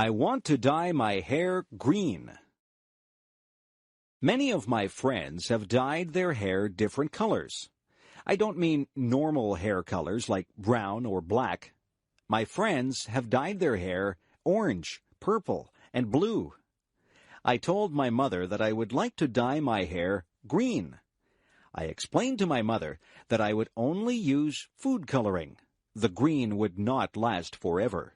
I want to dye my hair green. Many of my friends have dyed their hair different colors. I don't mean normal hair colors like brown or black. My friends have dyed their hair orange, purple, and blue. I told my mother that I would like to dye my hair green. I explained to my mother that I would only use food coloring. The green would not last forever.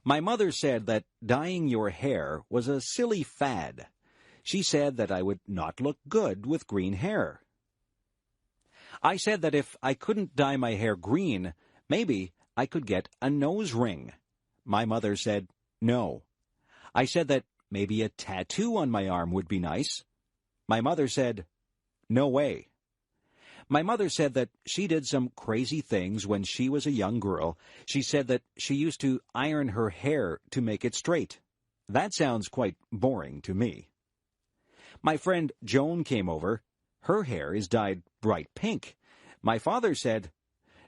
My mother said that dyeing your hair was a silly fad. She said that I would not look good with green hair. I said that if I couldn't dye my hair green, maybe I could get a nose ring. My mother said no. I said that maybe a tattoo on my arm would be nice. My mother said, no way. My mother said that she did some crazy things when she was a young girl. She said that she used to iron her hair to make it straight. That sounds quite boring to me. My friend Joan came over. Her hair is dyed bright pink. My father said,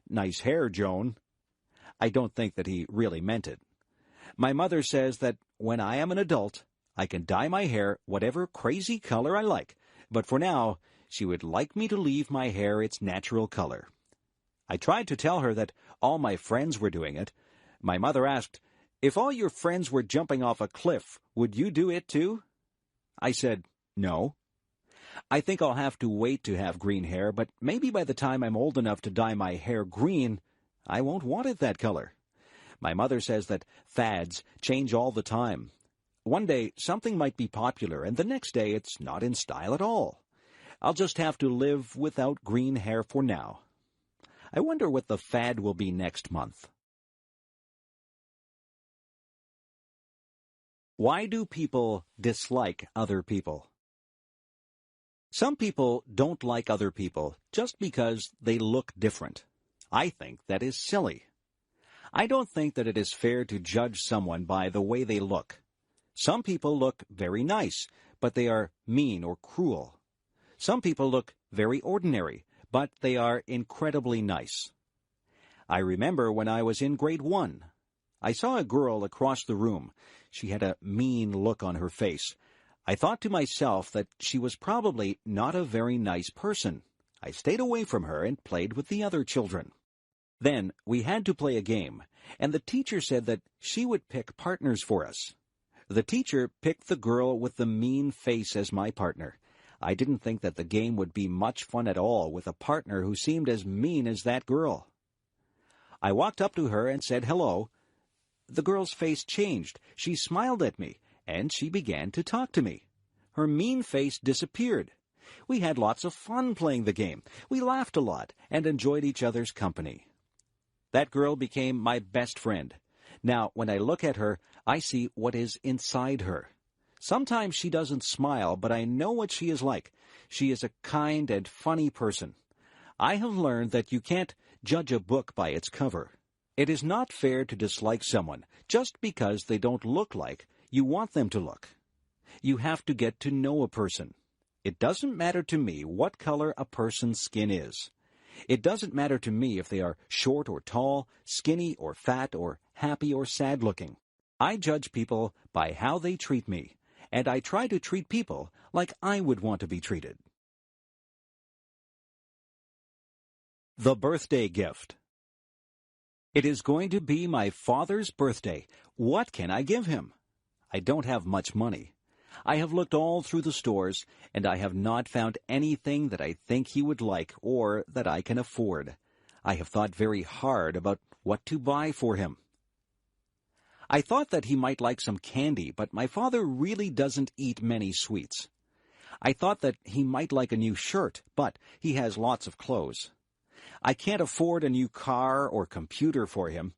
nice hair, Joan. I don't think that he really meant it. My mother says that when I am an adult, I can dye my hair whatever crazy color I like, but for now, she would like me to leave my hair its natural color. I tried to tell her that all my friends were doing it. My mother asked, if all your friends were jumping off a cliff, would you do it too? I said, no. I think I'll have to wait to have green hair, but maybe by the time I'm old enough to dye my hair green, I won't want it that color. My mother says that fads change all the time. One day, something might be popular, and the next day it's not in style at all. I'll just have to live without green hair for now. I wonder what the fad will be next month. Why do people dislike other people? Some people don't like other people just because they look different. I think that is silly. I don't think that it is fair to judge someone by the way they look. Some people look very nice, but they are mean or cruel. Some people look very ordinary, but they are incredibly nice. I remember when I was in grade 1. I saw a girl across the room. She had a mean look on her face. I thought to myself that she was probably not a very nice person. I stayed away from her and played with the other children. Then we had to play a game, and the teacher said that she would pick partners for us. The teacher picked the girl with the mean face as my partner. I didn't think that the game would be much fun at all with a partner who seemed as mean as that girl. I walked up to her and said hello. The girl's face changed. She smiled at me, and she began to talk to me. Her mean face disappeared. We had lots of fun playing the game. We laughed a lot and enjoyed each other's company. That girl became my best friend. Now, when I look at her, I see what is inside her. Sometimes she doesn't smile, but I know what she is like. She is a kind and funny person. I have learned that you can't judge a book by its cover. It is not fair to dislike someone just because they don't look like you want them to look. You have to get to know a person. It doesn't matter to me what color a person's skin is. It doesn't matter to me if they are short or tall, skinny or fat, or happy or sad looking. I judge people by how they treat me, and I try to treat people like I would want to be treated. The birthday gift. It is going to be my father's birthday. What can I give him? I don't have much money. I have looked all through the stores, and I have not found anything that I think he would like or that I can afford. I have thought very hard about what to buy for him. I thought that he might like some candy, but my father really doesn't eat many sweets. I thought that he might like a new shirt, but he has lots of clothes. I can't afford a new car or computer for him.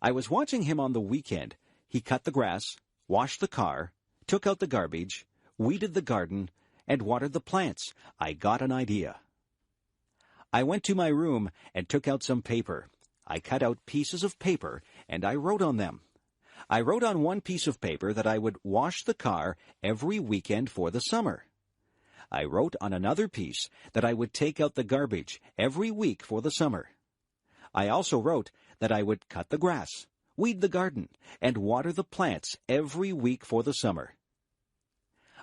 I was watching him on the weekend. He cut the grass, washed the car, took out the garbage, weeded the garden, and watered the plants. I got an idea. I went to my room and took out some paper. I cut out pieces of paper, and I wrote on them. I wrote on one piece of paper that I would wash the car every weekend for the summer. I wrote on another piece that I would take out the garbage every week for the summer. I also wrote that I would cut the grass, weed the garden, and water the plants every week for the summer.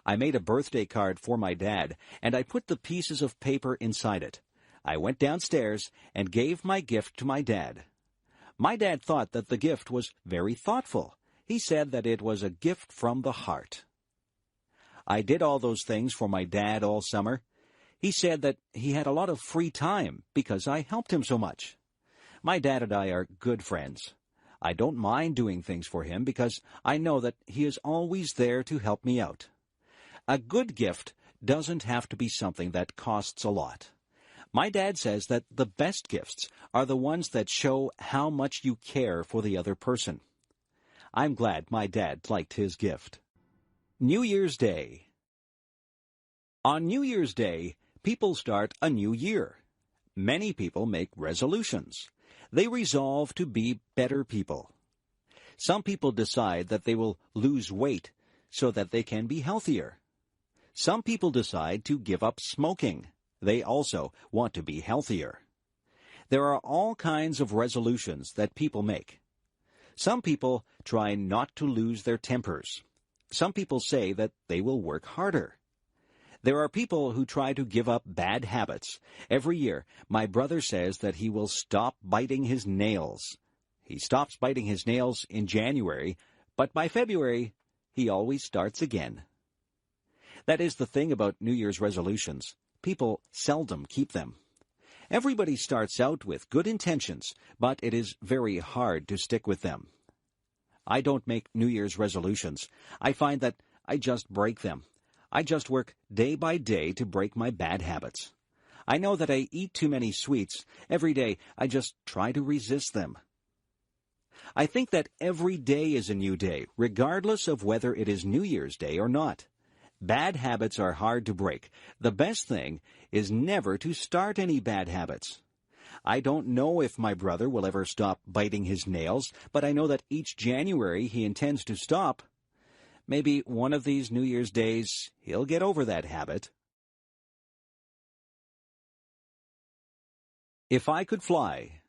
I made a birthday card for my dad, and I put the pieces of paper inside it. I went downstairs and gave my gift to my dad. My dad thought that the gift was very thoughtful. He said that it was a gift from the heart. I did all those things for my dad all summer. He said that he had a lot of free time because I helped him so much. My dad and I are good friends. I don't mind doing things for him because I know that he is always there to help me out. A good gift doesn't have to be something that costs a lot. My dad says that the best gifts are the ones that show how much you care for the other person. I'm glad my dad liked his gift. New Year's Day. On New Year's Day, people start a new year. Many people make resolutions. They resolve to be better people. Some people decide that they will lose weight so that they can be healthier. Some people decide to give up smoking. They also want to be healthier. There are all kinds of resolutions that people make. Some people try not to lose their tempers. Some people say that they will work harder. There are people who try to give up bad habits. Every year, my brother says that he will stop biting his nails. He stops biting his nails in January, but by February, he always starts again. That is the thing about New Year's resolutions. People seldom keep them. Everybody starts out with good intentions, but it is very hard to stick with them. I don't make New Year's resolutions. I find that I just break them. I just work day by day to break my bad habits. I know that I eat too many sweets. Every day, I just try to resist them. I think that every day is a new day, regardless of whether it is New Year's Day or not. Bad habits are hard to break. The best thing is never to start any bad habits. I don't know if my brother will ever stop biting his nails, but I know that each January he intends to stop. Maybe one of these New Year's days he'll get over that habit. If I could fly.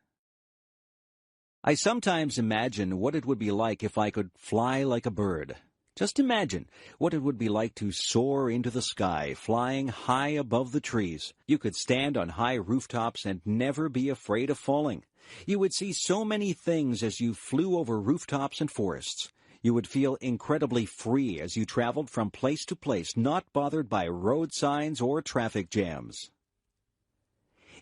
I sometimes imagine what it would be like if I could fly like a bird. Just imagine what it would be like to soar into the sky, flying high above the trees. You could stand on high rooftops and never be afraid of falling. You would see so many things as you flew over rooftops and forests. You would feel incredibly free as you traveled from place to place, not bothered by road signs or traffic jams.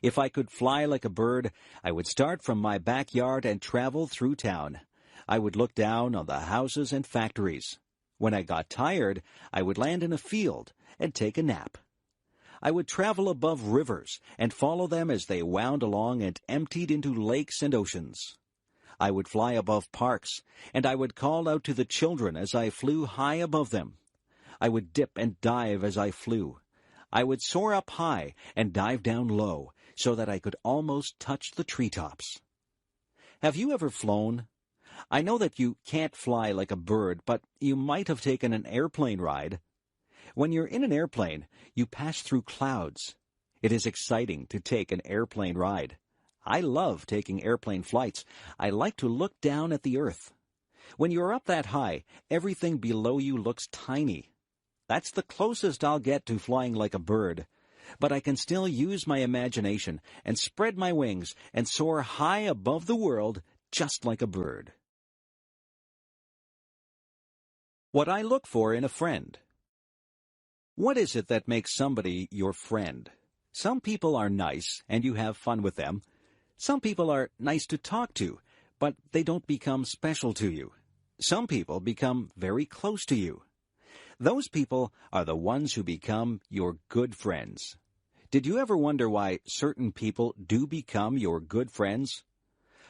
If I could fly like a bird, I would start from my backyard and travel through town. I would look down on the houses and factories. When I got tired, I would land in a field and take a nap. I would travel above rivers and follow them as they wound along and emptied into lakes and oceans. I would fly above parks, and I would call out to the children as I flew high above them. I would dip and dive as I flew. I would soar up high and dive down low so that I could almost touch the treetops. Have you ever flown? I know that you can't fly like a bird, but you might have taken an airplane ride. When you're in an airplane, you pass through clouds. It is exciting to take an airplane ride. I love taking airplane flights. I like to look down at the earth. When you're up that high, everything below you looks tiny. That's the closest I'll get to flying like a bird. But I can still use my imagination and spread my wings and soar high above the world just like a bird. What I look for in a friend. What is it that makes somebody your friend? Some people are nice and you have fun with them. Some people are nice to talk to, but they don't become special to you. Some people become very close to you. Those people are the ones who become your good friends. Did you ever wonder why certain people do become your good friends?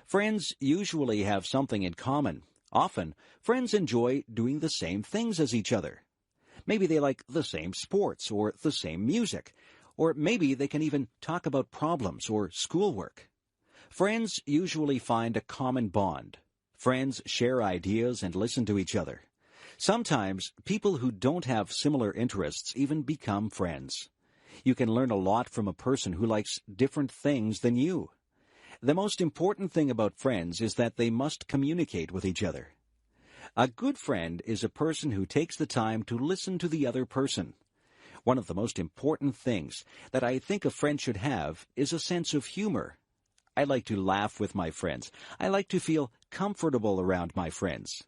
Friends usually have something in common. Often, friends enjoy doing the same things as each other. Maybe they like the same sports or the same music, or maybe they can even talk about problems or schoolwork. Friends usually find a common bond. Friends share ideas and listen to each other. Sometimes, people who don't have similar interests even become friends. You can learn a lot from a person who likes different things than you. The most important thing about friends is that they must communicate with each other. A good friend is a person who takes the time to listen to the other person. One of the most important things that I think a friend should have is a sense of humor. I like to laugh with my friends. I like to feel comfortable around my friends.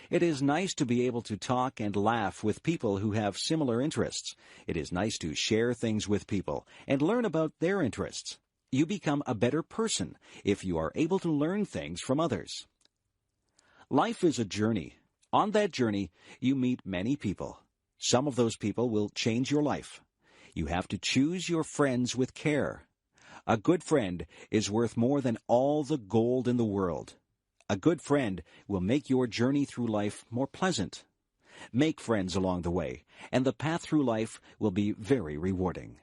It is nice to be able to talk and laugh with people who have similar interests. It is nice to share things with people and learn about their interests. You become a better person if you are able to learn things from others. Life is a journey. On that journey, you meet many people. Some of those people will change your life. You have to choose your friends with care. A good friend is worth more than all the gold in the world. A good friend will make your journey through life more pleasant. Make friends along the way, and the path through life will be very rewarding.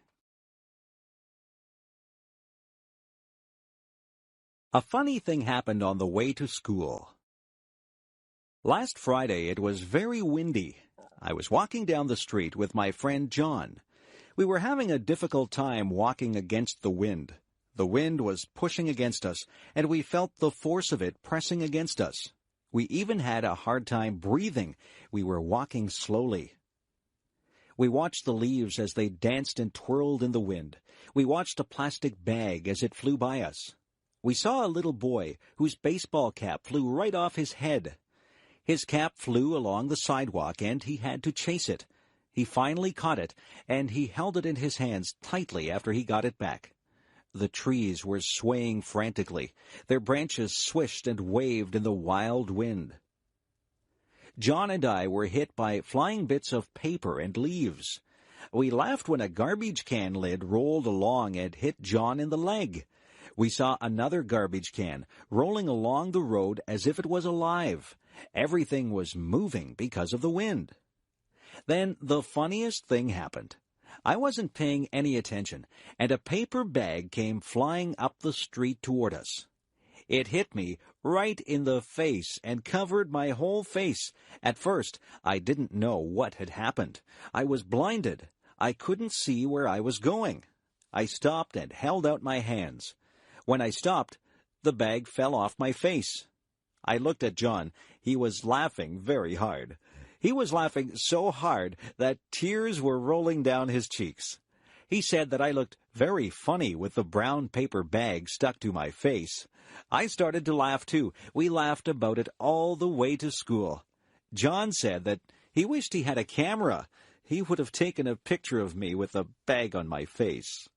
A funny thing happened on the way to school. Last Friday it was very windy. I was walking down the street with my friend John. We were having a difficult time walking against the wind. The wind was pushing against us, and we felt the force of it pressing against us. We even had a hard time breathing. We were walking slowly. We watched the leaves as they danced and twirled in the wind. We watched a plastic bag as it flew by us. We saw a little boy whose baseball cap flew right off his head. His cap flew along the sidewalk, and he had to chase it. He finally caught it, and he held it in his hands tightly after he got it back. The trees were swaying frantically. Their branches swished and waved in the wild wind. John and I were hit by flying bits of paper and leaves. We laughed when a garbage can lid rolled along and hit John in the leg. We saw another garbage can rolling along the road as if it was alive. Everything was moving because of the wind. Then the funniest thing happened. I wasn't paying any attention, and a paper bag came flying up the street toward us. It hit me right in the face and covered my whole face. At first, I didn't know what had happened. I was blinded. I couldn't see where I was going. I stopped and held out my hands. When I stopped, the bag fell off my face. I looked at John. He was laughing very hard. He was laughing so hard that tears were rolling down his cheeks. He said that I looked very funny with the brown paper bag stuck to my face. I started to laugh too. We laughed about it all the way to school. John said that he wished he had a camera. He would have taken a picture of me with the bag on my face.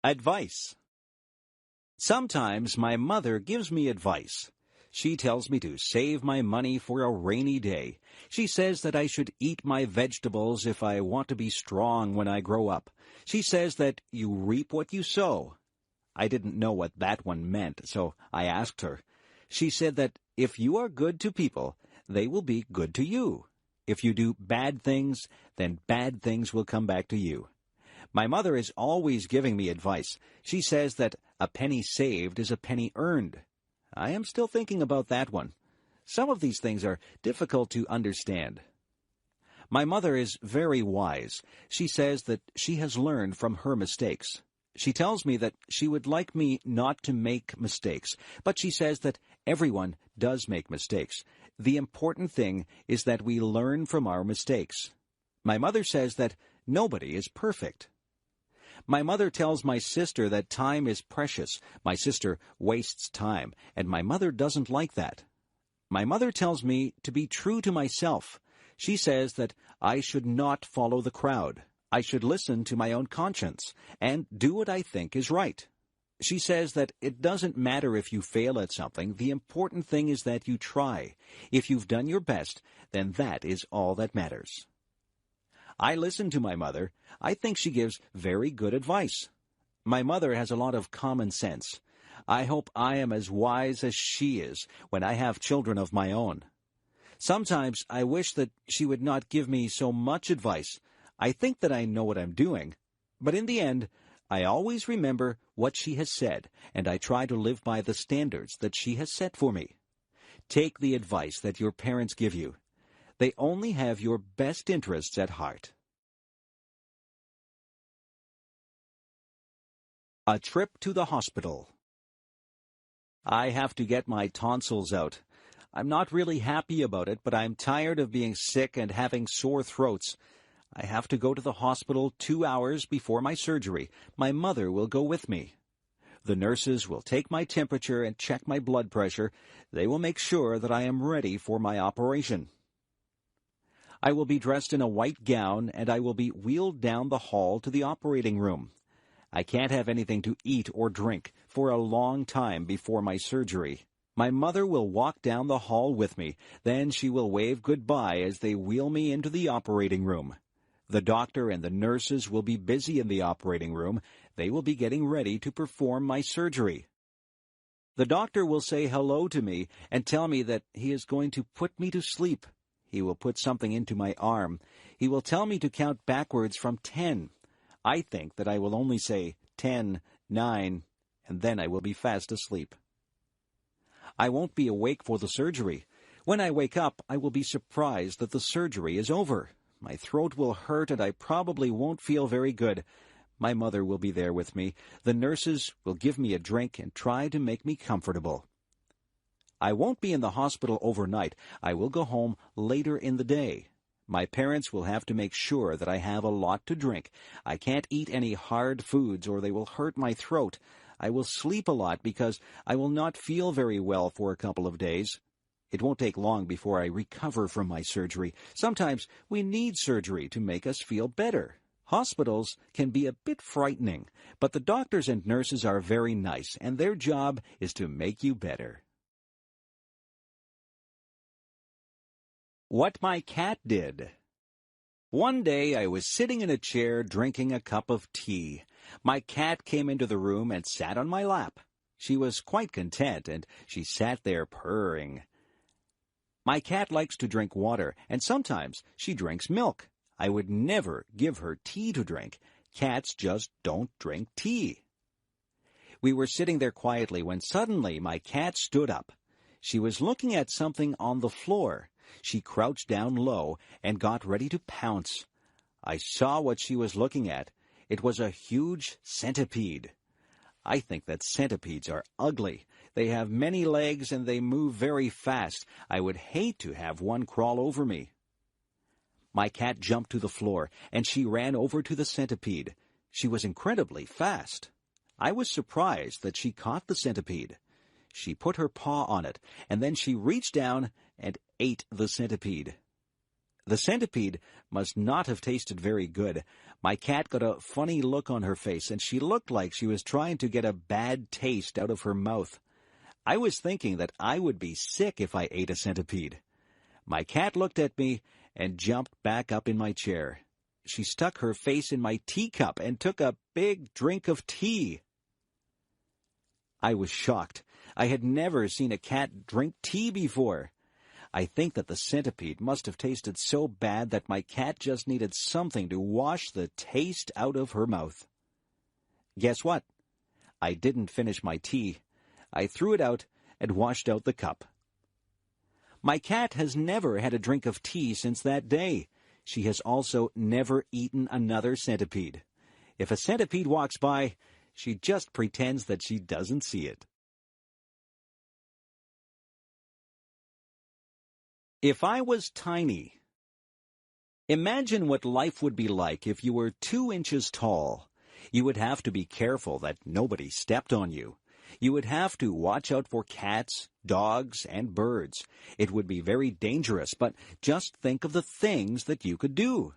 Advice. Sometimes my mother gives me advice. She tells me to save my money for a rainy day. She says that I should eat my vegetables if I want to be strong when I grow up. She says that you reap what you sow. I didn't know what that one meant, so I asked her. She said that if you are good to people, they will be good to you. If you do bad things, then bad things will come back to you. My mother is always giving me advice. She says that a penny saved is a penny earned. I am still thinking about that one. Some of these things are difficult to understand. My mother is very wise. She says that she has learned from her mistakes. She tells me that she would like me not to make mistakes, but she says that everyone does make mistakes. The important thing is that we learn from our mistakes. My mother says that nobody is perfect. My mother tells my sister that time is precious. My sister wastes time, and my mother doesn't like that. My mother tells me to be true to myself. She says that I should not follow the crowd. I should listen to my own conscience and do what I think is right. She says that it doesn't matter if you fail at something. The important thing is that you try. If you've done your best, then that is all that matters. I listen to my mother. I think she gives very good advice. My mother has a lot of common sense. I hope I am as wise as she is when I have children of my own. Sometimes I wish that she would not give me so much advice. I think that I know what I'm doing. But in the end, I always remember what she has said, and I try to live by the standards that she has set for me. Take the advice that your parents give you. They only have your best interests at heart. A trip to the hospital. I have to get my tonsils out. I'm not really happy about it, but I'm tired of being sick and having sore throats. I have to go to the hospital 2 hours before my surgery. My mother will go with me. The nurses will take my temperature and check my blood pressure. They will make sure that I am ready for my operation. I will be dressed in a white gown, and I will be wheeled down the hall to the operating room. I can't have anything to eat or drink for a long time before my surgery. My mother will walk down the hall with me. Then she will wave goodbye as they wheel me into the operating room. The doctor and the nurses will be busy in the operating room. They will be getting ready to perform my surgery. The doctor will say hello to me and tell me that he is going to put me to sleep. He will put something into my arm. He will tell me to count backwards from 10. I think that I will only say 10, 9, and then I will be fast asleep. I won't be awake for the surgery. When I wake up, I will be surprised that the surgery is over. My throat will hurt and I probably won't feel very good. My mother will be there with me. The nurses will give me a drink and try to make me comfortable. I won't be in the hospital overnight. I will go home later in the day. My parents will have to make sure that I have a lot to drink. I can't eat any hard foods or they will hurt my throat. I will sleep a lot because I will not feel very well for a couple of days. It won't take long before I recover from my surgery. Sometimes we need surgery to make us feel better. Hospitals can be a bit frightening, but the doctors and nurses are very nice, and their job is to make you better. What my cat did. One day I was sitting in a chair drinking a cup of tea. My cat came into the room and sat on my lap. She was quite content, and she sat there purring. My cat likes to drink water, and sometimes she drinks milk. I would never give her tea to drink. Cats just don't drink tea. We were sitting there quietly when suddenly my cat stood up. She was looking at something on the floor. She crouched down low and got ready to pounce. I saw what she was looking at. It was a huge centipede. I think that centipedes are ugly. They have many legs and they move very fast. I would hate to have one crawl over me. My cat jumped to the floor, and she ran over to the centipede. She was incredibly fast. I was surprised that she caught the centipede. She put her paw on it, and then she reached down and ate the centipede. The centipede must not have tasted very good. My cat got a funny look on her face, and she looked like she was trying to get a bad taste out of her mouth. I was thinking that I would be sick if I ate a centipede. My cat looked at me and jumped back up in my chair. She stuck her face in my teacup and took a big drink of tea. I was shocked. I had never seen a cat drink tea before. I think that the centipede must have tasted so bad that my cat just needed something to wash the taste out of her mouth. Guess what? I didn't finish my tea. I threw it out and washed out the cup. My cat has never had a drink of tea since that day. She has also never eaten another centipede. If a centipede walks by, she just pretends that she doesn't see it. If I was tiny. Imagine what life would be like if you were 2 inches tall. You would have to be careful that nobody stepped on you. You would have to watch out for cats, dogs, and birds. It would be very dangerous, but just think of the things that you could do.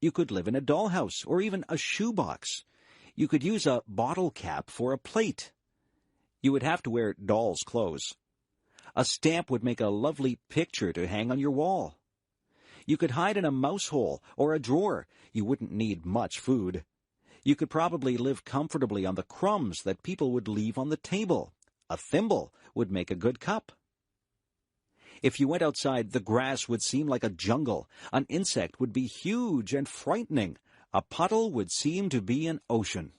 You could live in a dollhouse or even a shoebox. You could use a bottle cap for a plate. You would have to wear doll's clothes. A stamp would make a lovely picture to hang on your wall. You could hide in a mouse hole or a drawer. You wouldn't need much food. You could probably live comfortably on the crumbs that people would leave on the table. A thimble would make a good cup. If you went outside, the grass would seem like a jungle. An insect would be huge and frightening. A puddle would seem to be an ocean.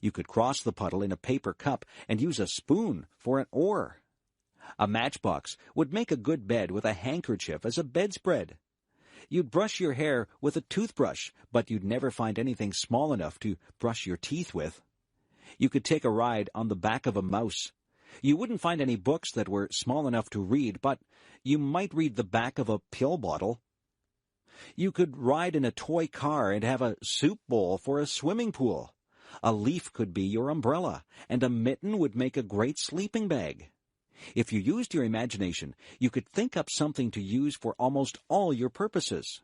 You could cross the puddle in a paper cup and use a spoon for an oar. A matchbox would make a good bed with a handkerchief as a bedspread. You'd brush your hair with a toothbrush, but you'd never find anything small enough to brush your teeth with. You could take a ride on the back of a mouse. You wouldn't find any books that were small enough to read, but you might read the back of a pill bottle. You could ride in a toy car and have a soup bowl for a swimming pool. A leaf could be your umbrella, and a mitten would make a great sleeping bag. If you used your imagination, you could think up something to use for almost all your purposes.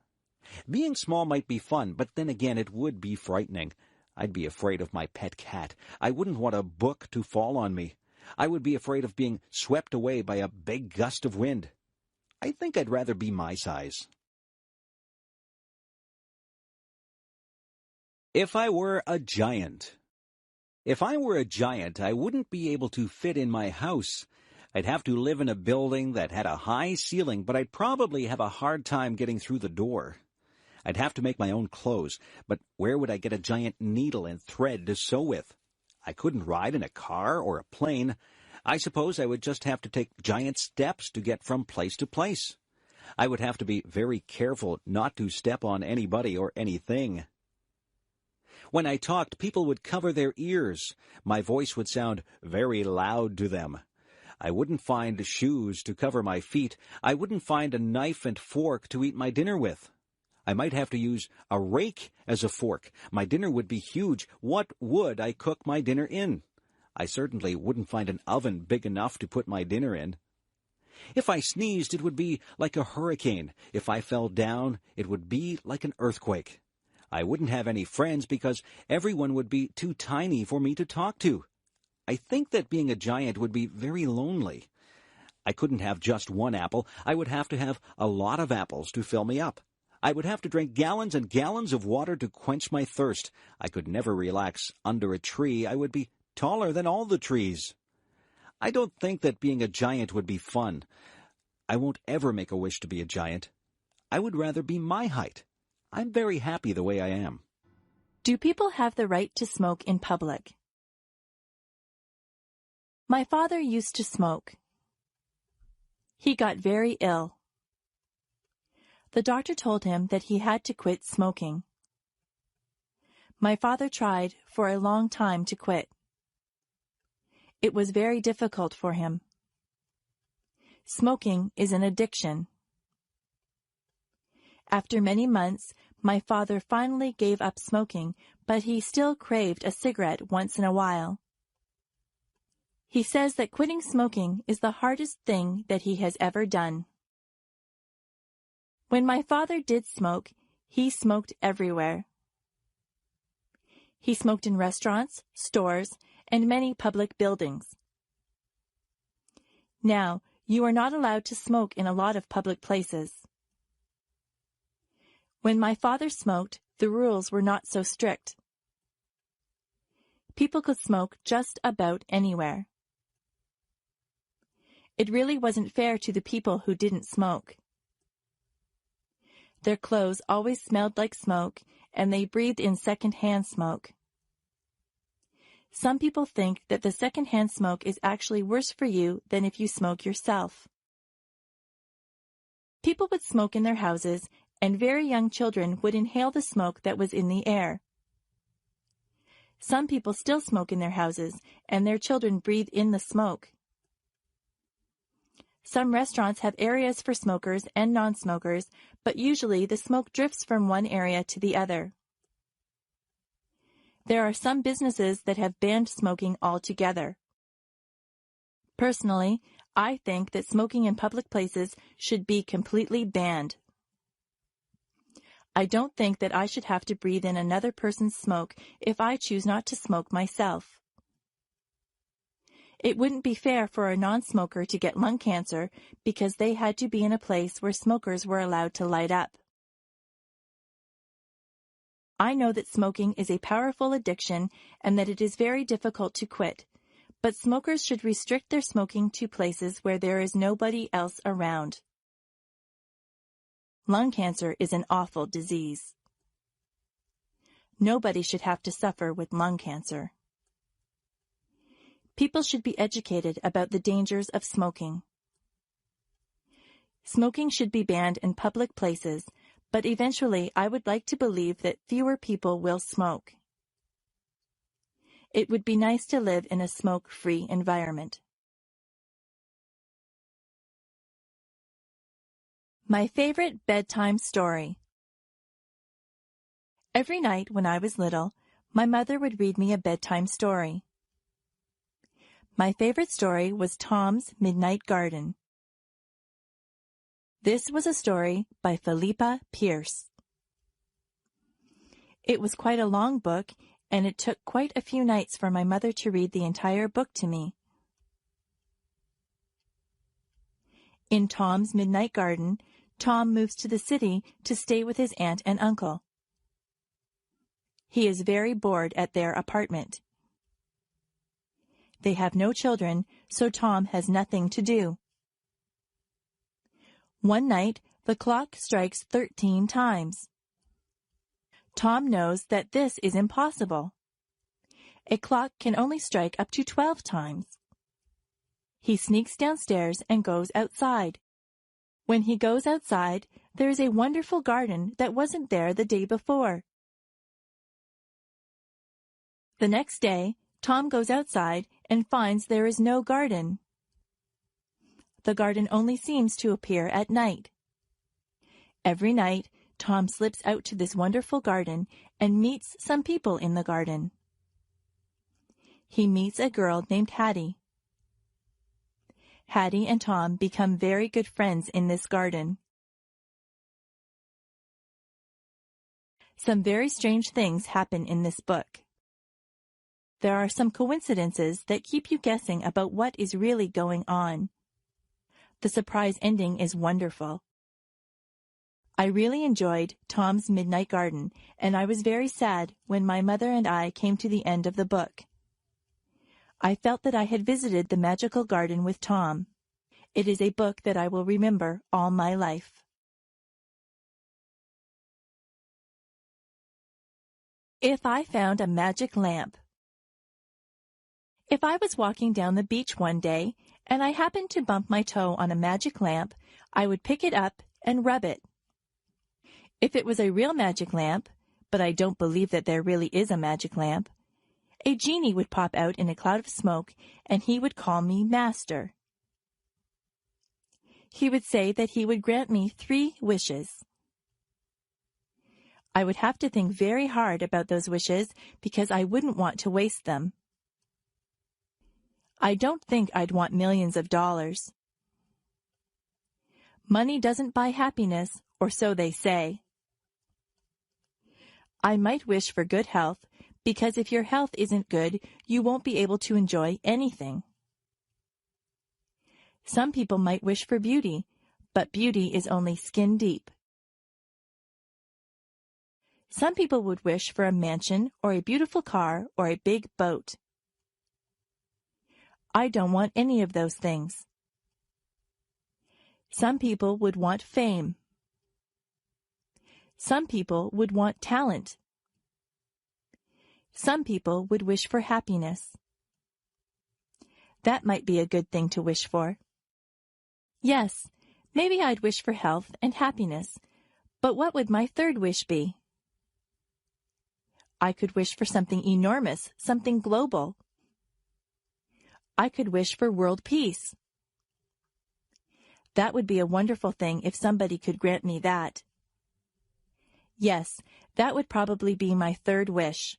Being small might be fun, but then again it would be frightening. I'd be afraid of my pet cat. I wouldn't want a book to fall on me. I would be afraid of being swept away by a big gust of wind. I think I'd rather be my size. If I were a giant. If I were a giant, I wouldn't be able to fit in my house. I'd have to live in a building that had a high ceiling, but I'd probably have a hard time getting through the door. I'd have to make my own clothes, but where would I get a giant needle and thread to sew with? I couldn't ride in a car or a plane. I suppose I would just have to take giant steps to get from place to place. I would have to be very careful not to step on anybody or anything. When I talked, people would cover their ears. My voice would sound very loud to them. I wouldn't find shoes to cover my feet. I wouldn't find a knife and fork to eat my dinner with. I might have to use a rake as a fork. My dinner would be huge. What would I cook my dinner in? I certainly wouldn't find an oven big enough to put my dinner in. If I sneezed, it would be like a hurricane. If I fell down, it would be like an earthquake. I wouldn't have any friends because everyone would be too tiny for me to talk to. I think that being a giant would be very lonely. I couldn't have just one apple. I would have to have a lot of apples to fill me up. I would have to drink gallons and gallons of water to quench my thirst. I could never relax under a tree. I would be taller than all the trees. I don't think that being a giant would be fun. I won't ever make a wish to be a giant. I would rather be my height. I'm very happy the way I am. Do people have the right to smoke in public? My father used to smoke. He got very ill. The doctor told him that he had to quit smoking. My father tried for a long time to quit. It was very difficult for him. Smoking is an addiction. After many months, my father finally gave up smoking, but he still craved a cigarette once in a while. He says that quitting smoking is the hardest thing that he has ever done. When my father did smoke, he smoked everywhere. He smoked in restaurants, stores, and many public buildings. Now, you are not allowed to smoke in a lot of public places. When my father smoked, the rules were not so strict. People could smoke just about anywhere. It really wasn't fair to the people who didn't smoke. Their clothes always smelled like smoke, and they breathed in second-hand smoke. Some people think that the second-hand smoke is actually worse for you than if you smoke yourself. People would smoke in their houses, and very young children would inhale the smoke that was in the air. Some people still smoke in their houses, and their children breathe in the smoke. Some restaurants have areas for smokers and non-smokers, but usually the smoke drifts from one area to the other. There are some businesses that have banned smoking altogether. Personally, I think that smoking in public places should be completely banned. I don't think that I should have to breathe in another person's smoke if I choose not to smoke myself. It wouldn't be fair for a non-smoker to get lung cancer because they had to be in a place where smokers were allowed to light up. I know that smoking is a powerful addiction and that it is very difficult to quit, but smokers should restrict their smoking to places where there is nobody else around. Lung cancer is an awful disease. Nobody should have to suffer with lung cancer. People should be educated about the dangers of smoking. Smoking should be banned in public places, but eventually I would like to believe that fewer people will smoke. It would be nice to live in a smoke-free environment. My favorite bedtime story. Every night when I was little, my mother would read me a bedtime story. My favorite story was Tom's Midnight Garden. This was a story by Philippa Pierce. It was quite a long book, and it took quite a few nights for my mother to read the entire book to me. In Tom's Midnight Garden, Tom moves to the city to stay with his aunt and uncle. He is very bored at their apartment. They have no children, so Tom has nothing to do. One night, the clock strikes 13 times. Tom knows that this is impossible. A clock can only strike up to 12 times. He sneaks downstairs and goes outside. When he goes outside, there is a wonderful garden that wasn't there the day before. The next day, Tom goes outside and finds there is no garden. The garden only seems to appear at night. Every night, Tom slips out to this wonderful garden and meets some people in the garden. He meets a girl named Hattie. Hattie and Tom become very good friends in this garden. Some very strange things happen in this book. There are some coincidences that keep you guessing about what is really going on. The surprise ending is wonderful. I really enjoyed Tom's Midnight Garden, and I was very sad when my mother and I came to the end of the book. I felt that I had visited the magical garden with Tom. It is a book that I will remember all my life. If I found a magic lamp. If I was walking down the beach one day and I happened to bump my toe on a magic lamp, I would pick it up and rub it. If it was a real magic lamp, but I don't believe that there really is a magic lamp, a genie would pop out in a cloud of smoke and he would call me Master. He would say that he would grant me 3 wishes. I would have to think very hard about those wishes because I wouldn't want to waste them. I don't think I'd want millions of dollars. Money doesn't buy happiness, or so they say. I might wish for good health, because if your health isn't good, you won't be able to enjoy anything. Some people might wish for beauty, but beauty is only skin deep. Some people would wish for a mansion or a beautiful car or a big boat. I don't want any of those things. Some people would want fame. Some people would want talent. Some people would wish for happiness. That might be a good thing to wish for. Yes, maybe I'd wish for health and happiness, but what would my 3rd wish be? I could wish for something enormous, something global. I could wish for world peace. That would be a wonderful thing if somebody could grant me that. Yes, that would probably be my 3rd wish.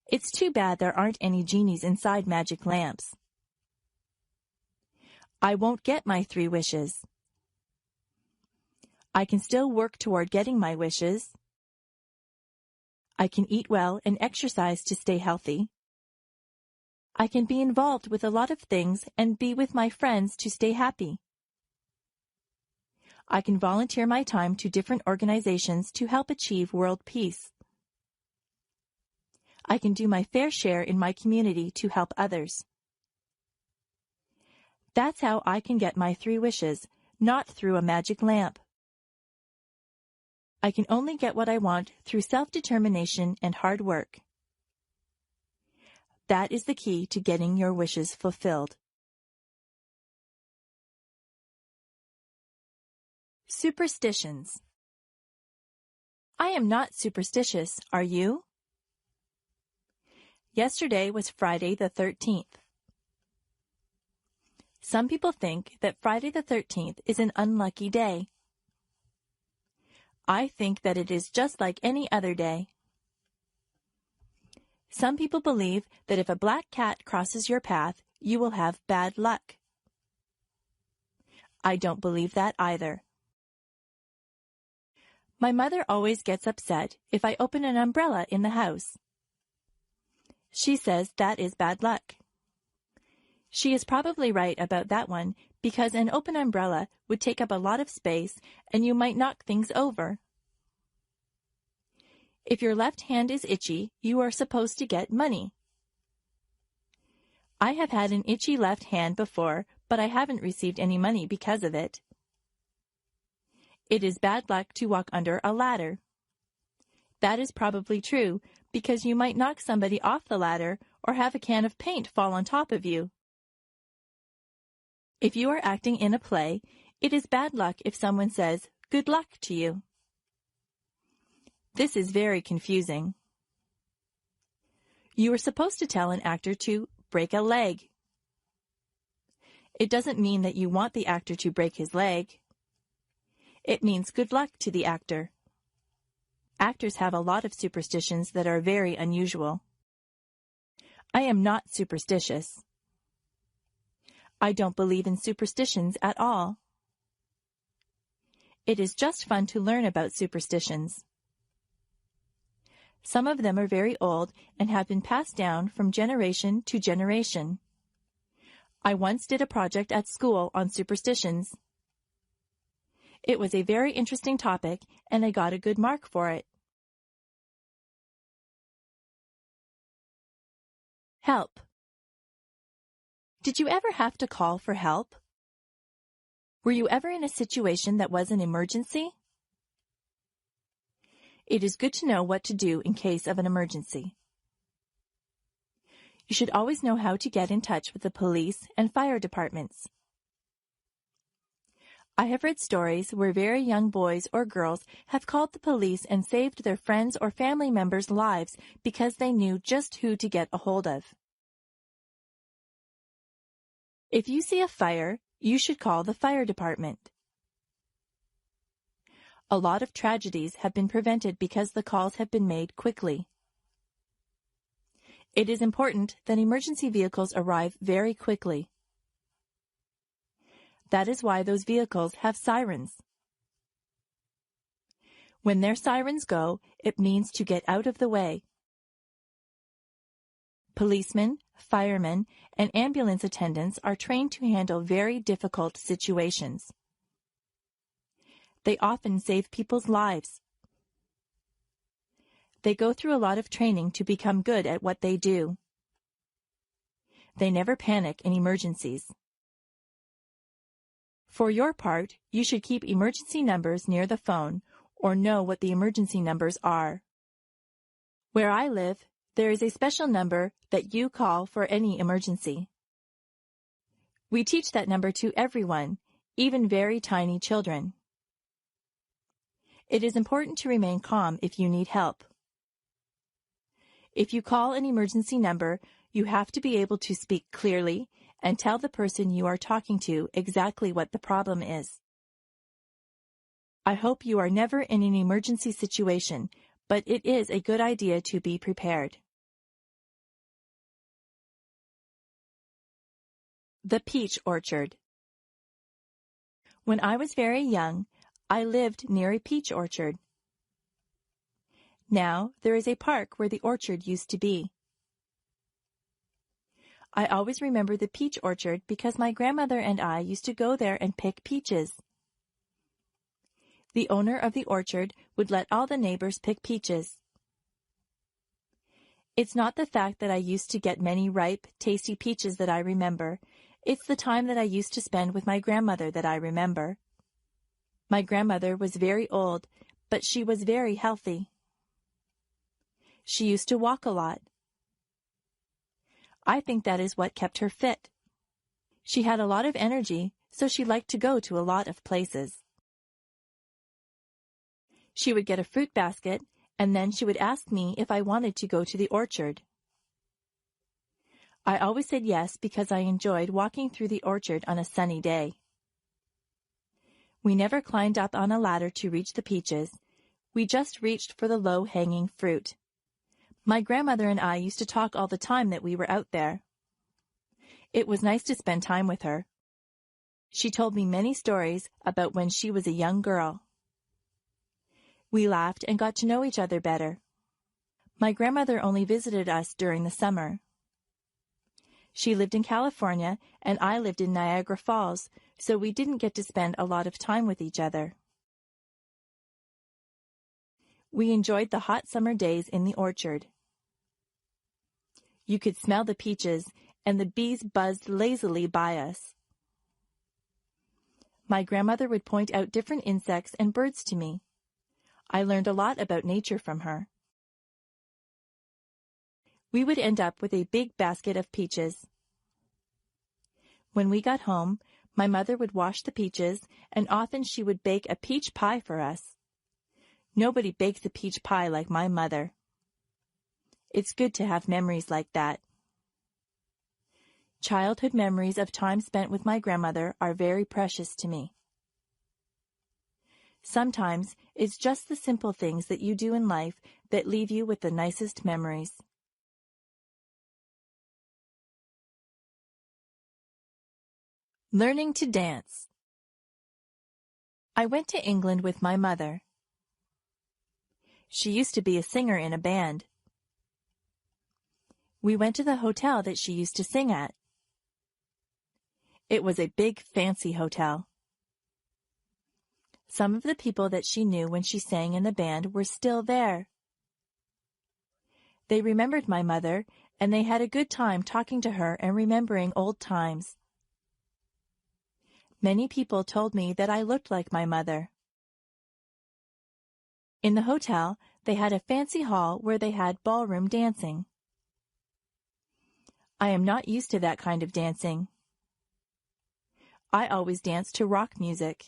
It's too bad there aren't any genies inside magic lamps. I won't get my 3 wishes. I can still work toward getting my wishes. I can eat well and exercise to stay healthy. I can be involved with a lot of things and be with my friends to stay happy. I can volunteer my time to different organizations to help achieve world peace. I can do my fair share in my community to help others. That's how I can get my 3 wishes, not through a magic lamp. I can only get what I want through self-determination and hard work. That is the key to getting your wishes fulfilled. Superstitions. I am not superstitious, are you? Yesterday was Friday the 13th. Some people think that Friday the 13th is an unlucky day. I think that it is just like any other day. Some people believe that if a black cat crosses your path, you will have bad luck. I don't believe that either. My mother always gets upset if I open an umbrella in the house. She says that is bad luck. She is probably right about that one because an open umbrella would take up a lot of space and you might knock things over. If your left hand is itchy, you are supposed to get money. I have had an itchy left hand before, but I haven't received any money because of it. It is bad luck to walk under a ladder. That is probably true because you might knock somebody off the ladder or have a can of paint fall on top of you. If you are acting in a play, it is bad luck if someone says, "Good luck" to you. This is very confusing. You are supposed to tell an actor to break a leg. It doesn't mean that you want the actor to break his leg. It means good luck to the actor. Actors have a lot of superstitions that are very unusual. I am not superstitious. I don't believe in superstitions at all. It is just fun to learn about superstitions. Some of them are very old and have been passed down from generation to generation. I once did a project at school on superstitions. It was a very interesting topic, and I got a good mark for it. Help. Did you ever have to call for help? Were you ever in a situation that was an emergency? It is good to know what to do in case of an emergency. You should always know how to get in touch with the police and fire departments. I have read stories where very young boys or girls have called the police and saved their friends' or family members' lives because they knew just who to get a hold of. If you see a fire, you should call the fire department. A lot of tragedies have been prevented because the calls have been made quickly. It is important that emergency vehicles arrive very quickly. That is why those vehicles have sirens. When their sirens go, it means to get out of the way. Policemen, firemen, and ambulance attendants are trained to handle very difficult situations. They often save people's lives. They go through a lot of training to become good at what they do. They never panic in emergencies. For your part, you should keep emergency numbers near the phone or know what the emergency numbers are. Where I live, there is a special number that you call for any emergency. We teach that number to everyone, even very tiny children. It is important to remain calm if you need help. If you call an emergency number, you have to be able to speak clearly and tell the person you are talking to exactly what the problem is. I hope you are never in an emergency situation, but it is a good idea to be prepared. The peach orchard. When I was very young, I lived near a peach orchard. Now there is a park where the orchard used to be. I always remember the peach orchard because my grandmother and I used to go there and pick peaches. The owner of the orchard would let all the neighbors pick peaches. It's not the fact that I used to get many ripe, tasty peaches that I remember. It's the time that I used to spend with my grandmother that I remember. My grandmother was very old, but she was very healthy. She used to walk a lot. I think that is what kept her fit. She had a lot of energy, so she liked to go to a lot of places. She would get a fruit basket, and then she would ask me if I wanted to go to the orchard. I always said yes because I enjoyed walking through the orchard on a sunny day. We never climbed up on a ladder to reach the peaches. We just reached for the low-hanging fruit. My grandmother and I used to talk all the time that we were out there. It was nice to spend time with her. She told me many stories about when she was a young girl. We laughed and got to know each other better. My grandmother only visited us during the summer. She lived in California and I lived in Niagara Falls, so we didn't get to spend a lot of time with each other. We enjoyed the hot summer days in the orchard. You could smell the peaches, and the bees buzzed lazily by us. My grandmother would point out different insects and birds to me. I learned a lot about nature from her. We would end up with a big basket of peaches. When we got home, my mother would wash the peaches, and often she would bake a peach pie for us. Nobody bakes a peach pie like my mother. It's good to have memories like that. Childhood memories of time spent with my grandmother are very precious to me. Sometimes it's just the simple things that you do in life that leave you with the nicest memories. Learning to dance. I went to England with my mother. She used to be a singer in a band. We went to the hotel that she used to sing at. It was a big, fancy hotel. Some of the people that she knew when she sang in the band were still there. They remembered my mother, and they had a good time talking to her and remembering old times. Many people told me that I looked like my mother. In the hotel, they had a fancy hall where they had ballroom dancing. I am not used to that kind of dancing. I always danced to rock music.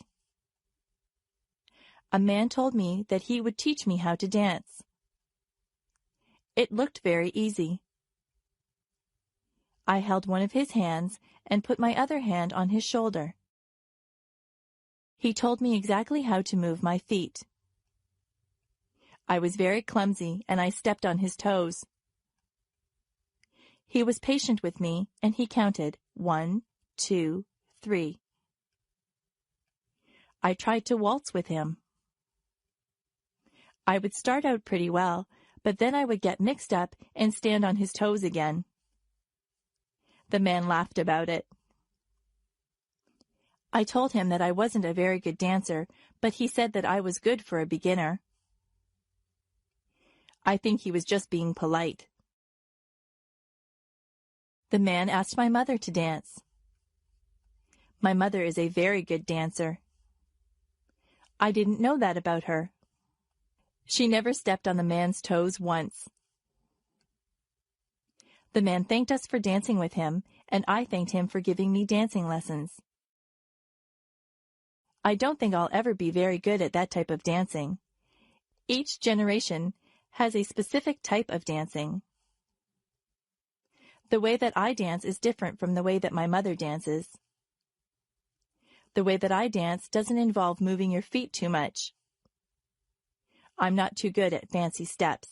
A man told me that he would teach me how to dance. It looked very easy. I held one of his hands and put my other hand on his shoulder. He told me exactly how to move my feet. I was very clumsy and I stepped on his toes. He was patient with me and he counted 1, 2, 3. I tried to waltz with him. I would start out pretty well, but then I would get mixed up and stand on his toes again. The man laughed about it. I told him that I wasn't a very good dancer, but he said that I was good for a beginner. I think he was just being polite. The man asked my mother to dance. My mother is a very good dancer. I didn't know that about her. She never stepped on the man's toes once. The man thanked us for dancing with him, and I thanked him for giving me dancing lessons. I don't think I'll ever be very good at that type of dancing. Each generation has a specific type of dancing. The way that I dance is different from the way that my mother dances. The way that I dance doesn't involve moving your feet too much. I'm not too good at fancy steps.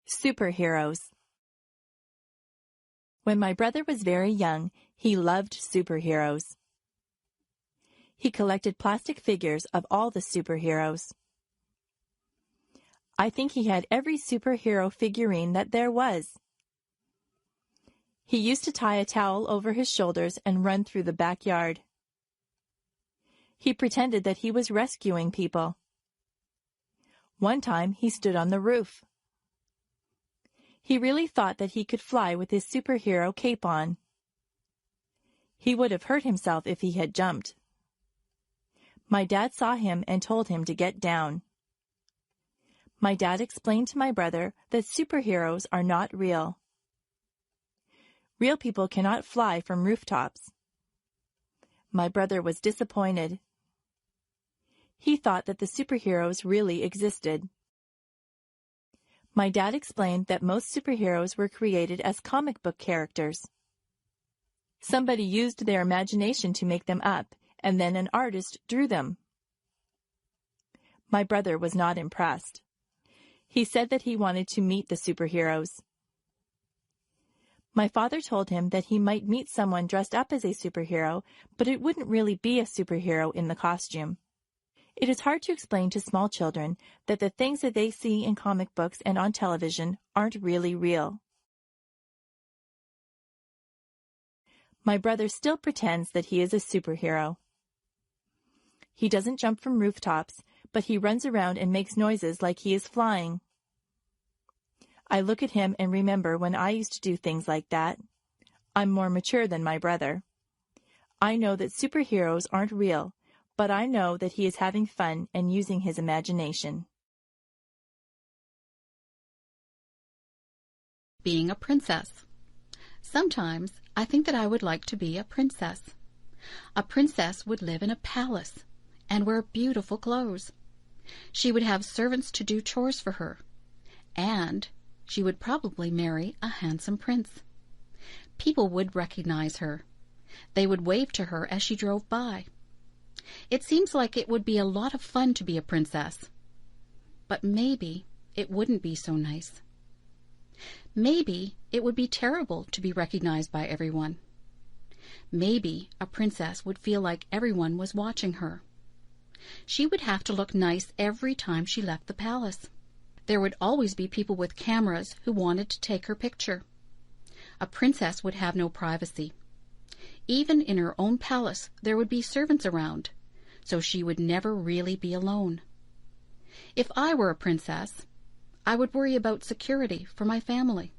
Superheroes. When my brother was very young, he loved superheroes. He collected plastic figures of all the superheroes. I think he had every superhero figurine that there was. He used to tie a towel over his shoulders and run through the backyard. He pretended that he was rescuing people. One time he stood on the roof. He really thought that he could fly with his superhero cape on. He would have hurt himself if he had jumped. My dad saw him and told him to get down. My dad explained to my brother that superheroes are not real. Real people cannot fly from rooftops. My brother was disappointed. He thought that the superheroes really existed. My dad explained that most superheroes were created as comic book characters. Somebody used their imagination to make them up, and then an artist drew them. My brother was not impressed. He said that he wanted to meet the superheroes. My father told him that he might meet someone dressed up as a superhero, but it wouldn't really be a superhero in the costume. It is hard to explain to small children that the things that they see in comic books and on television aren't really real. My brother still pretends that he is a superhero. He doesn't jump from rooftops, but he runs around and makes noises like he is flying. I look at him and remember when I used to do things like that. I'm more mature than my brother. I know that superheroes aren't real, but I know that he is having fun and using his imagination. Being a princess. Sometimes I think that I would like to be a princess. A princess would live in a palace and wear beautiful clothes. She would have servants to do chores for her, and she would probably marry a handsome prince. People would recognize her. They would wave to her as she drove by. It seems like it would be a lot of fun to be a princess. But maybe it wouldn't be so nice. Maybe it would be terrible to be recognized by everyone. Maybe a princess would feel like everyone was watching her. She would have to look nice every time she left the palace. There would always be people with cameras who wanted to take her picture. A princess would have no privacy. Even in her own palace there would be servants around, so she would never really be alone. If I were a princess, I would worry about security for my family.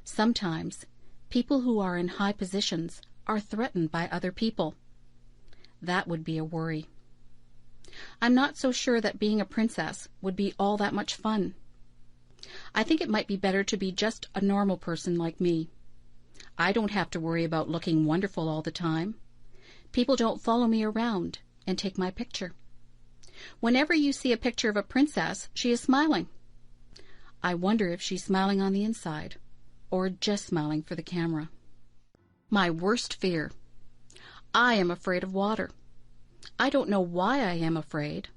Sometimes people who are in high positions are threatened by other people. That would be a worry. I'm not so sure that being a princess would be all that much fun. I think it might be better to be just a normal person like me. I don't have to worry about looking wonderful all the time. People don't follow me around and take my picture. Whenever you see a picture of a princess, she is smiling. I wonder if she's smiling on the inside, or just smiling for the camera. My worst fear. I am afraid of water. I don't know why I am afraid.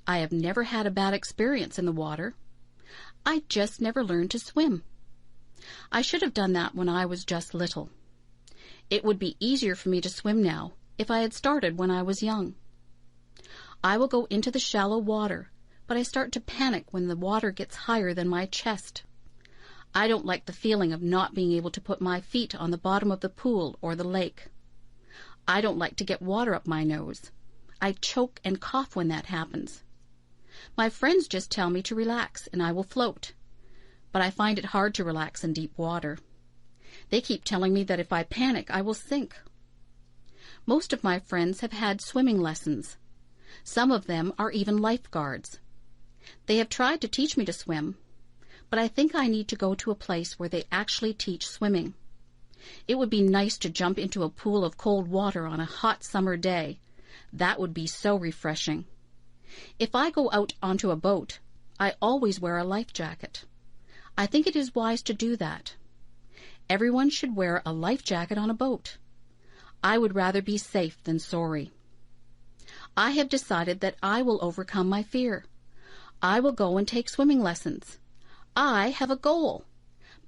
I have never had a bad experience in the water. I just never learned to swim. I should have done that when I was just little. It would be easier for me to swim now if I had started when I was young. I will go into the shallow water, but I start to panic when the water gets higher than my chest. I don't like the feeling of not being able to put my feet on the bottom of the pool or the lake. I don't like to get water up my nose. I choke and cough when that happens. My friends just tell me to relax and I will float, but I find it hard to relax in deep water. They keep telling me that if I panic, I will sink. Most of my friends have had swimming lessons. Some of them are even lifeguards. They have tried to teach me to swim, but I think I need to go to a place where they actually teach swimming. It would be nice to jump into a pool of cold water on a hot summer day. That would be so refreshing. If I go out onto a boat, I always wear a life jacket. I think it is wise to do that. Everyone should wear a life jacket on a boat. I would rather be safe than sorry. I have decided that I will overcome my fear. I will go and take swimming lessons. I have a goal.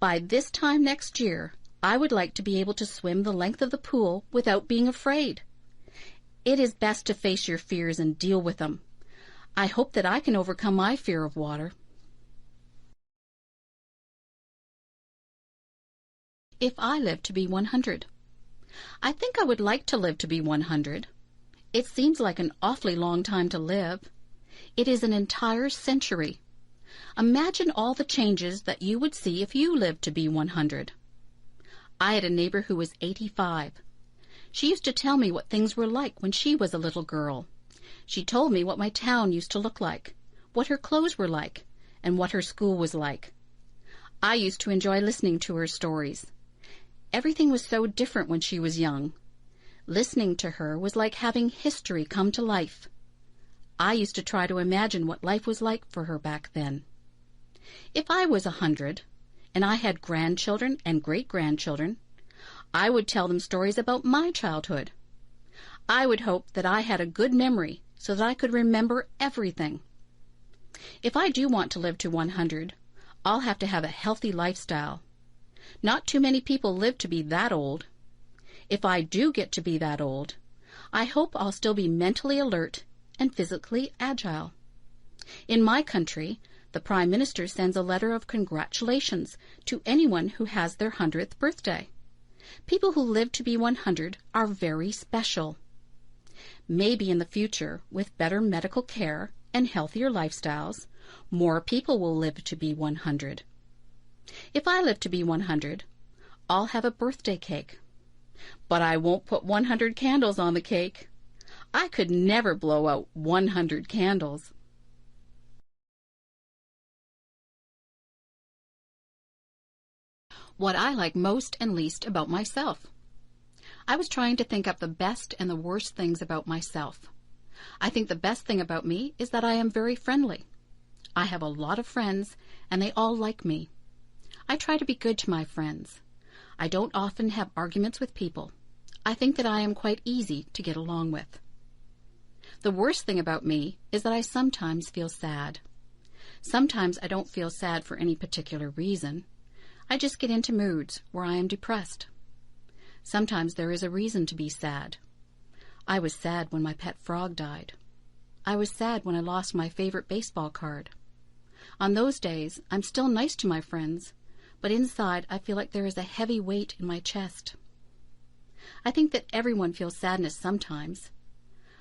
By this time next year, I would like to be able to swim the length of the pool without being afraid. It is best to face your fears and deal with them. I hope that I can overcome my fear of water. If I live to be 100. I think I would like to live to be 100. It seems like an awfully long time to live. It is an entire century. Imagine all the changes that you would see if you lived to be 100. I had a neighbor who was 85. She used to tell me what things were like when she was a little girl. She told me what my town used to look like, what her clothes were like, and what her school was like. I used to enjoy listening to her stories. Everything was so different when she was young. Listening to her was like having history come to life. I used to try to imagine what life was like for her back then. If I was 100, and I had grandchildren and great-grandchildren, I would tell them stories about my childhood. I would hope that I had a good memory so that I could remember everything. If I do want to live to 100, I'll have to have a healthy lifestyle. Not too many people live to be that old. If I do get to be that old, I hope I'll still be mentally alert and physically agile. In my country, the Prime Minister sends a letter of congratulations to anyone who has their 100th birthday. People who live to be 100 are very special. Maybe in the future, with better medical care and healthier lifestyles, more people will live to be 100. If I live to be 100, I'll have a birthday cake. But I won't put 100 candles on the cake. I could never blow out 100 candles. What I like most and least about myself. I was trying to think up the best and the worst things about myself. I think the best thing about me is that I am very friendly. I have a lot of friends, and they all like me. I try to be good to my friends. I don't often have arguments with people. I think that I am quite easy to get along with. The worst thing about me is that I sometimes feel sad. Sometimes I don't feel sad for any particular reason. I just get into moods where I am depressed. Sometimes there is a reason to be sad. I was sad when my pet frog died. I was sad when I lost my favorite baseball card. On those days, I'm still nice to my friends, but inside I feel like there is a heavy weight in my chest. I think that everyone feels sadness sometimes.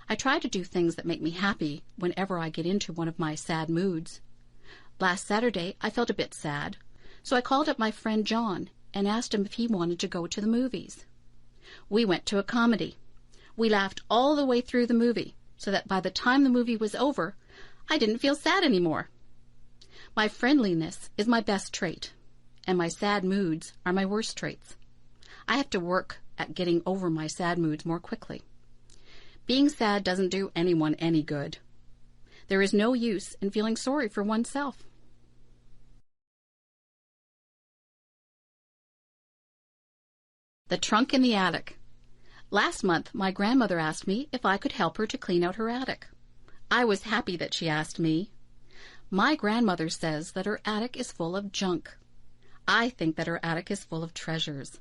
I try to do things that make me happy whenever I get into one of my sad moods. Last Saturday, I felt a bit sad, so I called up my friend John and asked him if he wanted to go to the movies. We went to a comedy. We laughed all the way through the movie, so that by the time the movie was over, I didn't feel sad anymore. My friendliness is my best trait, and my sad moods are my worst traits. I have to work at getting over my sad moods more quickly. Being sad doesn't do anyone any good. There is no use in feeling sorry for oneself. The trunk in the attic. Last month, my grandmother asked me if I could help her to clean out her attic. I was happy that she asked me. My grandmother says that her attic is full of junk. I think that her attic is full of treasures.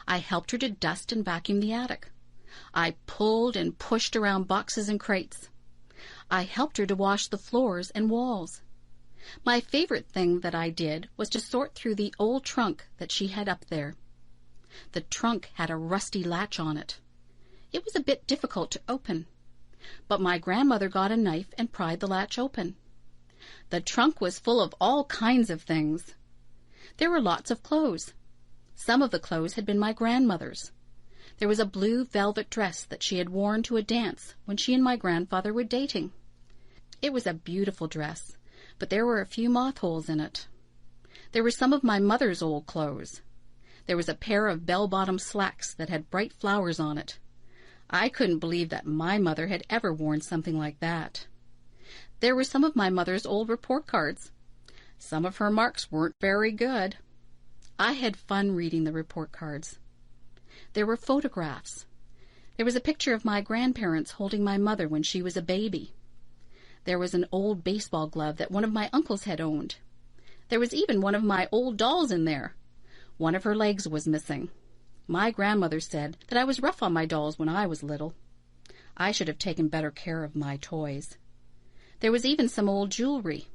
I helped her to dust and vacuum the attic. I pulled and pushed around boxes and crates. I helped her to wash the floors and walls. My favorite thing that I did was to sort through the old trunk that she had up there. The trunk had a rusty latch on it. It was a bit difficult to open, but my grandmother got a knife and pried the latch open. The trunk was full of all kinds of things. There were lots of clothes. Some of the clothes had been my grandmother's. There was a blue velvet dress that she had worn to a dance when she and my grandfather were dating. It was a beautiful dress, but there were a few moth holes in it. There were some of my mother's old clothes. There was a pair of bell-bottom slacks that had bright flowers on it. I couldn't believe that my mother had ever worn something like that. There were some of my mother's old report cards. Some of her marks weren't very good. I had fun reading the report cards. There were photographs. There was a picture of my grandparents holding my mother when she was a baby. There was an old baseball glove that one of my uncles had owned. There was even one of my old dolls in there. One of her legs was missing. My grandmother said that I was rough on my dolls when I was little. I should have taken better care of my toys. There was even some old jewelry.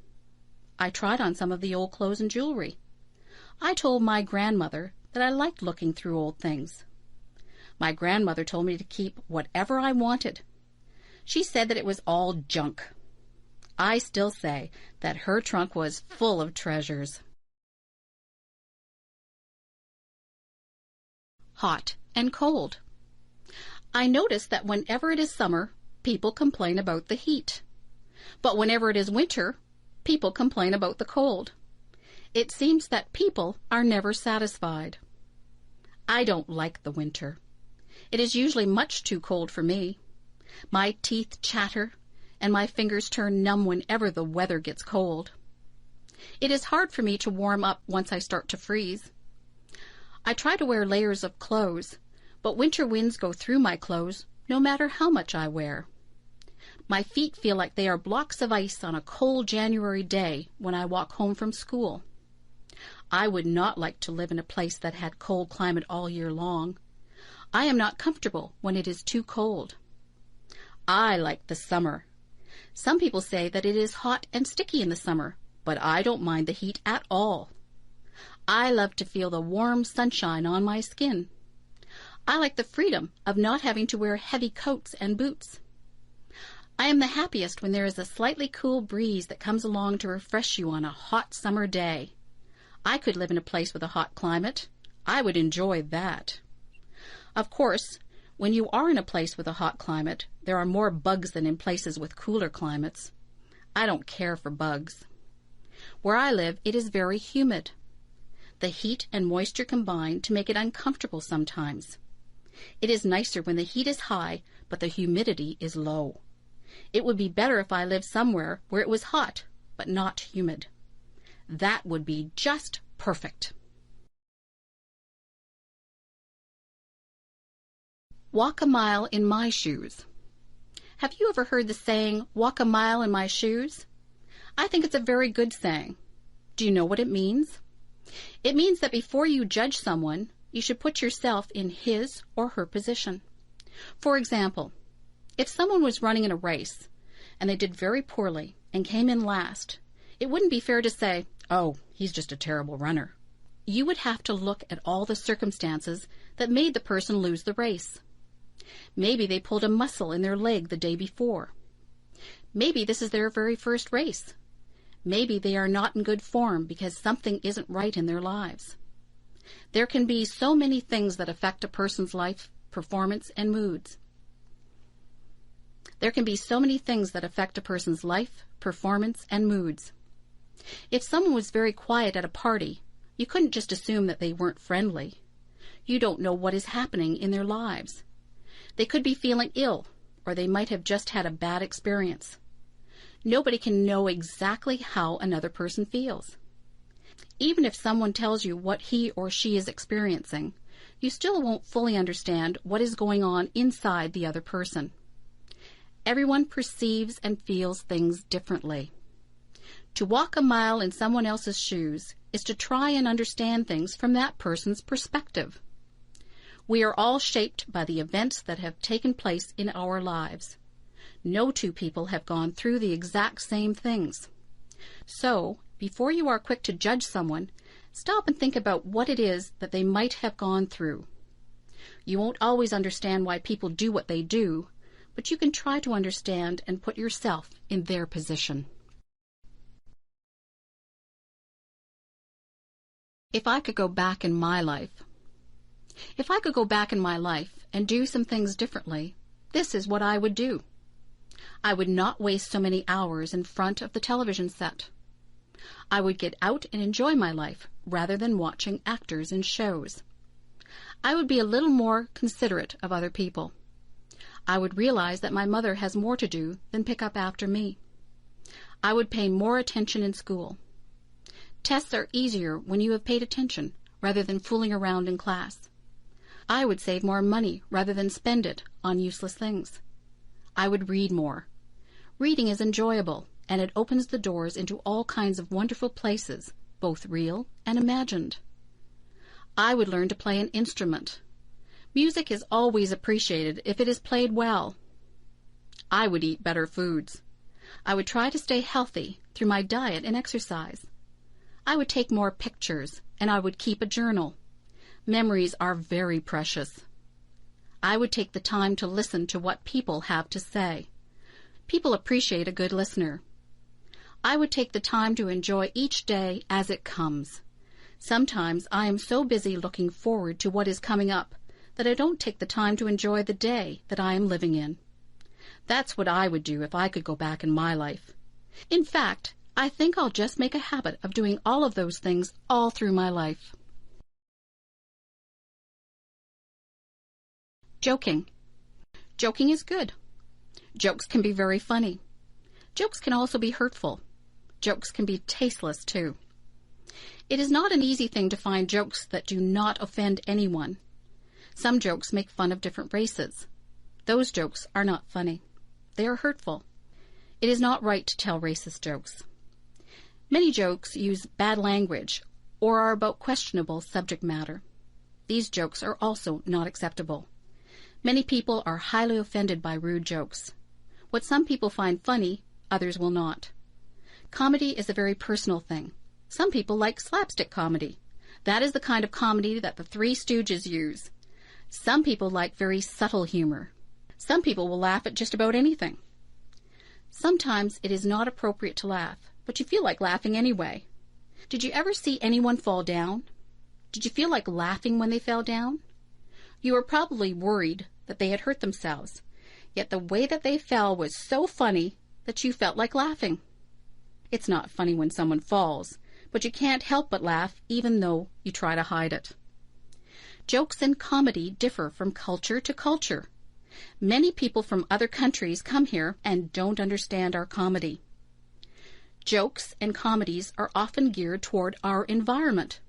I tried on some of the old clothes and jewelry. I told my grandmother that I liked looking through old things. My grandmother told me to keep whatever I wanted. She said that it was all junk. I still say that her trunk was full of treasures. Hot and cold. I notice that whenever it is summer, people complain about the heat. But whenever it is winter, people complain about the cold. It seems that people are never satisfied. I don't like the winter. It is usually much too cold for me. My teeth chatter, and my fingers turn numb whenever the weather gets cold. It is hard for me to warm up once I start to freeze. I try to wear layers of clothes, but winter winds go through my clothes no matter how much I wear. My feet feel like they are blocks of ice on a cold January day when I walk home from school. I would not like to live in a place that had cold climate all year long. I am not comfortable when it is too cold. I like the summer. Some people say that it is hot and sticky in the summer, but I don't mind the heat at all. I love to feel the warm sunshine on my skin. I like the freedom of not having to wear heavy coats and boots. I am the happiest when there is a slightly cool breeze that comes along to refresh you on a hot summer day. I could live in a place with a hot climate. I would enjoy that. Of course, when you are in a place with a hot climate, there are more bugs than in places with cooler climates. I don't care for bugs. Where I live, it is very humid. The heat and moisture combine to make it uncomfortable sometimes. It is nicer when the heat is high, but the humidity is low. It would be better if I lived somewhere where it was hot, but not humid. That would be just perfect. Walk a mile in my shoes. Have you ever heard the saying, walk a mile in my shoes? I think it's a very good saying. Do you know what it means? It means that before you judge someone, you should put yourself in his or her position. For example, if someone was running in a race and they did very poorly and came in last, it wouldn't be fair to say, oh, he's just a terrible runner. You would have to look at all the circumstances that made the person lose the race. Maybe they pulled a muscle in their leg the day before. Maybe this is their very first race. Maybe they are not in good form because something isn't right in their lives. There can be so many things that affect a person's life, performance, and moods. There can be so many things that affect a person's life, performance, and moods. If someone was very quiet at a party, you couldn't just assume that they weren't friendly. You don't know what is happening in their lives. They could be feeling ill, or they might have just had a bad experience. Nobody can know exactly how another person feels. Even if someone tells you what he or she is experiencing, you still won't fully understand what is going on inside the other person. Everyone perceives and feels things differently. To walk a mile in someone else's shoes is to try and understand things from that person's perspective. We are all shaped by the events that have taken place in our lives. No two people have gone through the exact same things. So, before you are quick to judge someone, stop and think about what it is that they might have gone through. You won't always understand why people do what they do, but you can try to understand and put yourself in their position. If I could go back in my life. If I could go back in my life and do some things differently, this is what I would do. I would not waste so many hours in front of the television set. I would get out and enjoy my life rather than watching actors in shows. I would be a little more considerate of other people. I would realize that my mother has more to do than pick up after me. I would pay more attention in school. Tests are easier when you have paid attention rather than fooling around in class. I would save more money rather than spend it on useless things. I would read more. Reading is enjoyable, and it opens the doors into all kinds of wonderful places, both real and imagined. I would learn to play an instrument. Music is always appreciated if it is played well. I would eat better foods. I would try to stay healthy through my diet and exercise. I would take more pictures, and I would keep a journal. Memories are very precious. I would take the time to listen to what people have to say. People appreciate a good listener. I would take the time to enjoy each day as it comes. Sometimes I am so busy looking forward to what is coming up that I don't take the time to enjoy the day that I am living in. That's what I would do if I could go back in my life. In fact, I think I'll just make a habit of doing all of those things all through my life. Joking. Joking is good. Jokes can be very funny. Jokes can also be hurtful. Jokes can be tasteless, too. It is not an easy thing to find jokes that do not offend anyone. Some jokes make fun of different races. Those jokes are not funny. They are hurtful. It is not right to tell racist jokes. Many jokes use bad language or are about questionable subject matter. These jokes are also not acceptable. Many people are highly offended by rude jokes. What some people find funny, others will not. Comedy is a very personal thing. Some people like slapstick comedy. That is the kind of comedy that the Three Stooges use. Some people like very subtle humor. Some people will laugh at just about anything. Sometimes it is not appropriate to laugh, but you feel like laughing anyway. Did you ever see anyone fall down? Did you feel like laughing when they fell down? You were probably worried that they had hurt themselves, yet the way that they fell was so funny that you felt like laughing. It's not funny when someone falls, but you can't help but laugh even though you try to hide it. Jokes and comedy differ from culture to culture. Many people from other countries come here and don't understand our comedy. Jokes and comedies are often geared toward our environment.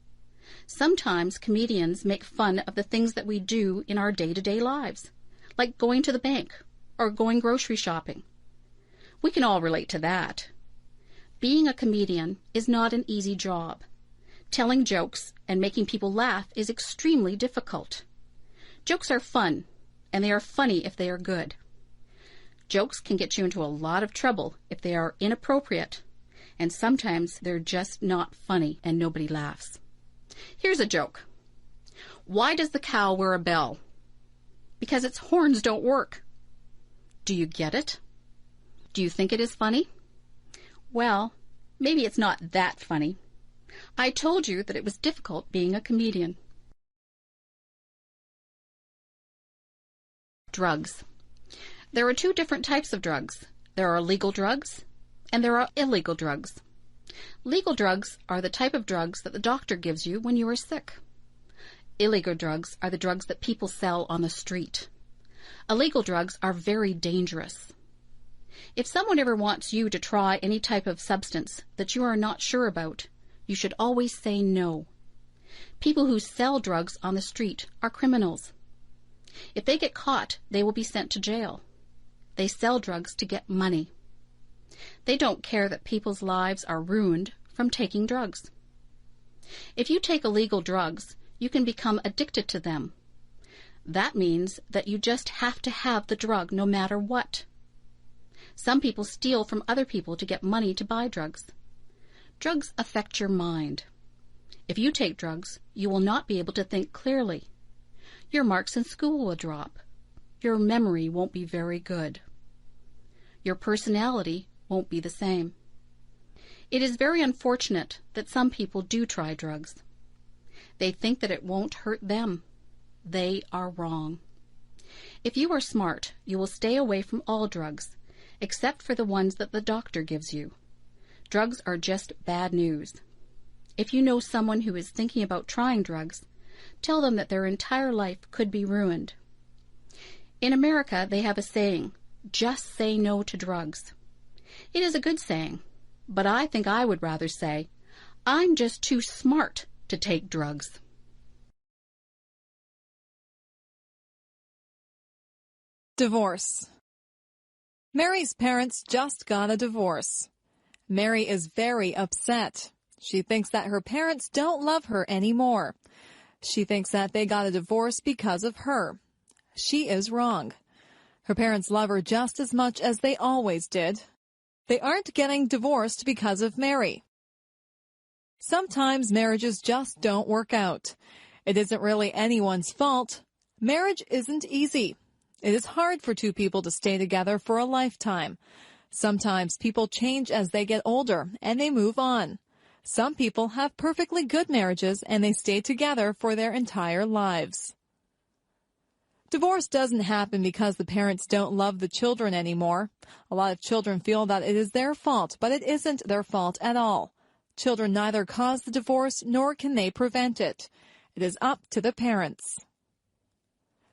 Sometimes comedians make fun of the things that we do in our day-to-day lives, like going to the bank or going grocery shopping. We can all relate to that. Being a comedian is not an easy job. Telling jokes and making people laugh is extremely difficult. Jokes are fun, and they are funny if they are good. Jokes can get you into a lot of trouble if they are inappropriate, and sometimes they're just not funny and nobody laughs. Here's a joke. Why does the cow wear a bell? Because its horns don't work. Do you get it? Do you think it is funny? Well, maybe it's not that funny. I told you that it was difficult being a comedian. Drugs. There are two different types of drugs. There are legal drugs and there are illegal drugs. Legal drugs are the type of drugs that the doctor gives you when you are sick. Illegal drugs are the drugs that people sell on the street. Illegal drugs are very dangerous. If someone ever wants you to try any type of substance that you are not sure about, you should always say no. People who sell drugs on the street are criminals. If they get caught, they will be sent to jail. They sell drugs to get money. They don't care that people's lives are ruined from taking drugs. If you take illegal drugs, you can become addicted to them. That means that you just have to have the drug no matter what. Some people steal from other people to get money to buy drugs. Drugs affect your mind. If you take drugs, you will not be able to think clearly. Your marks in school will drop. Your memory won't be very good. Your personality won't be the same. It is very unfortunate that some people do try drugs. They think that it won't hurt them. They are wrong. If you are smart, you will stay away from all drugs, except for the ones that the doctor gives you. Drugs are just bad news. If you know someone who is thinking about trying drugs, tell them that their entire life could be ruined. In America, they have a saying, just say no to drugs. It is a good saying, but I think I would rather say, I'm just too smart to take drugs. Divorce. Mary's parents just got a divorce. Mary is very upset. She thinks that her parents don't love her anymore. She thinks that they got a divorce because of her. She is wrong. Her parents love her just as much as they always did. They aren't getting divorced because of Mary. Sometimes marriages just don't work out. It isn't really anyone's fault. Marriage isn't easy. It is hard for two people to stay together for a lifetime. Sometimes people change as they get older and they move on. Some people have perfectly good marriages and they stay together for their entire lives. Divorce doesn't happen because the parents don't love the children anymore. A lot of children feel that it is their fault, but it isn't their fault at all. Children neither cause the divorce nor can they prevent it. It is up to the parents.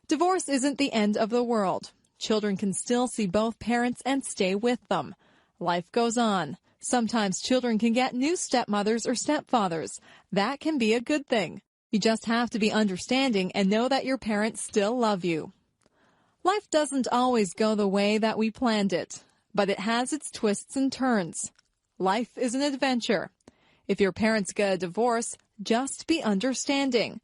Divorce isn't the end of the world. Children can still see both parents and stay with them. Life goes on. Sometimes children can get new stepmothers or stepfathers. That can be a good thing. You just have to be understanding and know that your parents still love you. Life doesn't always go the way that we planned it, but it has its twists and turns. Life is an adventure. If your parents get a divorce, just be understanding.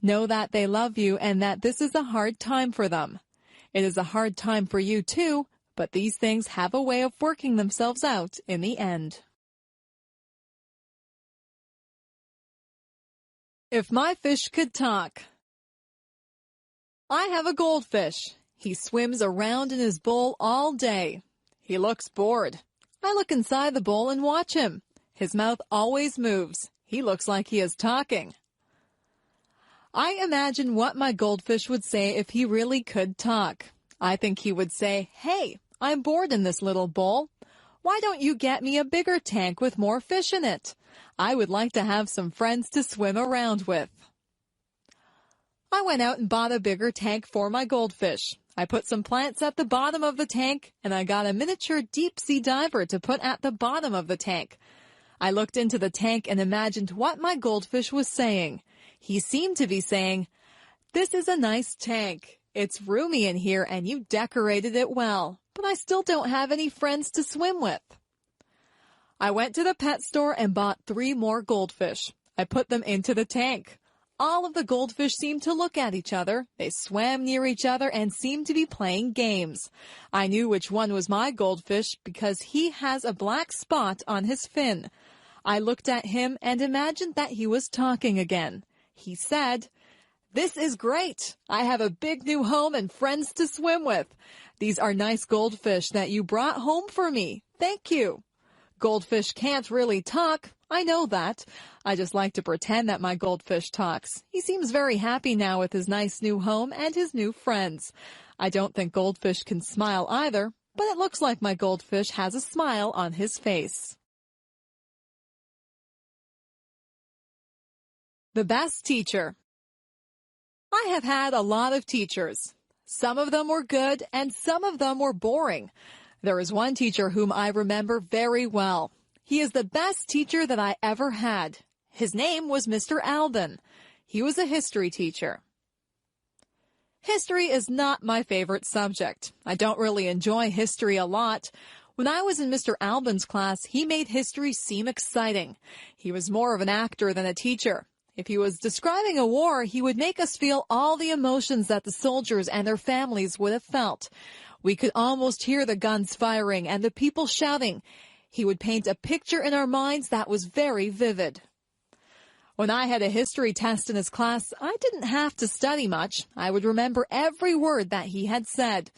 Know that they love you and that this is a hard time for them. It is a hard time for you too, but these things have a way of working themselves out in the end. If my fish could talk. I have a goldfish. He swims around in his bowl all day. He looks bored. I look inside the bowl and watch him. His mouth always moves. He looks like he is talking. I imagine what my goldfish would say if he really could talk. I think he would say, "Hey, I'm bored in this little bowl. Why don't you get me a bigger tank with more fish in it? I would like to have some friends to swim around with." I went out and bought a bigger tank for my goldfish. I put some plants at the bottom of the tank, and I got a miniature deep-sea diver to put at the bottom of the tank. I looked into the tank and imagined what my goldfish was saying. He seemed to be saying, "This is a nice tank. It's roomy in here and you decorated it well, but I still don't have any friends to swim with." I went to the pet store and bought 3 more goldfish. I put them into the tank. All of the goldfish seemed to look at each other. They swam near each other and seemed to be playing games. I knew which one was my goldfish because he has a black spot on his fin. I looked at him and imagined that he was talking again. He said, "This is great. I have a big new home and friends to swim with. These are nice goldfish that you brought home for me. Thank you." Goldfish can't really talk. I know that. I just like to pretend that my goldfish talks. He seems very happy now with his nice new home and his new friends. I don't think goldfish can smile either, but it looks like my goldfish has a smile on his face. The best teacher. I have had a lot of teachers. Some of them were good and some of them were boring. There is one teacher whom I remember very well. He is the best teacher that I ever had. His name was Mr. Alban. He was a history teacher. History is not my favorite subject. I don't really enjoy history a lot. When I was in Mr. Alban's class, he made history seem exciting. He was more of an actor than a teacher. If he was describing a war, he would make us feel all the emotions that the soldiers and their families would have felt. We could almost hear the guns firing and the people shouting. He would paint a picture in our minds that was very vivid. When I had a history test in his class, I didn't have to study much. I would remember every word that he had said.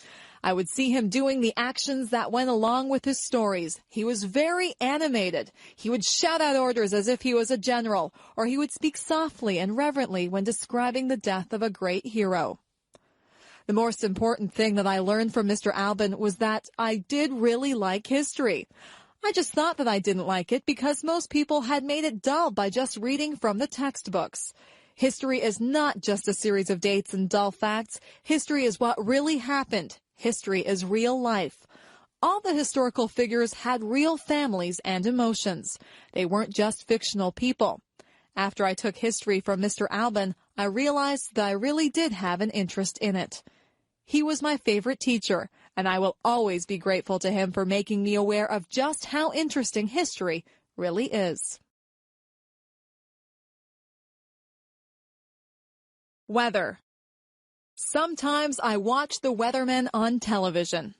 I would see him doing the actions that went along with his stories. He was very animated. He would shout out orders as if he was a general, or he would speak softly and reverently when describing the death of a great hero. The most important thing that I learned from Mr. Alban was that I did really like history. I just thought that I didn't like it because most people had made it dull by just reading from the textbooks. History is not just a series of dates and dull facts. History is what really happened. History is real life. All the historical figures had real families and emotions. They weren't just fictional people. After I took history from Mr. Alban, I realized that I really did have an interest in it. He was my favorite teacher, and I will always be grateful to him for making me aware of just how interesting history really is. Weather. Sometimes I watch the weathermen on television.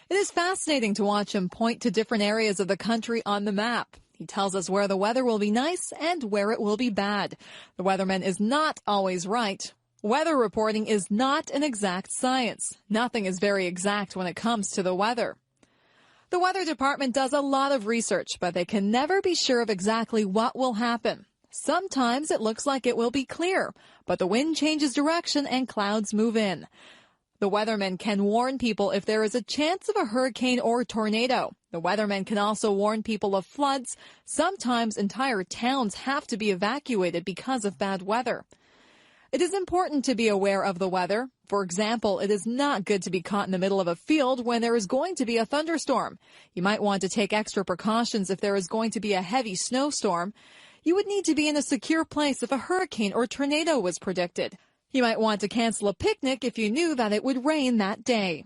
It is fascinating to watch him point to different areas of the country on the map. He tells us where the weather will be nice and where it will be bad. The weatherman is not always right. Weather reporting is not an exact science. Nothing is very exact when it comes to the weather. The weather department does a lot of research, but they can never be sure of exactly what will happen. Sometimes it looks like it will be clear, but the wind changes direction and clouds move in. The weathermen can warn people if there is a chance of a hurricane or tornado. The weathermen can also warn people of floods. Sometimes entire towns have to be evacuated because of bad weather. It is important to be aware of the weather. For example, it is not good to be caught in the middle of a field when there is going to be a thunderstorm. You might want to take extra precautions if there is going to be a heavy snowstorm. You would need to be in a secure place if a hurricane or tornado was predicted. You might want to cancel a picnic if you knew that it would rain that day.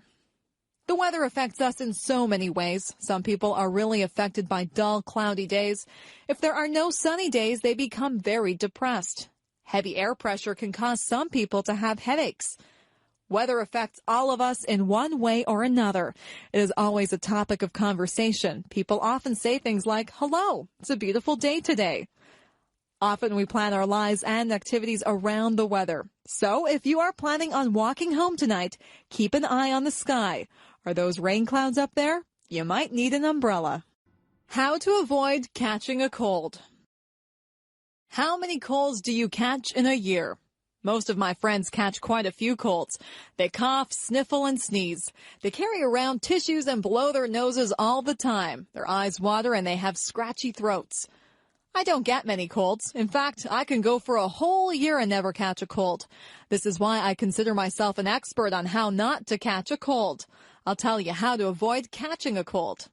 The weather affects us in so many ways. Some people are really affected by dull, cloudy days. If there are no sunny days, they become very depressed. Heavy air pressure can cause some people to have headaches. Weather affects all of us in one way or another. It is always a topic of conversation. People often say things like, "Hello, it's a beautiful day today." Often we plan our lives and activities around the weather. So if you are planning on walking home tonight, keep an eye on the sky. Are those rain clouds up there? You might need an umbrella. How to avoid catching a cold. How many colds do you catch in a year? Most of my friends catch quite a few colds. They cough, sniffle, and sneeze. They carry around tissues and blow their noses all the time. Their eyes water and they have scratchy throats. I don't get many colds. In fact, I can go for a whole year and never catch a cold. This is why I consider myself an expert on how not to catch a cold. I'll tell you how to avoid catching a cold.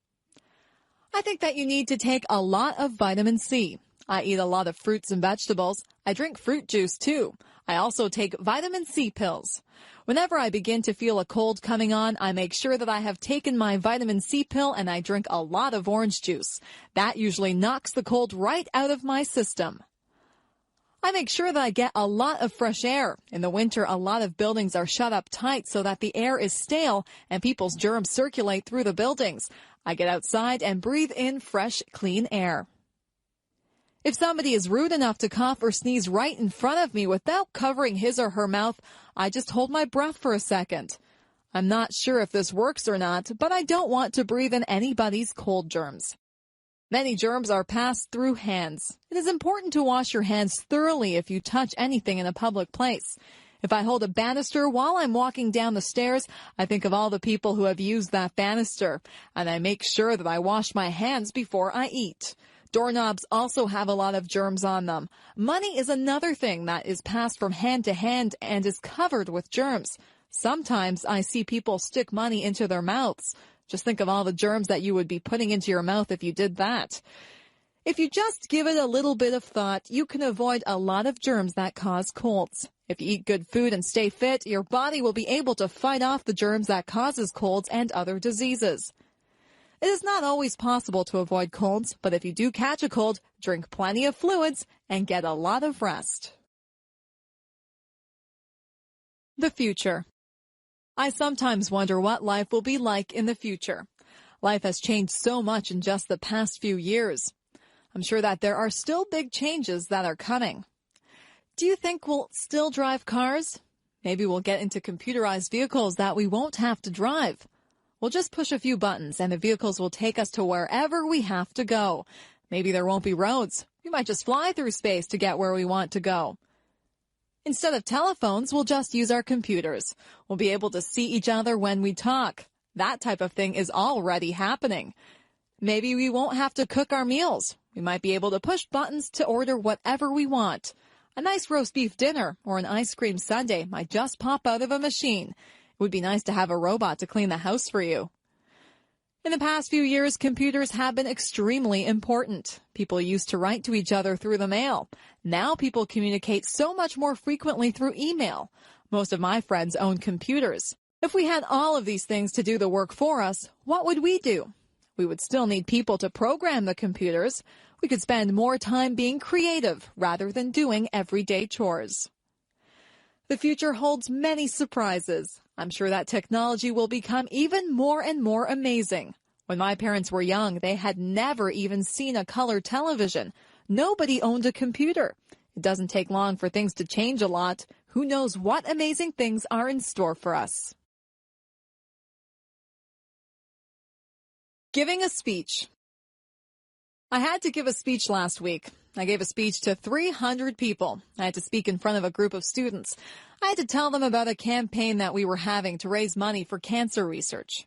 I think that you need to take a lot of vitamin C. I eat a lot of fruits and vegetables. I drink fruit juice too. I also take vitamin C pills. Whenever I begin to feel a cold coming on, I make sure that I have taken my vitamin C pill and I drink a lot of orange juice. That usually knocks the cold right out of my system. I make sure that I get a lot of fresh air. In the winter, a lot of buildings are shut up tight so that the air is stale and people's germs circulate through the buildings. I get outside and breathe in fresh, clean air. If somebody is rude enough to cough or sneeze right in front of me without covering his or her mouth, I just hold my breath for a second. I'm not sure if this works or not, but I don't want to breathe in anybody's cold germs. Many germs are passed through hands. It is important to wash your hands thoroughly if you touch anything in a public place. If I hold a banister while I'm walking down the stairs, I think of all the people who have used that banister, and I make sure that I wash my hands before I eat. Doorknobs also have a lot of germs on them. Money is another thing that is passed from hand to hand and is covered with germs. Sometimes I see people stick money into their mouths. Just think of all the germs that you would be putting into your mouth if you did that. If you just give it a little bit of thought, you can avoid a lot of germs that cause colds. If you eat good food and stay fit, your body will be able to fight off the germs that causes colds and other diseases. It is not always possible to avoid colds, but if you do catch a cold, drink plenty of fluids and get a lot of rest. The future. I sometimes wonder what life will be like in the future. Life has changed so much in just the past few years. I'm sure that there are still big changes that are coming. Do you think we'll still drive cars? Maybe we'll get into computerized vehicles that we won't have to drive. We'll just push a few buttons and the vehicles will take us to wherever we have to go. Maybe there won't be roads. We might just fly through space to get where we want to go. Instead of telephones, we'll just use our computers. We'll be able to see each other when we talk. That type of thing is already happening. Maybe we won't have to cook our meals. We might be able to push buttons to order whatever we want. A nice roast beef dinner or an ice cream sundae might just pop out of a machine. It would be nice to have a robot to clean the house for you. In the past few years, computers have been extremely important. People used to write to each other through the mail. Now people communicate so much more frequently through email. Most of my friends own computers. If we had all of these things to do the work for us, what would we do? We would still need people to program the computers. We could spend more time being creative rather than doing everyday chores. The future holds many surprises. I'm sure that technology will become even more and more amazing. When my parents were young, they had never even seen a color television. Nobody owned a computer. It doesn't take long for things to change a lot. Who knows what amazing things are in store for us? Giving a speech. I had to give a speech last week. I gave a speech to 300 people. I had to speak in front of a group of students. I had to tell them about a campaign that we were having to raise money for cancer research.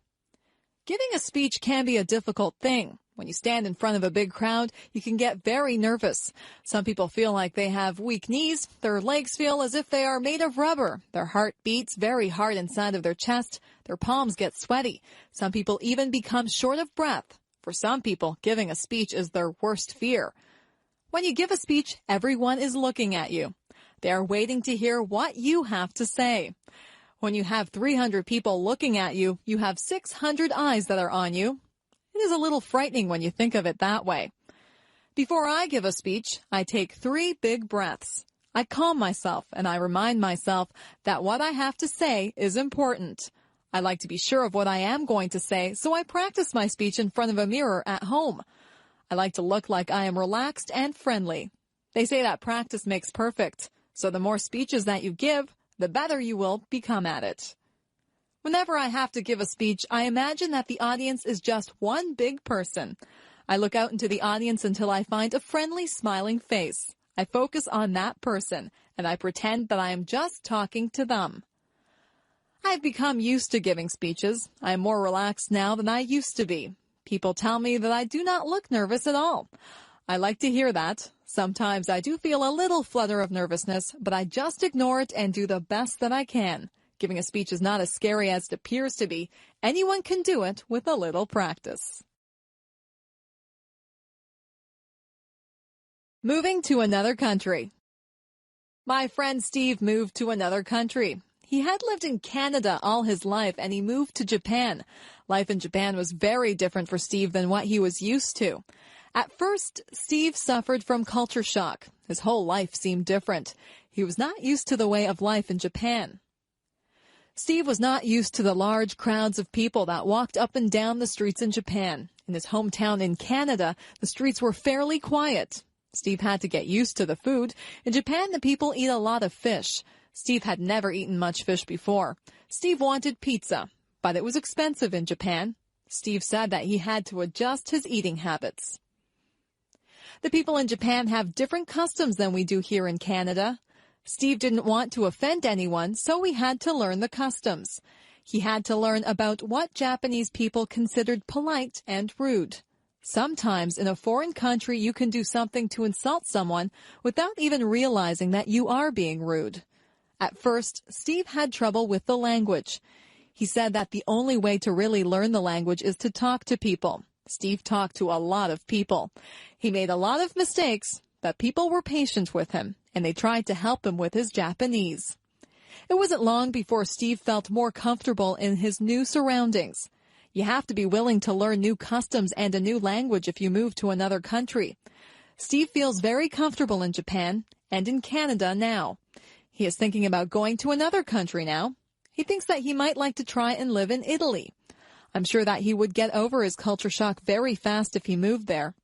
Giving a speech can be a difficult thing. When you stand in front of a big crowd, you can get very nervous. Some people feel like they have weak knees. Their legs feel as if they are made of rubber. Their heart beats very hard inside of their chest. Their palms get sweaty. Some people even become short of breath. For some people, giving a speech is their worst fear. When you give a speech, everyone is looking at you. They are waiting to hear what you have to say. When you have 300 people looking at you, you have 600 eyes that are on you. It is a little frightening when you think of it that way. Before I give a speech, I take 3 big breaths. I calm myself and I remind myself that what I have to say is important. I like to be sure of what I am going to say, so I practice my speech in front of a mirror at home. I like to look like I am relaxed and friendly. They say that practice makes perfect, so the more speeches that you give, the better you will become at it. Whenever I have to give a speech, I imagine that the audience is just one big person. I look out into the audience until I find a friendly, smiling face. I focus on that person, and I pretend that I am just talking to them. I have become used to giving speeches. I am more relaxed now than I used to be. People tell me that I do not look nervous at all. I like to hear that. Sometimes I do feel a little flutter of nervousness, but I just ignore it and do the best that I can. Giving a speech is not as scary as it appears to be. Anyone can do it with a little practice. Moving to another country. My friend Steve moved to another country. He had lived in Canada all his life, and he moved to Japan. Life in Japan was very different for Steve than what he was used to. At first, Steve suffered from culture shock. His whole life seemed different. He was not used to the way of life in Japan. Steve was not used to the large crowds of people that walked up and down the streets in Japan. In his hometown in Canada, the streets were fairly quiet. Steve had to get used to the food. In Japan, the people eat a lot of fish. Steve had never eaten much fish before. Steve wanted pizza, but it was expensive in Japan. Steve said that he had to adjust his eating habits. The people in Japan have different customs than we do here in Canada. Steve didn't want to offend anyone, so he had to learn the customs. He had to learn about what Japanese people considered polite and rude. Sometimes in a foreign country, you can do something to insult someone without even realizing that you are being rude. At first, Steve had trouble with the language. He said that the only way to really learn the language is to talk to people. Steve talked to a lot of people. He made a lot of mistakes, but people were patient with him, and they tried to help him with his Japanese. It wasn't long before Steve felt more comfortable in his new surroundings. You have to be willing to learn new customs and a new language if you move to another country. Steve feels very comfortable in Japan and in Canada now. He is thinking about going to another country now. He thinks that he might like to try and live in Italy. I'm sure that he would get over his culture shock very fast if he moved there.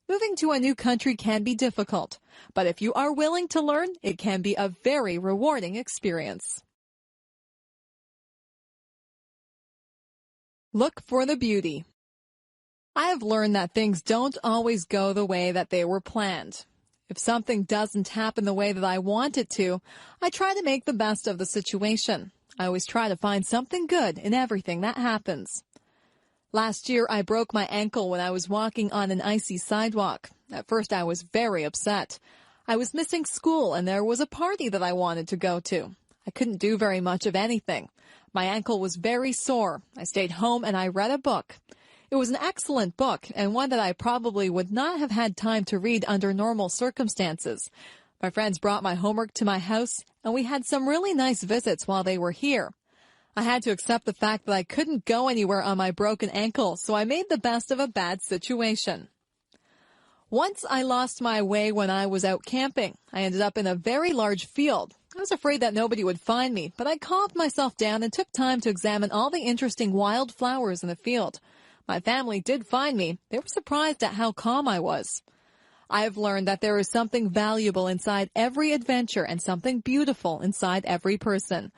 Moving to a new country can be difficult, but if you are willing to learn, it can be a very rewarding experience. Look for the beauty. I have learned that things don't always go the way that they were planned. If something doesn't happen the way that I want it to, I try to make the best of the situation. I always try to find something good in everything that happens. Last year, I broke my ankle when I was walking on an icy sidewalk. At first, I was very upset. I was missing school, and there was a party that I wanted to go to. I couldn't do very much of anything. My ankle was very sore. I stayed home and I read a book. It was an excellent book, and one that I probably would not have had time to read under normal circumstances. My friends brought my homework to my house, and we had some really nice visits while they were here. I had to accept the fact that I couldn't go anywhere on my broken ankle, so I made the best of a bad situation. Once I lost my way when I was out camping. I ended up in a very large field. I was afraid that nobody would find me, but I calmed myself down and took time to examine all the interesting wild flowers in the field. My family did find me. They were surprised at how calm I was. I have learned that there is something valuable inside every adventure and something beautiful inside every person.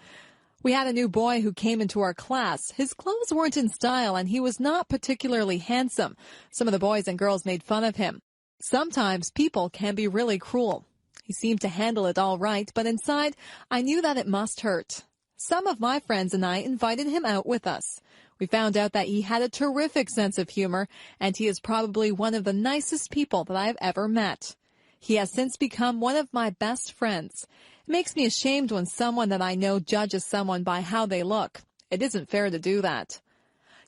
We had a new boy who came into our class. His clothes weren't in style, and he was not particularly handsome. Some of the boys and girls made fun of him. Sometimes people can be really cruel. He seemed to handle it all right, but inside, I knew that it must hurt. Some of my friends and I invited him out with us. We found out that he had a terrific sense of humor, and he is probably one of the nicest people that I have ever met. He has since become one of my best friends. It makes me ashamed when someone that I know judges someone by how they look. It isn't fair to do that.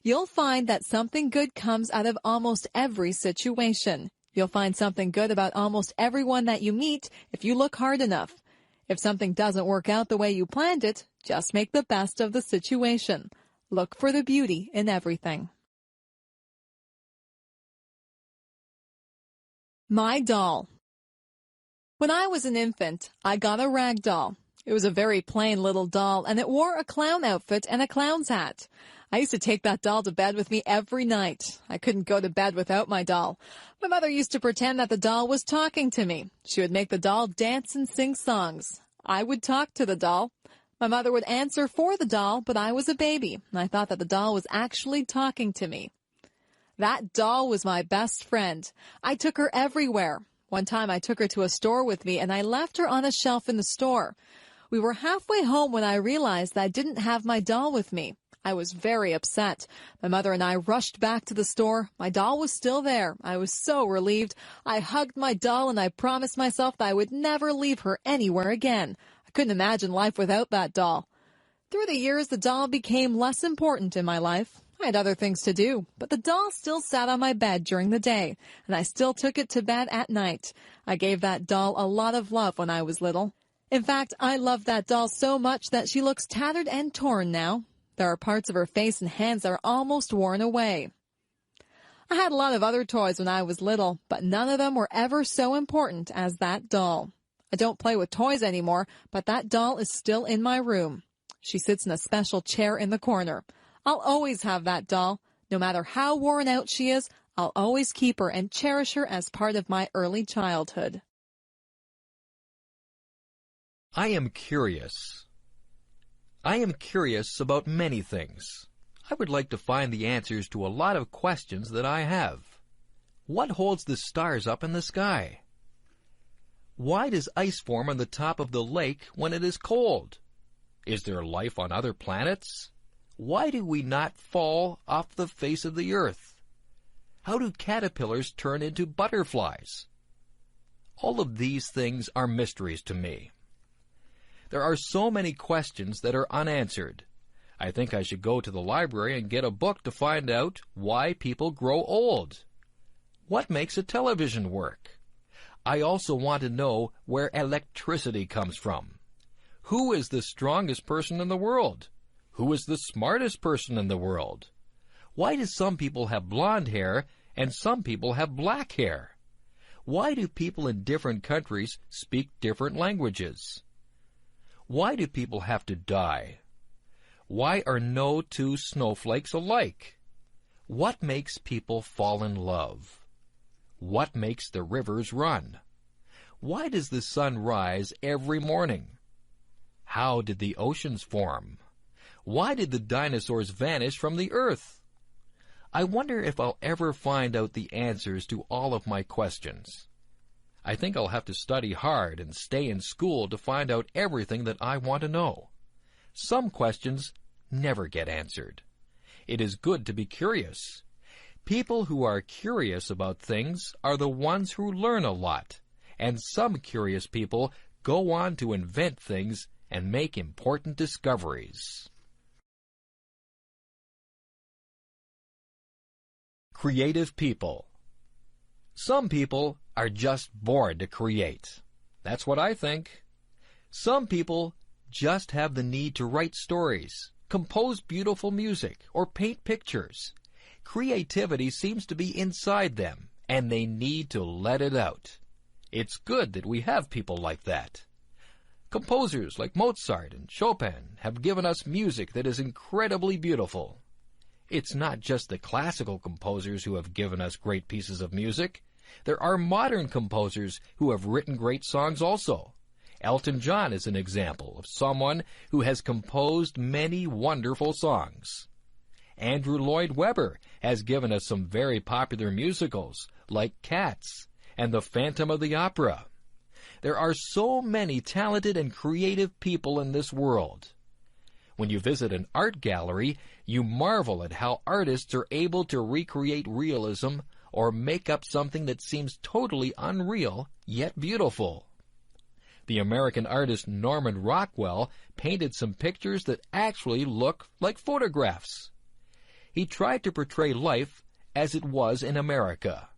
You'll find that something good comes out of almost every situation. You'll find something good about almost everyone that you meet if you look hard enough. If something doesn't work out the way you planned it, just make the best of the situation. Look for the beauty in everything. My doll. When I was an infant, I got a rag doll. It was a very plain little doll, and it wore a clown outfit and a clown's hat. I used to take that doll to bed with me every night. I couldn't go to bed without my doll. My mother used to pretend that the doll was talking to me. She would make the doll dance and sing songs. I would talk to the doll. My mother would answer for the doll, but I was a baby, and I thought that the doll was actually talking to me. That doll was my best friend. I took her everywhere. One time I took her to a store with me, and I left her on a shelf in the store. We were halfway home when I realized that I didn't have my doll with me. I was very upset. My mother and I rushed back to the store. My doll was still there. I was so relieved. I hugged my doll and I promised myself that I would never leave her anywhere again. I couldn't imagine life without that doll. Through the years, the doll became less important in my life. I had other things to do, but the doll still sat on my bed during the day, and I still took it to bed at night. I gave that doll a lot of love when I was little. In fact, I love that doll so much that she looks tattered and torn now. There are parts of her face and hands that are almost worn away. I had a lot of other toys when I was little, but none of them were ever so important as that doll. I don't play with toys anymore, but that doll is still in my room. She sits in a special chair in the corner. I'll always have that doll. No matter how worn out she is, I'll always keep her and cherish her as part of my early childhood. I am curious. I am curious about many things. I would like to find the answers to a lot of questions that I have. What holds the stars up in the sky? Why does ice form on the top of the lake when it is cold? Is there life on other planets? Why do we not fall off the face of the earth? How do caterpillars turn into butterflies? All of these things are mysteries to me. There are so many questions that are unanswered. I think I should go to the library and get a book to find out why people grow old. What makes a television work? I also want to know where electricity comes from. Who is the strongest person in the world? Who is the smartest person in the world? Why do some people have blonde hair and some people have black hair? Why do people in different countries speak different languages? Why do people have to die? Why are no two snowflakes alike? What makes people fall in love? What makes the rivers run? Why does the sun rise every morning? How did the oceans form? Why did the dinosaurs vanish from the earth? I wonder if I'll ever find out the answers to all of my questions. I think I'll have to study hard and stay in school to find out everything that I want to know. Some questions never get answered. It is good to be curious. People who are curious about things are the ones who learn a lot, and some curious people go on to invent things and make important discoveries. Creative people. Some people are just born to create. That's what I think. Some people just have the need to write stories, compose beautiful music, or paint pictures. Creativity seems to be inside them, and they need to let it out. It's good that we have people like that. Composers like Mozart and Chopin have given us music that is incredibly beautiful. It's not just the classical composers who have given us great pieces of music. There are modern composers who have written great songs also. Elton John is an example of someone who has composed many wonderful songs. Andrew Lloyd Webber has given us some very popular musicals like Cats and The Phantom of the Opera. There are so many talented and creative people in this world. When you visit an art gallery, you marvel at how artists are able to recreate realism or make up something that seems totally unreal, yet beautiful. The American artist Norman Rockwell painted some pictures that actually look like photographs. He tried to portray life as it was in America.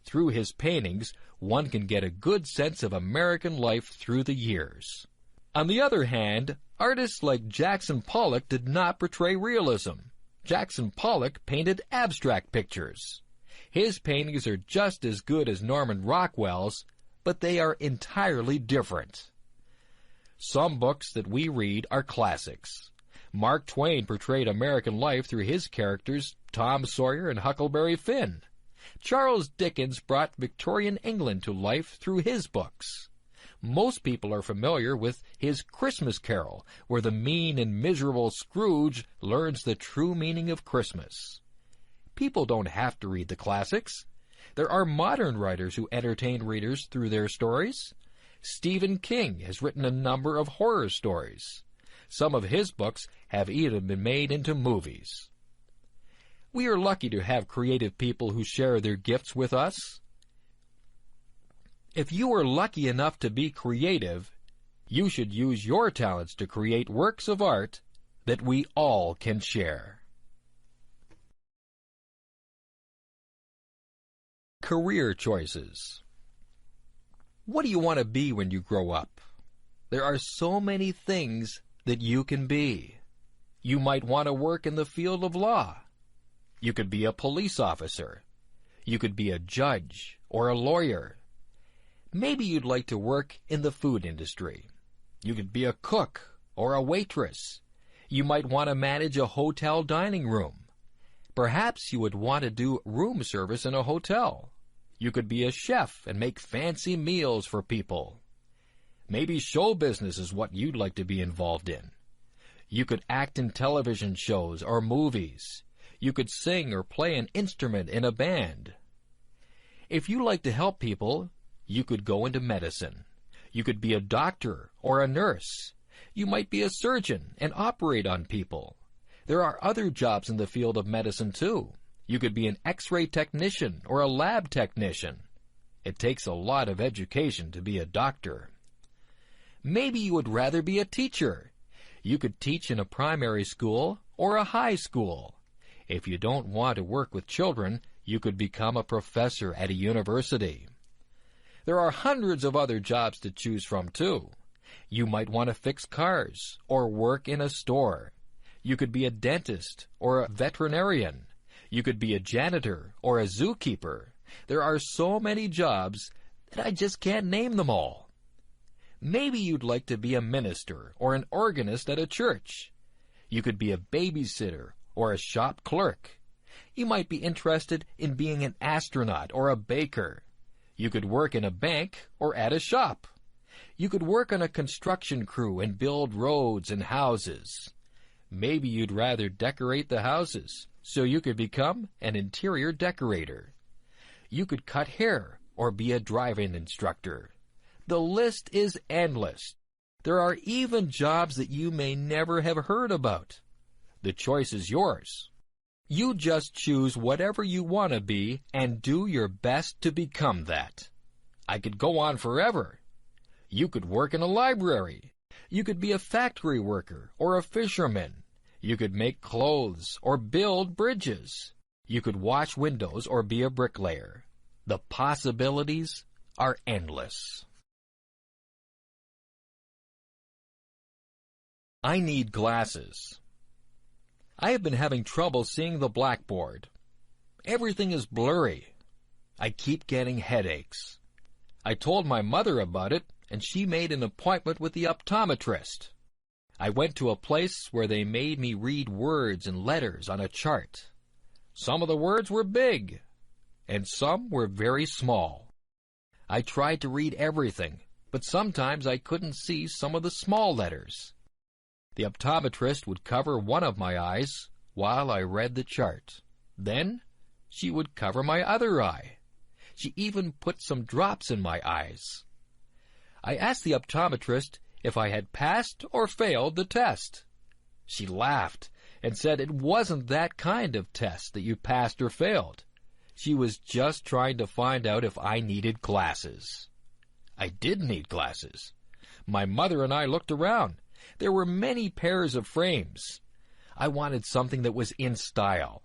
Through his paintings, one can get a good sense of American life through the years. On the other hand, artists like Jackson Pollock did not portray realism. Jackson Pollock painted abstract pictures. His paintings are just as good as Norman Rockwell's, but they are entirely different. Some books that we read are classics. Mark Twain portrayed American life through his characters Tom Sawyer and Huckleberry Finn. Charles Dickens brought Victorian England to life through his books. Most people are familiar with his Christmas Carol, where the mean and miserable Scrooge learns the true meaning of Christmas. People don't have to read the classics. There are modern writers who entertain readers through their stories. Stephen King has written a number of horror stories. Some of his books have even been made into movies. We are lucky to have creative people who share their gifts with us. If you are lucky enough to be creative, you should use your talents to create works of art that we all can share. Career choices. What do you want to be when you grow up? There are so many things that you can be. You might want to work in the field of law. You could be a police officer. You could be a judge or a lawyer. Maybe you'd like to work in the food industry. You could be a cook or a waitress. You might want to manage a hotel dining room. Perhaps you would want to do room service in a hotel. You could be a chef and make fancy meals for people. Maybe show business is what you'd like to be involved in. You could act in television shows or movies. You could sing or play an instrument in a band. If you like to help people, you could go into medicine. You could be a doctor or a nurse. You might be a surgeon and operate on people. There are other jobs in the field of medicine, too. You could be an X-ray technician or a lab technician. It takes a lot of education to be a doctor. Maybe you would rather be a teacher. You could teach in a primary school or a high school. If you don't want to work with children, you could become a professor at a university. There are hundreds of other jobs to choose from, too. You might want to fix cars or work in a store. You could be a dentist or a veterinarian. You could be a janitor or a zookeeper. There are so many jobs that I just can't name them all. Maybe you'd like to be a minister or an organist at a church. You could be a babysitter or a shop clerk. You might be interested in being an astronaut or a baker. You could work in a bank or at a shop. You could work on a construction crew and build roads and houses. Maybe you'd rather decorate the houses, so you could become an interior decorator. You could cut hair or be a driving instructor. The list is endless. There are even jobs that you may never have heard about. The choice is yours. You just choose whatever you want to be and do your best to become that. I could go on forever. You could work in a library. You could be a factory worker or a fisherman. You could make clothes or build bridges. You could wash windows or be a bricklayer. The possibilities are endless. I need glasses. I have been having trouble seeing the blackboard. Everything is blurry. I keep getting headaches. I told my mother about it, and she made an appointment with the optometrist. I went to a place where they made me read words and letters on a chart. Some of the words were big, and some were very small. I tried to read everything, but sometimes I couldn't see some of the small letters. The optometrist would cover one of my eyes while I read the chart. Then she would cover my other eye. She even put some drops in my eyes. I asked the optometrist if I had passed or failed the test. She laughed and said it wasn't that kind of test that you passed or failed. She was just trying to find out if I needed glasses. I did need glasses. My mother and I looked around. There were many pairs of frames. I wanted something that was in style.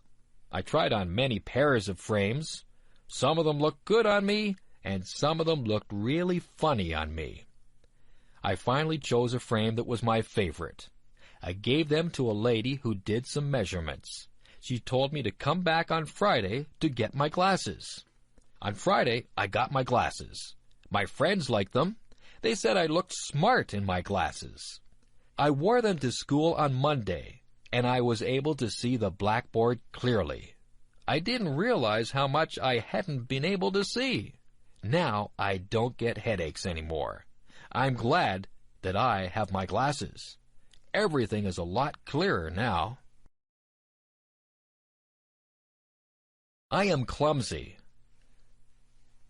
I tried on many pairs of frames. Some of them looked good on me, and some of them looked really funny on me. I finally chose a frame that was my favorite. I gave them to a lady who did some measurements. She told me to come back on Friday to get my glasses. On Friday, I got my glasses. My friends liked them. They said I looked smart in my glasses. I wore them to school on Monday, and I was able to see the blackboard clearly. I didn't realize how much I hadn't been able to see. Now I don't get headaches anymore. I'm glad that I have my glasses. Everything is a lot clearer now. I am clumsy.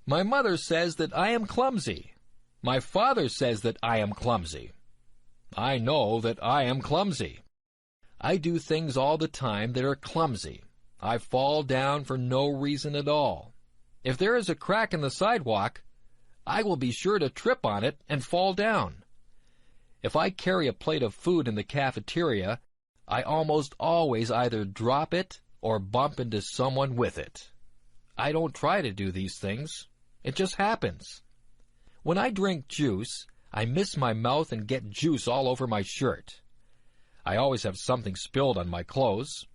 My mother says that I am clumsy. My father says that I am clumsy. I know that I am clumsy. I do things all the time that are clumsy. I fall down for no reason at all. If there is a crack in the sidewalk, I will be sure to trip on it and fall down. If I carry a plate of food in the cafeteria, I almost always either drop it or bump into someone with it. I don't try to do these things. It just happens. When I drink juice, I miss my mouth and get juice all over my shirt. I always have something spilled on my clothes.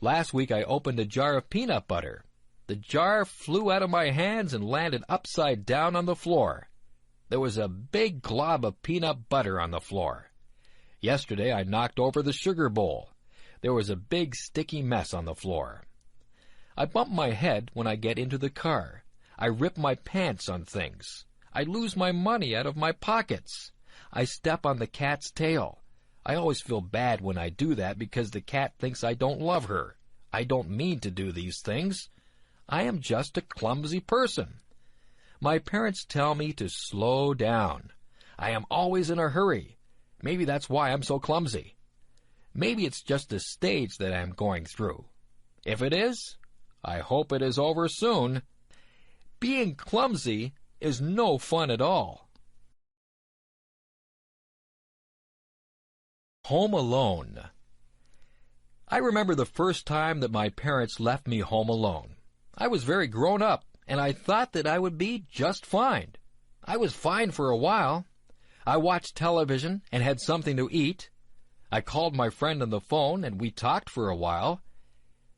Last week I opened a jar of peanut butter. The jar flew out of my hands and landed upside down on the floor. There was a big glob of peanut butter on the floor. Yesterday I knocked over the sugar bowl. There was a big sticky mess on the floor. I bump my head when I get into the car. I rip my pants on things. I lose my money out of my pockets. I step on the cat's tail. I always feel bad when I do that because the cat thinks I don't love her. I don't mean to do these things. I am just a clumsy person. My parents tell me to slow down. I am always in a hurry. Maybe that's why I'm so clumsy. Maybe it's just a stage that I'm going through. If it is, I hope it is over soon. Being clumsy is no fun at all. Home alone. I remember the first time that my parents left me home alone. I was very grown up, and I thought that I would be just fine. I was fine for a while. I watched television and had something to eat. I called my friend on the phone, and we talked for a while.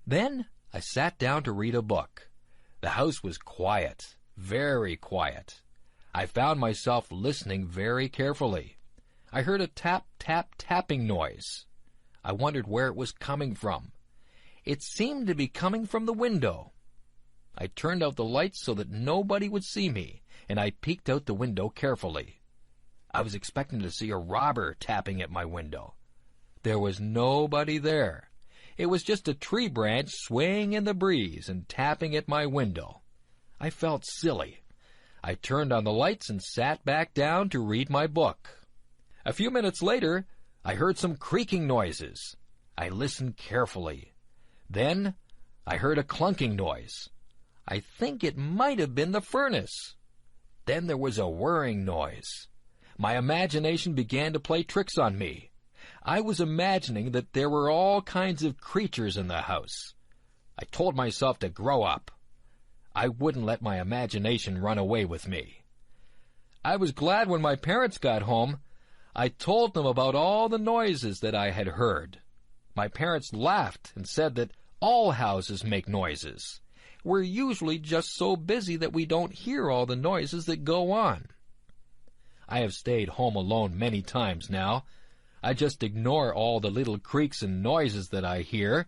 Then I sat down to read a book. The house was quiet, very quiet. I found myself listening very carefully. I heard a tap, tap, tapping noise. I wondered where it was coming from. It seemed to be coming from the window. I turned out the lights so that nobody would see me, and I peeked out the window carefully. I was expecting to see a robber tapping at my window. There was nobody there. It was just a tree branch swaying in the breeze and tapping at my window. I felt silly. I turned on the lights and sat back down to read my book. A few minutes later, I heard some creaking noises. I listened carefully. Then I heard a clunking noise. I think it might have been the furnace. Then there was a whirring noise. My imagination began to play tricks on me. I was imagining that there were all kinds of creatures in the house. I told myself to grow up. I wouldn't let my imagination run away with me. I was glad when my parents got home. I told them about all the noises that I had heard. My parents laughed and said that all houses make noises. We're usually just so busy that we don't hear all the noises that go on. I have stayed home alone many times now. I just ignore all the little creaks and noises that I hear.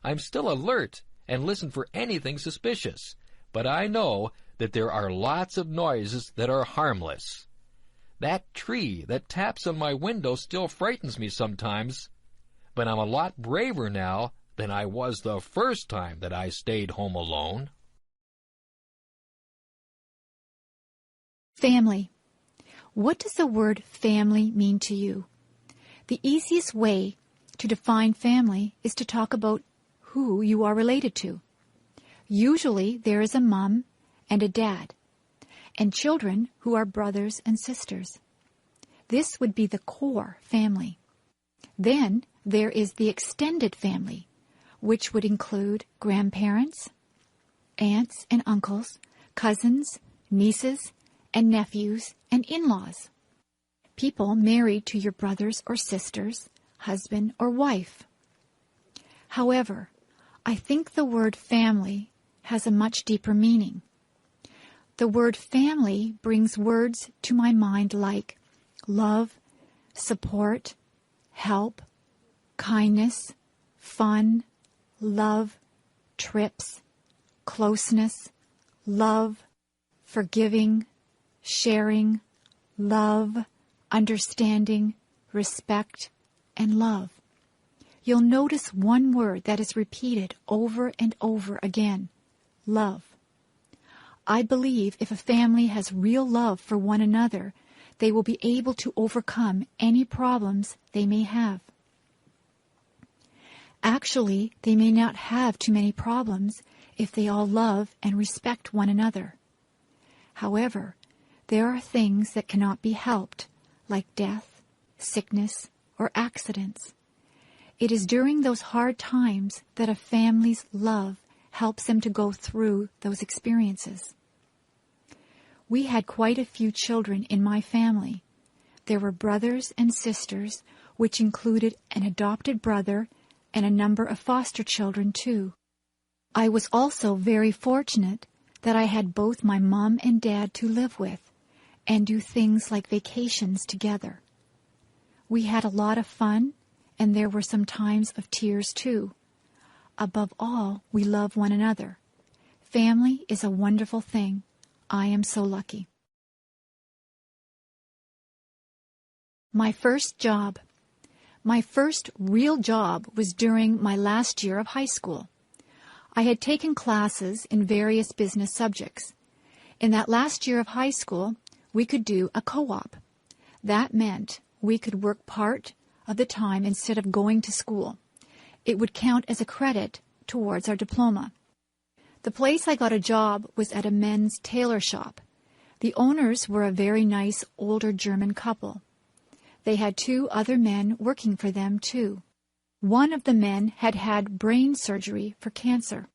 I'm still alert and listen for anything suspicious, but I know that there are lots of noises that are harmless. That tree that taps on my window still frightens me sometimes, but I'm a lot braver now than I was the first time that I stayed home alone. Family. What does the word family mean to you? The easiest way To define family is to talk about who you are related to. Usually there is a mom and a dad, and children who are brothers and sisters. This would be the core family. Then there is the extended family, which would include grandparents, aunts and uncles, cousins, nieces and nephews, and in-laws. People married to your brothers or sisters, husband or wife. However, I think the word family has a much deeper meaning. The word family brings words to my mind like love, support, help, kindness, fun, love, trips, closeness, love, forgiving, sharing, love, understanding, respect, and love. You'll notice one word that is repeated over and over again: love. I believe if a family has real love for one another, they will be able to overcome any problems they may have. Actually, they may not have too many problems if they all love and respect one another. However, there are things that cannot be helped, like death, sickness, or accidents. It is during those hard times that a family's love helps them to go through those experiences. We had quite a few children in my family. There were brothers and sisters, which included an adopted brother and a number of foster children too. I was also very fortunate that I had both my mom and dad to live with and do things like vacations together. We had a lot of fun, and there were some times of tears too. Above all, we love one another. Family is a wonderful thing. I am so lucky. My first job. My first real job was during my last year of high school. I had taken classes in various business subjects. In that last year of high school, we could do a co-op. That meant we could work part of the time instead of going to school. It would count as a credit towards our diploma. The place I got a job was at a men's tailor shop. The owners were a very nice older German couple. They had 2 other men working for them too. One of the men had had brain surgery for cancer.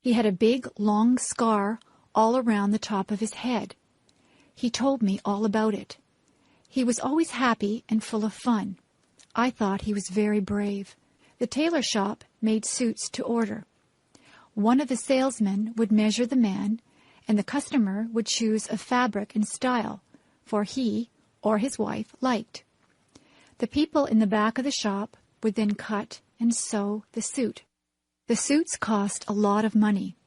He had a big, long scar all around the top of his head. He told me all about it. He was always happy and full of fun. I thought he was very brave. The tailor shop made suits to order. One of the salesmen would measure the man, and the customer would choose a fabric and style, for he or his wife liked. The people in the back of the shop would then cut and sew the suit. The suits cost a lot of money.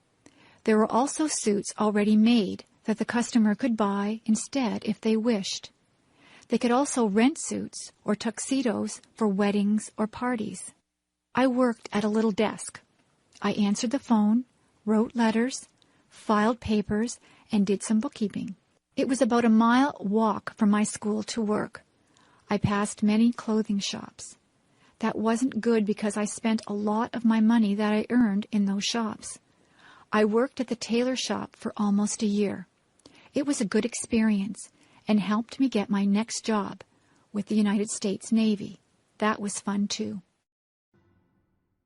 There were also suits already made that the customer could buy instead if they wished. They could also rent suits or tuxedos for weddings or parties. I worked at a little desk. I answered the phone, wrote letters, filed papers, and did some bookkeeping. It was about a mile walk from my school to work. I passed many clothing shops. That wasn't good because I spent a lot of my money that I earned in those shops. I worked at the tailor shop for almost a year. It was a good experience and helped me get my next job with the United States Navy. That was fun too.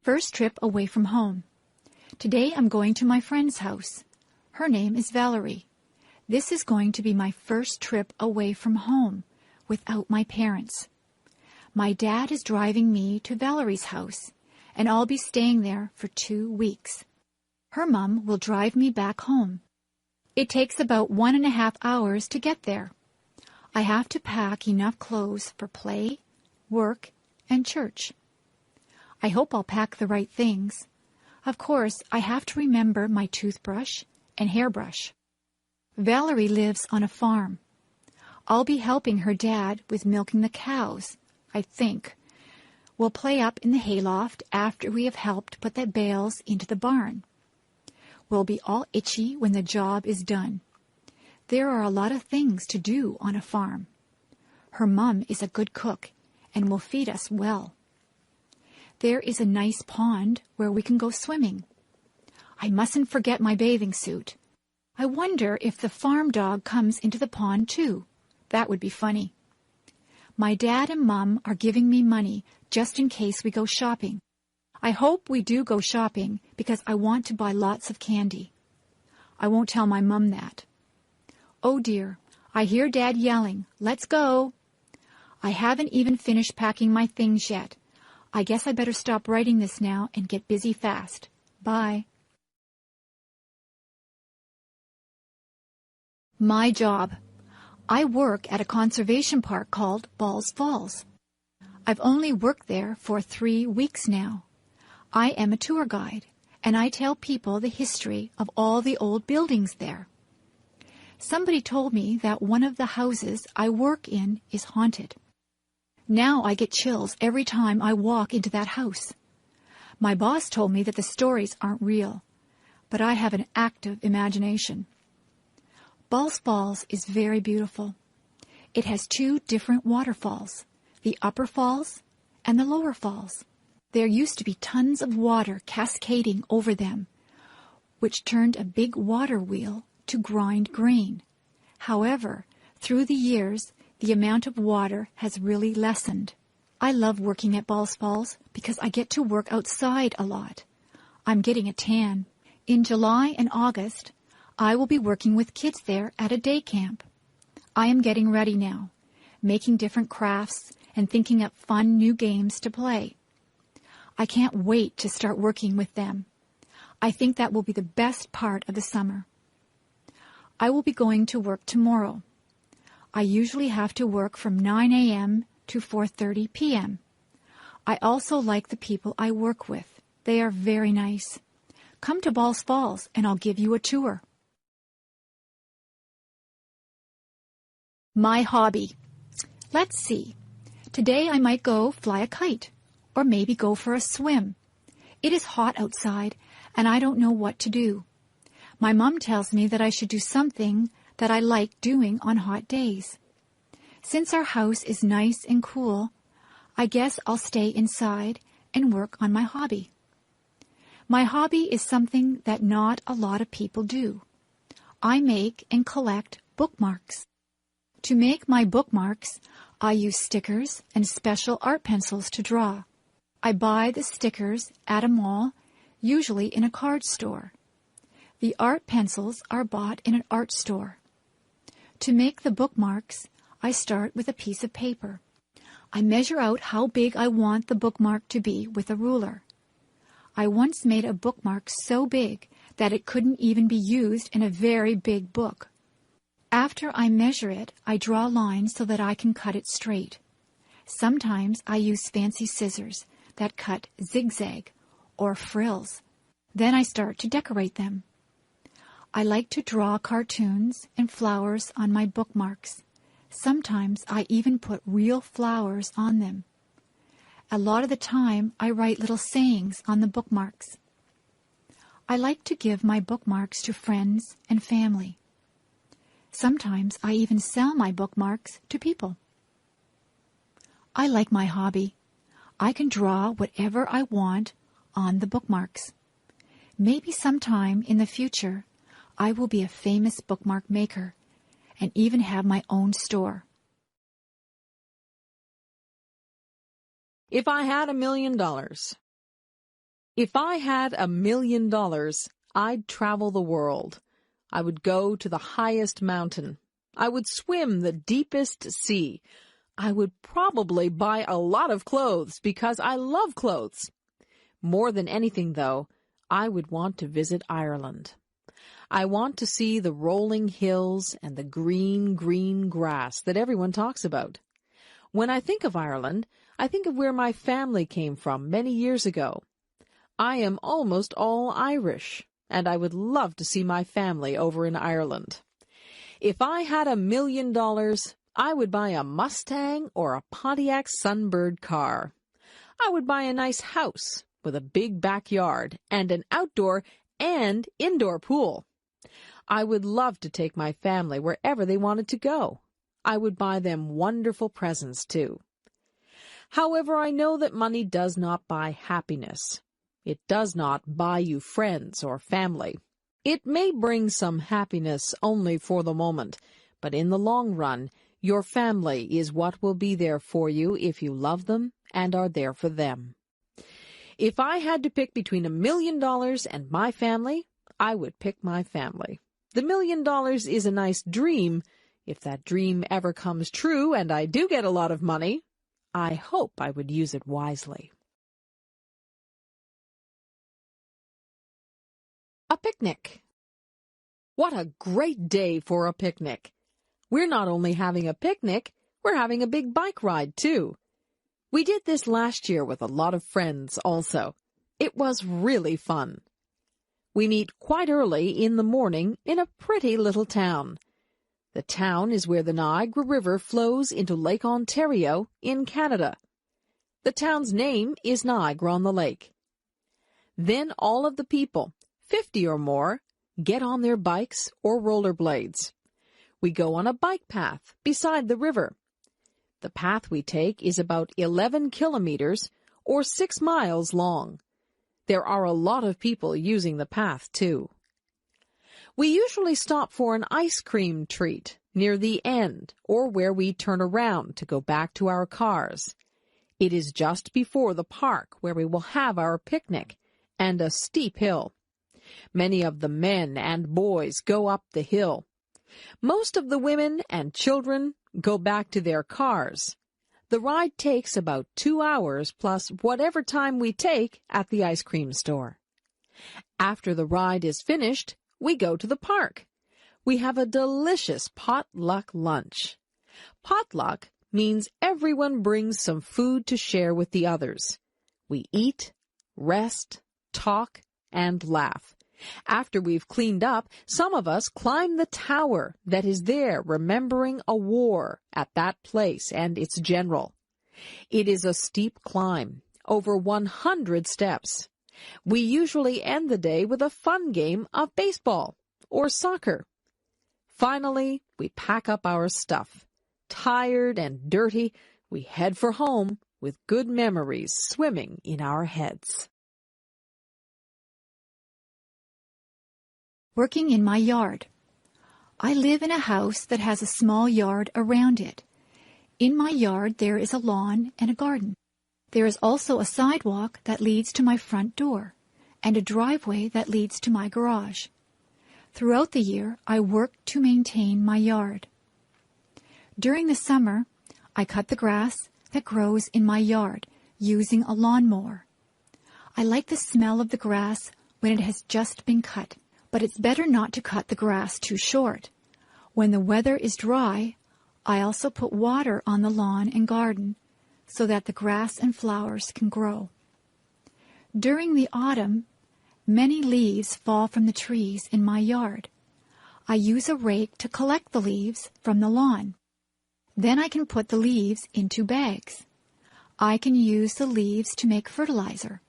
First trip away from home. Today I'm going to my friend's house. Her name is Valerie. This is going to be my first trip away from home without my parents. My dad is driving me to Valerie's house, and I'll be staying there for 2 weeks. Her mom will drive me back home. It takes about 1.5 hours to get there. I have to pack enough clothes for play, work, and church. I hope I'll pack the right things. Of course, I have to remember my toothbrush and hairbrush. Valerie lives on a farm. I'll be helping her dad with milking the cows, I think. We'll play up in the hayloft after we have helped put the bales into the barn. We'll be all itchy when the job is done. There are a lot of things to do on a farm. Her mom is a good cook and will feed us well. There is a nice pond where we can go swimming. I mustn't forget my bathing suit. I wonder if the farm dog comes into the pond too. That would be funny. My dad and Mom are giving me money just in case we go shopping. I hope we do go shopping because I want to buy lots of candy. I won't tell my Mom that. Oh dear, I hear Dad yelling, "Let's go!" I haven't even finished packing my things yet. I guess I better stop writing this now and get busy fast. Bye. My job. I work at a conservation park called Balls Falls. I've only worked there for 3 weeks now. I am a tour guide, and I tell people the history of all the old buildings there. Somebody told me that one of the houses I work in is haunted. Now I get chills every time I walk into that house. My boss told me that the stories aren't real, but I have an active imagination. Balls Falls is very beautiful. It has 2 different waterfalls, the upper falls and the lower falls. There used to be tons of water cascading over them, which turned a big water wheel to grind grain. However, through the years, the amount of water has really lessened. I love working at Balls Falls because I get to work outside a lot. I'm getting a tan. In July and August, I will be working with kids there at a day camp. I am getting ready now, making different crafts and thinking up fun new games to play. I can't wait to start working with them. I think that will be the best part of the summer. I will be going to work tomorrow. I usually have to work from 9 a.m. to 4:30 p.m. I also like the people I work with. They are very nice. Come to Balls Falls and I'll give you a tour. My hobby. Let's see. Today I might go fly a kite or maybe go for a swim. It is hot outside and I don't know what to do. My mom tells me that I should do something that I like doing on hot days. Since our house is nice and cool, I guess I'll stay inside and work on my hobby. My hobby is something that not a lot of people do. I make and collect bookmarks. To make my bookmarks, I use stickers and special art pencils to draw. I buy the stickers at a mall, usually in a card store. The art pencils are bought in an art store. To make the bookmarks, I start with a piece of paper. I measure out how big I want the bookmark to be with a ruler. I once made a bookmark so big that it couldn't even be used in a very big book. After I measure it, I draw lines so that I can cut it straight. Sometimes I use fancy scissors that cut zigzag or frills. Then I start to decorate them. I like to draw cartoons and flowers on my bookmarks. Sometimes I even put real flowers on them. A lot of the time, I write little sayings on the bookmarks. I like to give my bookmarks to friends and family. Sometimes I even sell my bookmarks to people. I like my hobby. I can draw whatever I want on the bookmarks. Maybe sometime in the future, I will be a famous bookmark maker and even have my own store. If I had $1 million. If I had $1 million, I'd travel the world. I would go to the highest mountain. I would swim the deepest sea. I would probably buy a lot of clothes because I love clothes. More than anything, though, I would want to visit Ireland. I want to see the rolling hills and the green, green grass that everyone talks about. When I think of Ireland, I think of where my family came from many years ago. I am almost all Irish, and I would love to see my family over in Ireland. If I had $1 million, I would buy a Mustang or a Pontiac Sunbird car. I would buy a nice house with a big backyard and an outdoor and indoor pool. I would love to take my family wherever they wanted to go. I would buy them wonderful presents, too. However, I know that money does not buy happiness. It does not buy you friends or family. It may bring some happiness only for the moment, but in the long run, your family is what will be there for you if you love them and are there for them. If I had to pick between $1 million and my family, I would pick my family. The $1 million is a nice dream. If that dream ever comes true and I do get a lot of money, I hope I would use it wisely. A picnic. What a great day for a picnic. We're not only having a picnic, we're having a big bike ride too. We did this last year with a lot of friends also. It was really fun. We meet quite early in the morning in a pretty little town. The town is where the Niagara River flows into Lake Ontario in Canada. The town's name is Niagara-on-the-Lake. Then all of the people, 50 or more, get on their bikes or rollerblades. We go on a bike path beside the river. The path we take is about 11 kilometers or 6 miles long. There are a lot of people using the path, too. We usually stop for an ice cream treat near the end or where we turn around to go back to our cars. It is just before the park where we will have our picnic and a steep hill. Many of the men and boys go up the hill. Most of the women and children go back to their cars. The ride takes about 2 hours plus whatever time we take at the ice cream store. After the ride is finished, we go to the park. We have a delicious potluck lunch. Potluck means everyone brings some food to share with the others. We eat, rest, talk, and laugh. After we've cleaned up, some of us climb the tower that is there remembering a war at that place and its general. It is a steep climb, over 100 steps. We usually end the day with a fun game of baseball or soccer. Finally, we pack up our stuff. Tired and dirty, we head for home with good memories swimming in our heads. Working in my yard. I live in a house that has a small yard around it. In my yard there is a lawn and a garden. There is also a sidewalk that leads to my front door and a driveway that leads to my garage. Throughout the year, I work to maintain my yard. During the summer, I cut the grass that grows in my yard using a lawnmower. I like the smell of the grass when it has just been cut. But it's better not to cut the grass too short. When the weather is dry, I also put water on the lawn and garden so that the grass and flowers can grow. During the autumn, many leaves fall from the trees in my yard. I use a rake to collect the leaves from the lawn. Then I can put the leaves into bags. I can use the leaves to make fertilizer.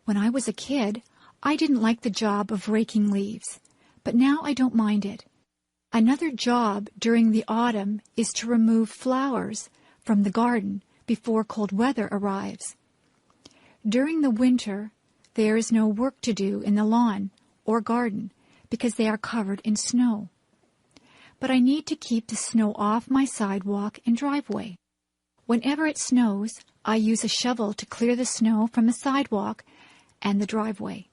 When I was a kid, I didn't like the job of raking leaves, but now I don't mind it. Another job during the autumn is to remove flowers from the garden before cold weather arrives. During the winter, there is no work to do in the lawn or garden because they are covered in snow. But I need to keep the snow off my sidewalk and driveway. Whenever it snows, I use a shovel to clear the snow from the sidewalk and the driveway.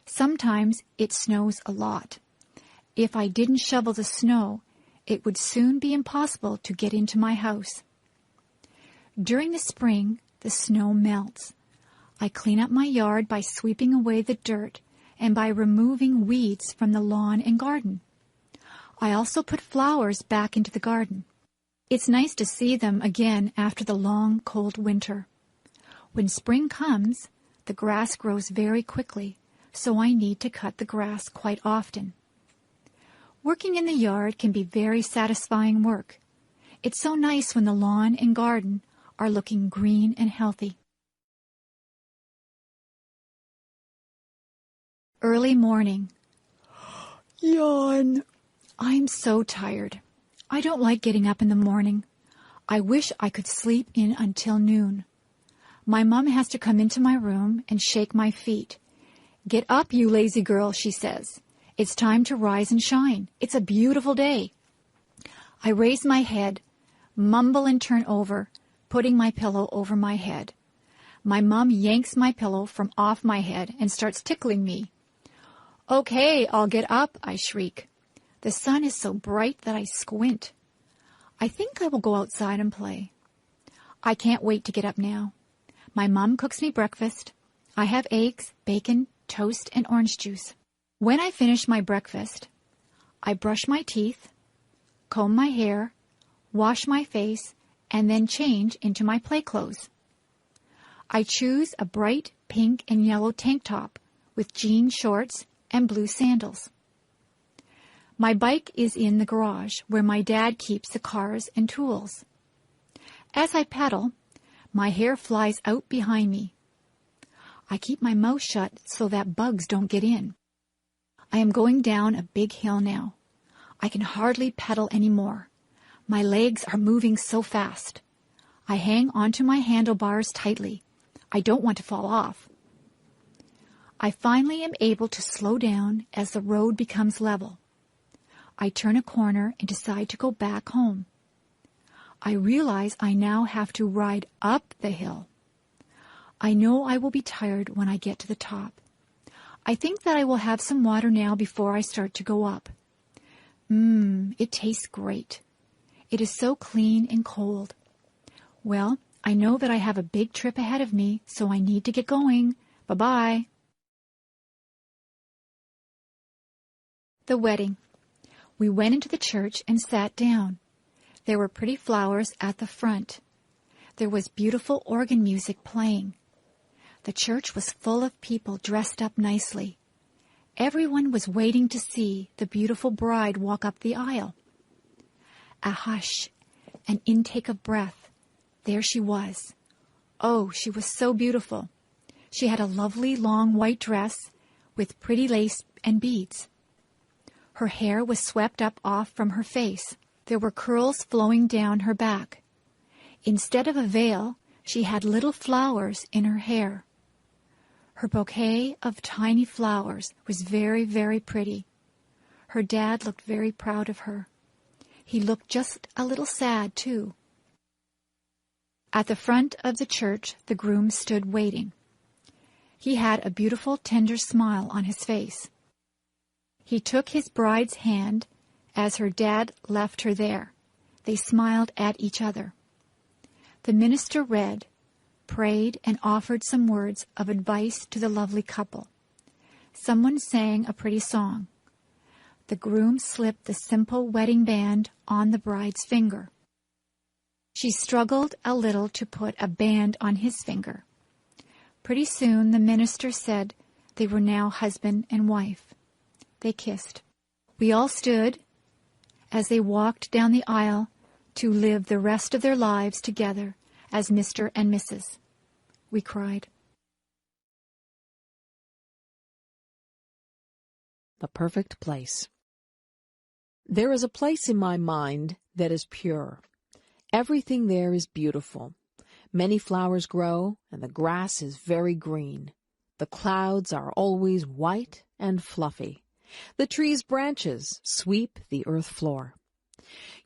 Sometimes it snows a lot. If I didn't shovel the snow, it would soon be impossible to get into my house. During the spring, the snow melts. I clean up my yard by sweeping away the dirt and by removing weeds from the lawn and garden. I also put flowers back into the garden. It's nice to see them again after the long, cold winter. When spring comes, the grass grows very quickly, so I need to cut the grass quite often. Working in the yard can be very satisfying work. It's so nice when the lawn and garden are looking green and healthy. Early morning. Yawn. I'm so tired. I don't like getting up in the morning. I wish I could sleep in until noon. My mom has to come into my room and shake my feet. "Get up, you lazy girl," she says. "It's time to rise and shine. It's a beautiful day." I raise my head, mumble and turn over, putting my pillow over my head. My mom yanks my pillow from off my head and starts tickling me. "Okay, I'll get up," I shriek. The sun is so bright that I squint. I think I will go outside and play. I can't wait to get up now. My mom cooks me breakfast. I have eggs, bacon, toast, and orange juice. When I finish my breakfast, I brush my teeth, comb my hair, wash my face, and then change into my play clothes. I choose a bright pink and yellow tank top with jean shorts and blue sandals. My bike is in the garage where my dad keeps the cars and tools. As I pedal, my hair flies out behind me. I keep my mouth shut so that bugs don't get in. I am going down a big hill now. I can hardly pedal anymore. My legs are moving so fast. I hang onto my handlebars tightly. I don't want to fall off. I finally am able to slow down as the road becomes level. I turn a corner and decide to go back home. I realize I now have to ride up the hill. I know I will be tired when I get to the top. I think that I will have some water now before I start to go up. It tastes great. It is so clean and cold. Well, I know that I have a big trip ahead of me, so I need to get going. Bye-bye. The wedding. We went into the church and sat down. There were pretty flowers at the front. There was beautiful organ music playing. The church was full of people dressed up nicely. Everyone was waiting to see the beautiful bride walk up the aisle. A hush, an intake of breath. There she was. Oh, she was so beautiful. She had a lovely long white dress with pretty lace and beads. Her hair was swept up off from her face. There were curls flowing down her back. Instead of a veil, she had little flowers in her hair. Her bouquet of tiny flowers was very, very pretty. Her dad looked very proud of her. He looked just a little sad, too. At the front of the church, the groom stood waiting. He had a beautiful, tender smile on his face. He took his bride's hand as her dad left her there. They smiled at each other. The minister read, prayed, and offered some words of advice to the lovely couple. Someone sang a pretty song. The groom slipped the simple wedding band on the bride's finger. She struggled a little to put a band on his finger. Pretty soon the minister said they were now husband and wife. They kissed. We all stood as they walked down the aisle to live the rest of their lives together as Mr. and Mrs. We cried. The perfect place. There is a place in my mind that is pure. Everything there is beautiful. Many flowers grow, and the grass is very green. The clouds are always white and fluffy. The tree's branches sweep the earth floor.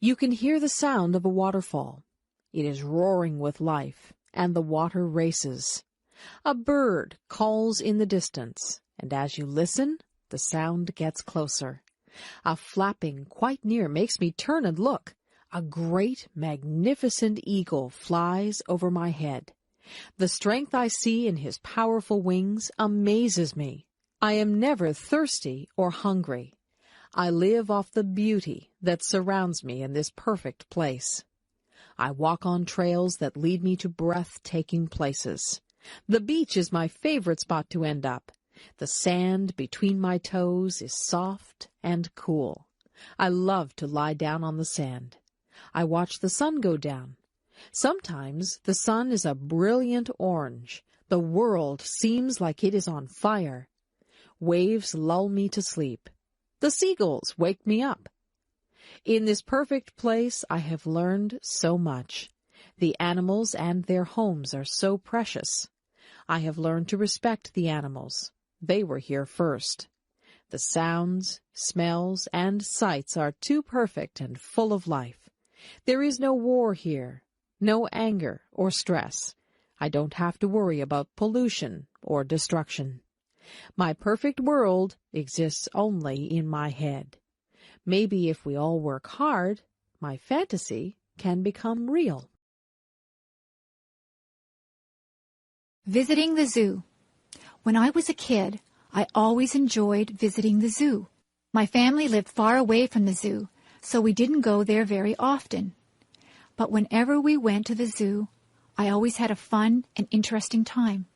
You can hear the sound of a waterfall. It is roaring with life, and the water races. A bird calls in the distance, and as you listen, the sound gets closer. A flapping quite near makes me turn and look. A great, magnificent eagle flies over my head. The strength I see in his powerful wings amazes me. I am never thirsty or hungry. I live off the beauty that surrounds me in this perfect place. I walk on trails that lead me to breathtaking places. The beach is my favorite spot to end up. The sand between my toes is soft and cool. I love to lie down on the sand. I watch the sun go down. Sometimes the sun is a brilliant orange. The world seems like it is on fire. Waves lull me to sleep. The seagulls wake me up. In this perfect place I have learned so much. The animals and their homes are so precious. I have learned to respect the animals. They were here first. The sounds, smells, and sights are too perfect and full of life. There is no war here, no anger or stress. I don't have to worry about pollution or destruction. My perfect world exists only in my head. Maybe if we all work hard, my fantasy can become real. Visiting the zoo. When I was a kid, I always enjoyed visiting the zoo. My family lived far away from the zoo, so we didn't go there very often. But whenever we went to the zoo, I always had a fun and interesting time.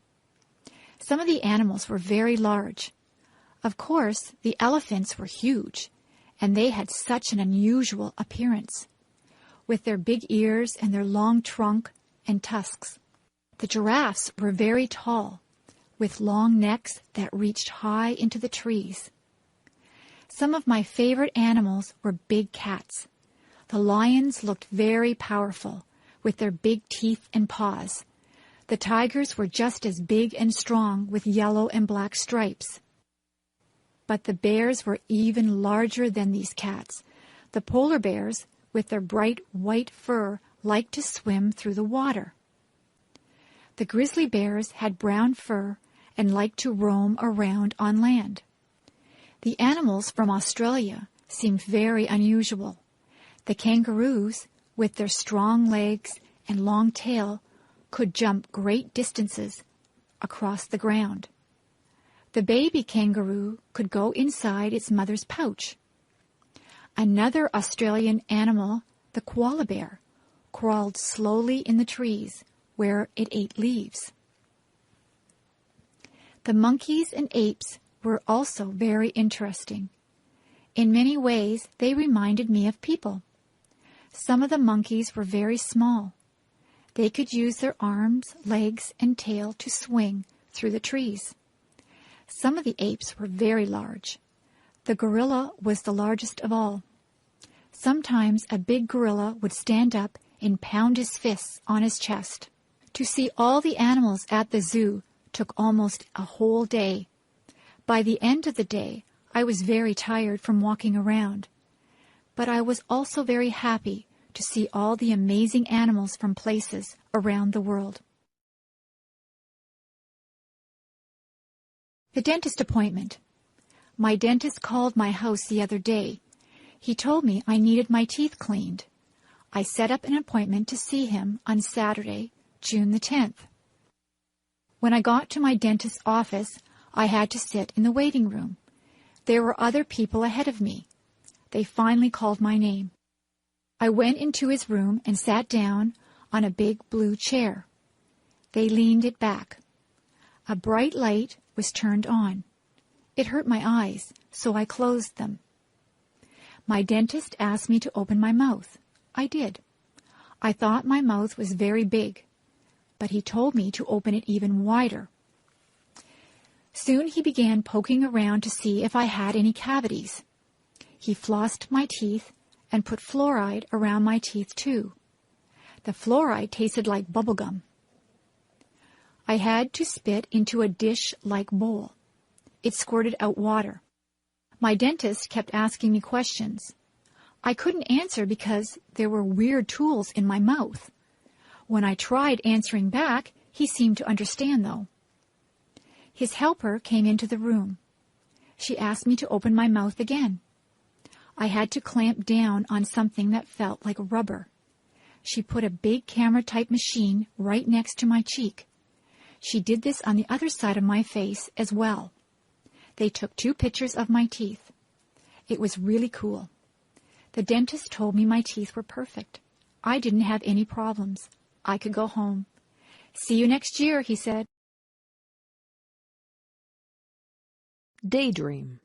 Some of the animals were very large. Of course, the elephants were huge, and they had such an unusual appearance, with their big ears and their long trunk and tusks. The giraffes were very tall, with long necks that reached high into the trees. Some of my favorite animals were big cats. The lions looked very powerful, with their big teeth and paws. The tigers were just as big and strong, with yellow and black stripes. But the bears were even larger than these cats. The polar bears, with their bright white fur, liked to swim through the water. The grizzly bears had brown fur and liked to roam around on land. The animals from Australia seemed very unusual. The kangaroos, with their strong legs and long tail, could jump great distances across the ground. The baby kangaroo could go inside its mother's pouch. Another Australian animal, the koala bear, crawled slowly in the trees where it ate leaves. The monkeys and apes were also very interesting. In many ways, they reminded me of people. Some of the monkeys were very small. They could use their arms, legs, and tail to swing through the trees. Some of the apes were very large. The gorilla was the largest of all. Sometimes a big gorilla would stand up and pound his fists on his chest. To see all the animals at the zoo took almost a whole day. By the end of the day, I was very tired from walking around. But I was also very happy to see all the amazing animals from places around the world. The dentist appointment. My dentist called my house the other day. He told me I needed my teeth cleaned. I set up an appointment to see him on Saturday, June the 10th. When I got to my dentist's office, I had to sit in the waiting room. There were other people ahead of me. They finally called my name. I went into his room and sat down on a big blue chair. They leaned it back. A bright light was turned on. It hurt my eyes, so I closed them. My dentist asked me to open my mouth. I did. I thought my mouth was very big, but he told me to open it even wider. Soon he began poking around to see if I had any cavities. He flossed my teeth and put fluoride around my teeth too. The fluoride tasted like bubble gum. I had to spit into a dish-like bowl. It squirted out water. My dentist kept asking me questions. I couldn't answer because there were weird tools in my mouth. When I tried answering back, he seemed to understand, though. His helper came into the room. She asked me to open my mouth again. I had to clamp down on something that felt like rubber. She put a big camera-type machine right next to my cheek. She did this on the other side of my face as well. They took 2 pictures of my teeth. It was really cool. The dentist told me my teeth were perfect. I didn't have any problems. I could go home. See you next year, he said. Daydream.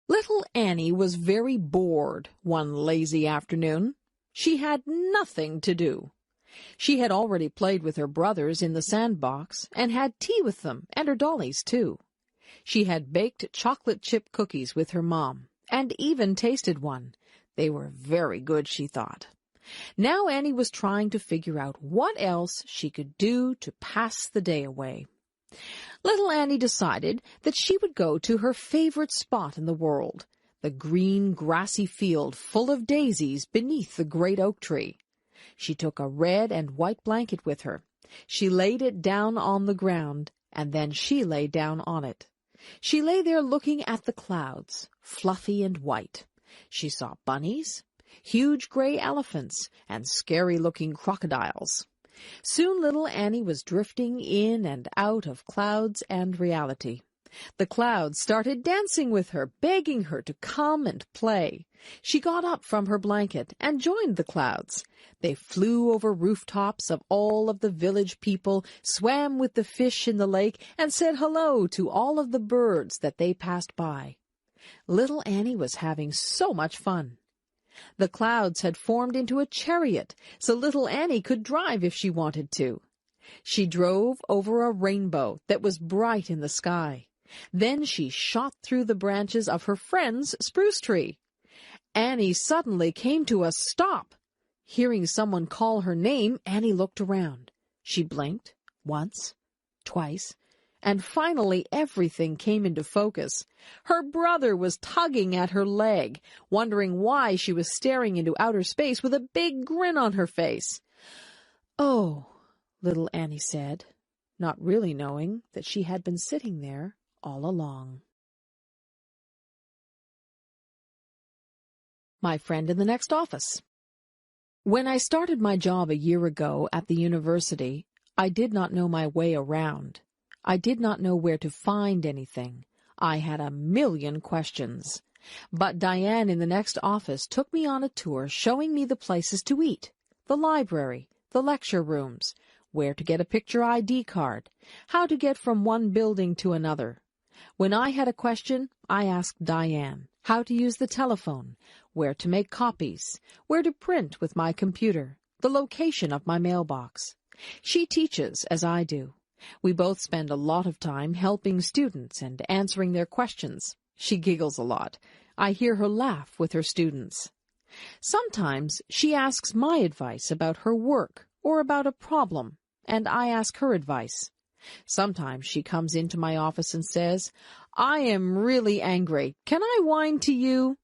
Little Annie was very bored one lazy afternoon. She had nothing to do. She had already played with her brothers in the sandbox and had tea with them and her dollies, too. She had baked chocolate chip cookies with her mom and even tasted one. They were very good, she thought. Now Annie was trying to figure out what else she could do to pass the day away. Little Annie decided that she would go to her favorite spot in the world, the green, grassy field full of daisies beneath the great oak tree. She took a red and white blanket with her. She laid it down on the ground, and then she lay down on it. She lay there looking at the clouds, fluffy and white. She saw bunnies, huge gray elephants, and scary-looking crocodiles. Soon little Annie was drifting in and out of clouds and reality. The clouds started dancing with her, begging her to come and play. She got up from her blanket and joined the clouds. They flew over rooftops of all of the village people, swam with the fish in the lake, and said hello to all of the birds that they passed by. Little Annie was having so much fun. The clouds had formed into a chariot, so little Annie could drive if she wanted to. She drove over a rainbow that was bright in the sky. Then she shot through the branches of her friend's spruce tree. Annie suddenly came to a stop. Hearing someone call her name, Annie looked around. She blinked once, twice, and finally everything came into focus. Her brother was tugging at her leg, wondering why she was staring into outer space with a big grin on her face. "Oh," little Annie said, not really knowing that she had been sitting there all along. My friend in the next office. When I started my job a year ago at the university, I did not know my way around. I did not know where to find anything. I had a million questions. But Diane in the next office took me on a tour showing me the places to eat, the library, the lecture rooms, where to get a picture ID card, how to get from one building to another. When I had a question, I asked Diane how to use the telephone, where to make copies, where to print with my computer, the location of my mailbox. She teaches as I do. We both spend a lot of time helping students and answering their questions. She giggles a lot. I hear her laugh with her students. Sometimes she asks my advice about her work or about a problem, and I ask her advice. Sometimes she comes into my office and says, "I am really angry. Can I whine to you?"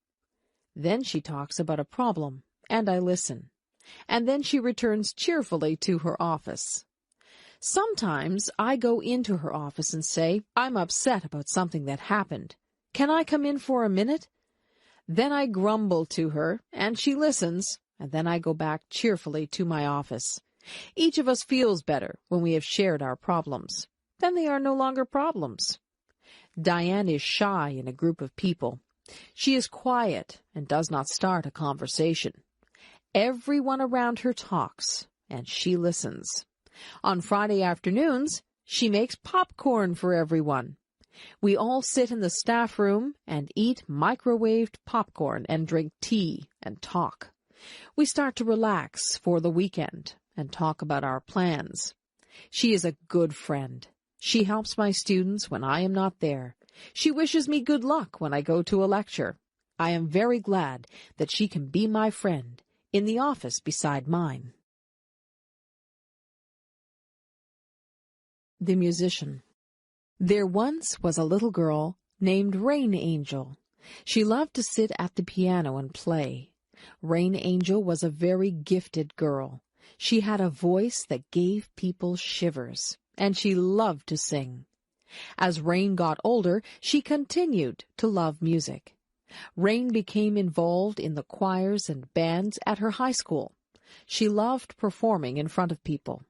Then she talks about a problem, and I listen. And then she returns cheerfully to her office. Sometimes I go into her office and say, "I'm upset about something that happened. Can I come in for a minute?" Then I grumble to her, and she listens, and then I go back cheerfully to my office. Each of us feels better when we have shared our problems. Then they are no longer problems. Diane is shy in a group of people. She is quiet and does not start a conversation. Everyone around her talks, and she listens. On Friday afternoons, she makes popcorn for everyone. We all sit in the staff room and eat microwaved popcorn and drink tea and talk. We start to relax for the weekend and talk about our plans. She is a good friend. She helps my students when I am not there. She wishes me good luck when I go to a lecture. I am very glad that she can be my friend in the office beside mine. The musician. There once was a little girl named Rain Angel. She loved to sit at the piano and play. Rain Angel was a very gifted girl. She had a voice that gave people shivers, and she loved to sing. As Rain got older, she continued to love music. Rain became involved in the choirs and bands at her high school. She loved performing in front of people.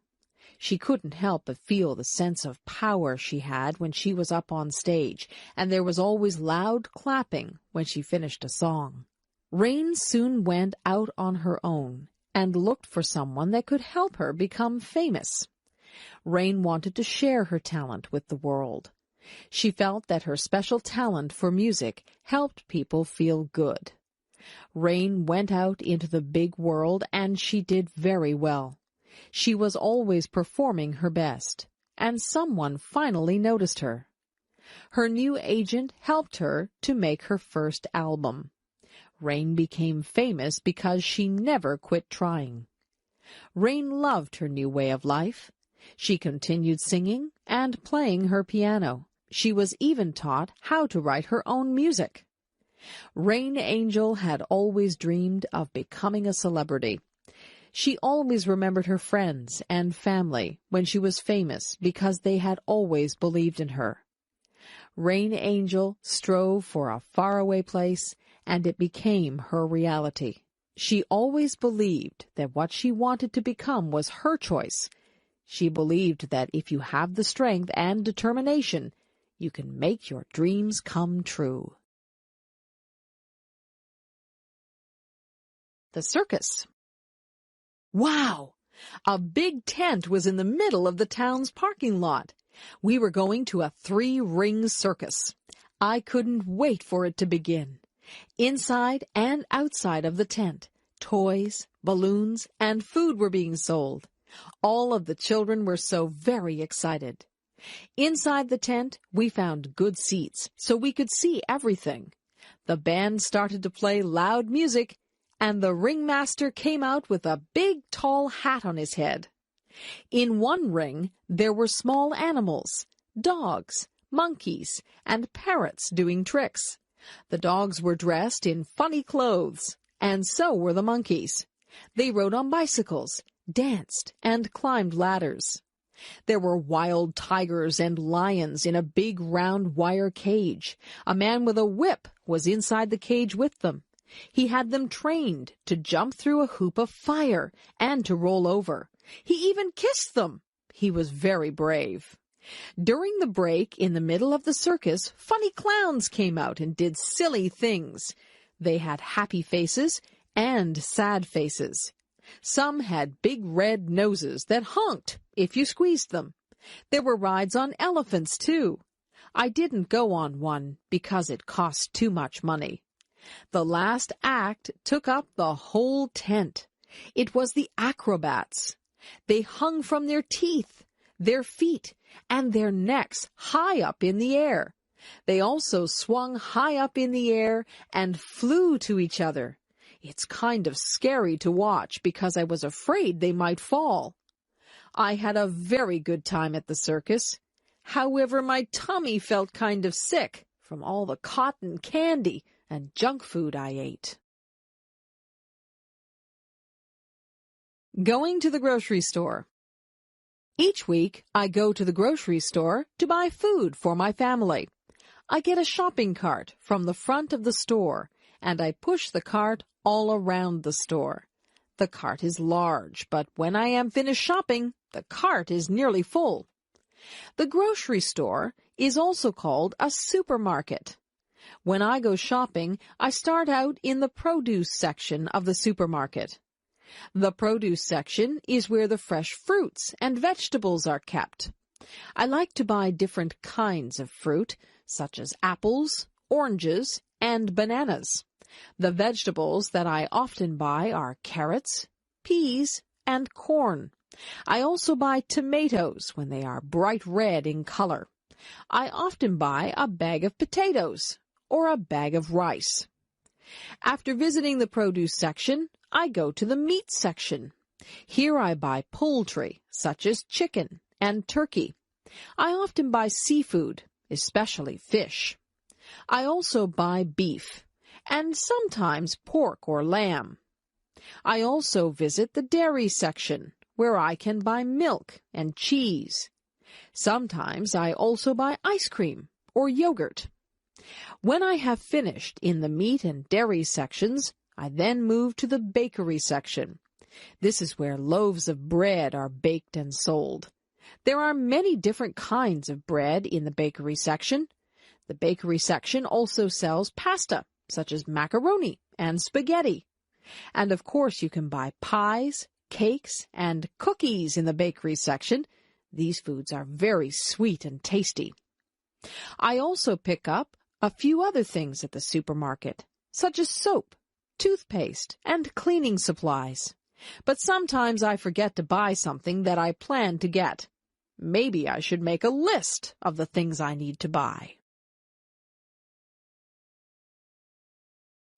She couldn't help but feel the sense of power she had when she was up on stage, and there was always loud clapping when she finished a song. Rain soon went out on her own and looked for someone that could help her become famous. Rain wanted to share her talent with the world. She felt that her special talent for music helped people feel good. Rain went out into the big world, and she did very well. She was always performing her best, and someone finally noticed her. Her new agent helped her to make her first album. Rain became famous because she never quit trying. Rain loved her new way of life. She continued singing and playing her piano. She was even taught how to write her own music. Rain Angel had always dreamed of becoming a celebrity. She always remembered her friends and family when she was famous because they had always believed in her. Rain Angel strove for a faraway place, and it became her reality. She always believed that what she wanted to become was her choice. She believed that if you have the strength and determination, you can make your dreams come true. The circus. Wow! A big tent was in the middle of the town's parking lot. We were going to a 3-ring circus. I couldn't wait for it to begin. Inside and outside of the tent, toys, balloons, and food were being sold. All of the children were so very excited. Inside the tent, we found good seats so we could see everything. The band started to play loud music, and the ringmaster came out with a big, tall hat on his head. In one ring, there were small animals, dogs, monkeys, and parrots doing tricks. The dogs were dressed in funny clothes, and so were the monkeys. They rode on bicycles, danced, and climbed ladders. There were wild tigers and lions in a big round wire cage. A man with a whip was inside the cage with them. He had them trained to jump through a hoop of fire and to roll over. He even kissed them. He was very brave. During the break in the middle of the circus, funny clowns came out and did silly things. They had happy faces and sad faces. Some had big red noses that honked if you squeezed them. There were rides on elephants, too. I didn't go on one because it cost too much money. The last act took up the whole tent. It was the acrobats. They hung from their teeth, their feet, and their necks high up in the air. They also swung high up in the air and flew to each other. It's kind of scary to watch because I was afraid they might fall. I had a very good time at the circus. However, my tummy felt kind of sick from all the cotton candy and junk food I ate. Going to the grocery store. Each week, I go to the grocery store to buy food for my family. I get a shopping cart from the front of the store, and I push the cart all around the store. The cart is large, but when I am finished shopping, the cart is nearly full. The grocery store is also called a supermarket. When I go shopping, I start out in the produce section of the supermarket. The produce section is where the fresh fruits and vegetables are kept. I like to buy different kinds of fruit, such as apples, oranges, and bananas. The vegetables that I often buy are carrots, peas, and corn. I also buy tomatoes when they are bright red in color. I often buy a bag of potatoes or a bag of rice. After visiting the produce section, I go to the meat section. Here I buy poultry, such as chicken and turkey. I often buy seafood, especially fish. I also buy beef, and sometimes pork or lamb. I also visit the dairy section, where I can buy milk and cheese. Sometimes I also buy ice cream or yogurt. When I have finished in the meat and dairy sections, I then move to the bakery section. This is where loaves of bread are baked and sold. There are many different kinds of bread in the bakery section. The bakery section also sells pasta, such as macaroni and spaghetti. And of course you can buy pies, cakes, and cookies in the bakery section. These foods are very sweet and tasty. I also pick up a few other things at the supermarket, such as soap, toothpaste, and cleaning supplies. But sometimes I forget to buy something that I plan to get. Maybe I should make a list of the things I need to buy.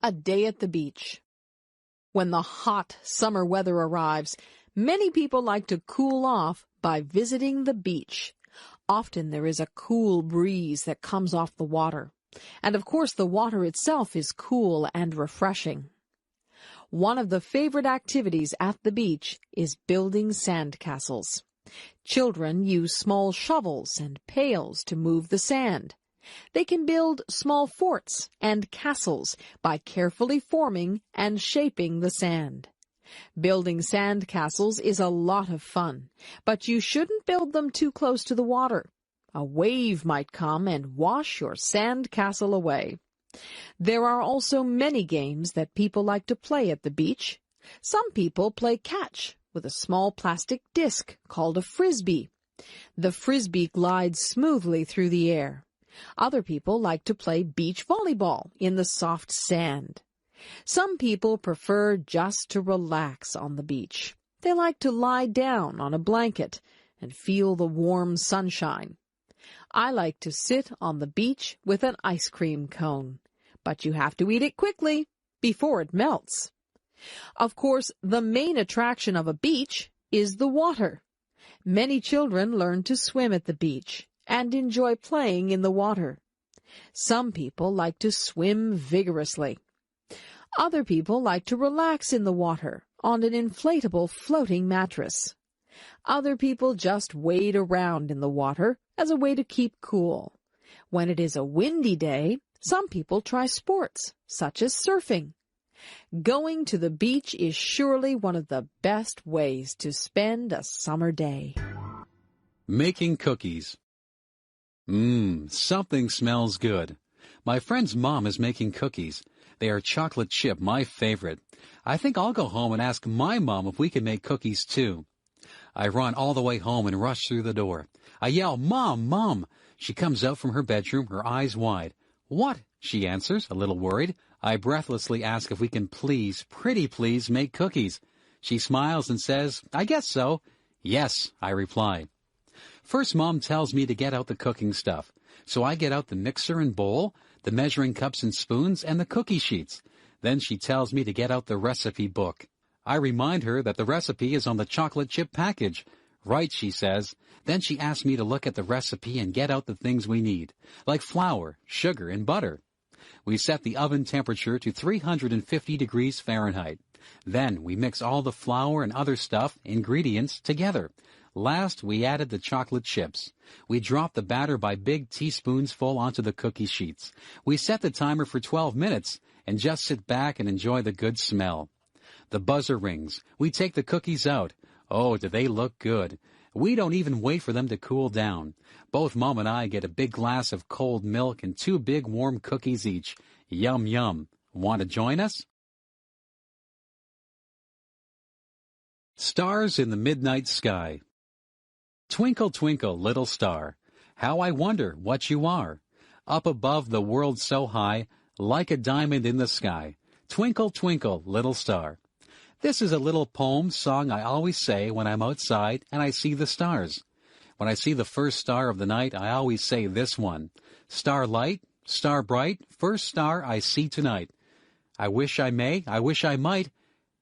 A day at the beach. When the hot summer weather arrives, many people like to cool off by visiting the beach. Often there is a cool breeze that comes off the water. And of course the water itself is cool and refreshing. One of the favorite activities at the beach is building sandcastles. Children use small shovels and pails to move the sand. They can build small forts and castles by carefully forming and shaping the sand. Building sand castles is a lot of fun, but you shouldn't build them too close to the water. A wave might come and wash your sand castle away. There are also many games that people like to play at the beach. Some people play catch with a small plastic disc called a frisbee. The frisbee glides smoothly through the air. Other people like to play beach volleyball in the soft sand. Some people prefer just to relax on the beach. They like to lie down on a blanket and feel the warm sunshine. I like to sit on the beach with an ice cream cone, but you have to eat it quickly before it melts. Of course, the main attraction of a beach is the water. Many children learn to swim at the beach and enjoy playing in the water. Some people like to swim vigorously. Other people like to relax in the water on an inflatable floating mattress. Other people just wade around in the water as a way to keep cool. When it is a windy day, some people try sports, such as surfing. Going to the beach is surely one of the best ways to spend a summer day. Making cookies. Something smells good. My friend's mom is making cookies. They are chocolate chip, my favorite. I think I'll go home and ask my mom if we can make cookies too. I run all the way home and rush through the door. I yell, "Mom, Mom!" She comes out from her bedroom, her eyes wide. "What?" she answers, a little worried. I breathlessly ask if we can please, pretty please, make cookies. She smiles and says, "I guess so." "Yes," I reply. First, Mom tells me to get out the cooking stuff. So I get out the mixer and bowl, the measuring cups and spoons, and the cookie sheets. Then she tells me to get out the recipe book. I remind her that the recipe is on the chocolate chip package. "Right," she says. Then she asks me to look at the recipe and get out the things we need, like flour, sugar, and butter. We set the oven temperature to 350 degrees Fahrenheit. Then we mix all the flour and other ingredients together. Last, we added the chocolate chips. We drop the batter by big teaspoons full onto the cookie sheets. We set the timer for 12 minutes and just sit back and enjoy the good smell. The buzzer rings. We take the cookies out. Oh, do they look good. We don't even wait for them to cool down. Both Mom and I get a big glass of cold milk and 2 big warm cookies each. Yum, yum. Want to join us? Stars in the midnight sky. Twinkle, twinkle, little star, how I wonder what you are. Up above the world so high, like a diamond in the sky. Twinkle, twinkle, little star. This is a little poem song I always say when I'm outside and I see the stars. When I see the first star of the night, I always say this one. Starlight, star bright, first star I see tonight. I wish I may, I wish I might,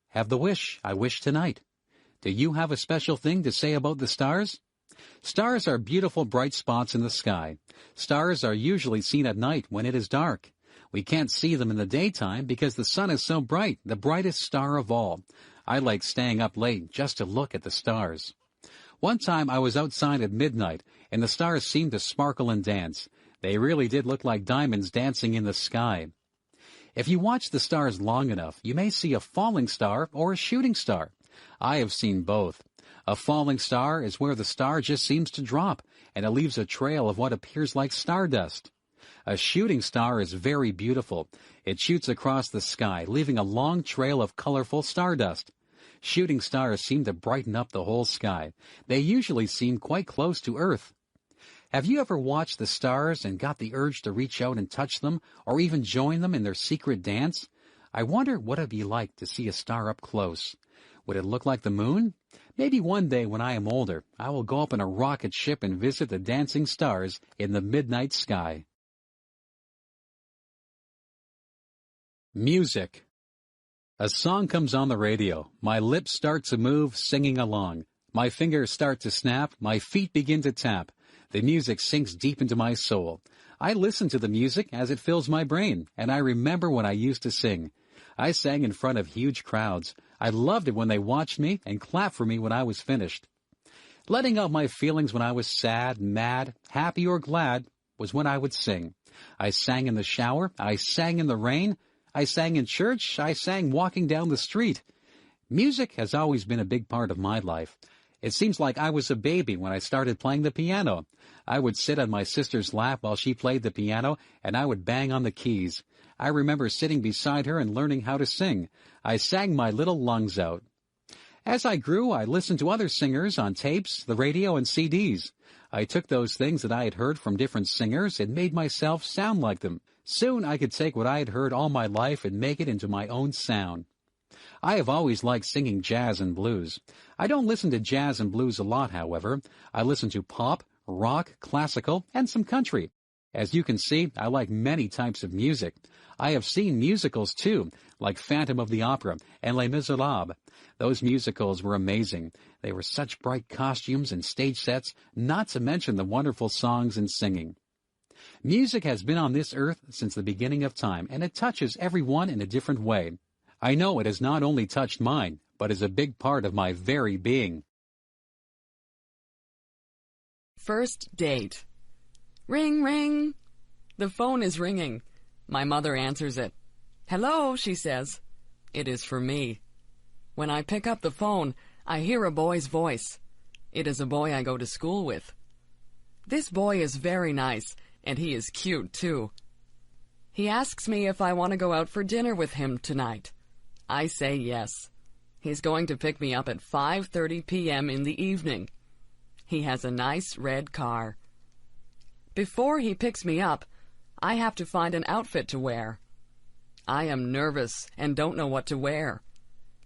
have the wish I wish tonight. Do you have a special thing to say about the stars? Stars are beautiful bright spots in the sky. Stars are usually seen at night when it is dark. We can't see them in the daytime because the sun is so bright, the brightest star of all. I like staying up late just to look at the stars. One time I was outside at midnight, and the stars seemed to sparkle and dance. They really did look like diamonds dancing in the sky. If you watch the stars long enough, you may see a falling star or a shooting star. I have seen both. A falling star is where the star just seems to drop, and it leaves a trail of what appears like stardust. A shooting star is very beautiful. It shoots across the sky, leaving a long trail of colorful stardust. Shooting stars seem to brighten up the whole sky. They usually seem quite close to Earth. Have you ever watched the stars and got the urge to reach out and touch them, or even join them in their secret dance? I wonder what it'd be like to see a star up close. Would it look like the moon? Maybe one day when I am older, I will go up in a rocket ship and visit the dancing stars in the midnight sky. Music. A song comes on the radio. My lips start to move, singing along. My fingers start to snap. My feet begin to tap. The music sinks deep into my soul. I listen to the music as it fills my brain, and I remember when I used to sing. I sang in front of huge crowds. I loved it when they watched me and clapped for me when I was finished. Letting out my feelings when I was sad, mad, happy, or glad was when I would sing. I sang in the shower. I sang in the rain. I sang in church. I sang walking down the street. Music has always been a big part of my life. It seems like I was a baby when I started playing the piano. I would sit on my sister's lap while she played the piano, and I would bang on the keys. I remember sitting beside her and learning how to sing. I sang my little lungs out. As I grew, I listened to other singers on tapes, the radio, and CDs. I took those things that I had heard from different singers and made myself sound like them. Soon I could take what I had heard all my life and make it into my own sound. I have always liked singing jazz and blues. I don't listen to jazz and blues a lot, however. I listen to pop, rock, classical, and some country. As you can see, I like many types of music. I have seen musicals, too, like Phantom of the Opera and Les Miserables. Those musicals were amazing. They were such bright costumes and stage sets, not to mention the wonderful songs and singing. Music has been on this earth since the beginning of time, and it touches everyone in a different way. I know it has not only touched mine, but is a big part of my very being. First date. Ring, ring. The phone is ringing. My mother answers it. Hello, she says. It is for me. When I pick up the phone, I hear a boy's voice. It is a boy I go to school with. This boy is very nice, and he is cute, too. He asks me if I want to go out for dinner with him tonight. I say yes. He's going to pick me up at 5:30 p.m. in the evening. He has a nice red car. Before he picks me up, I have to find an outfit to wear. I am nervous and don't know what to wear.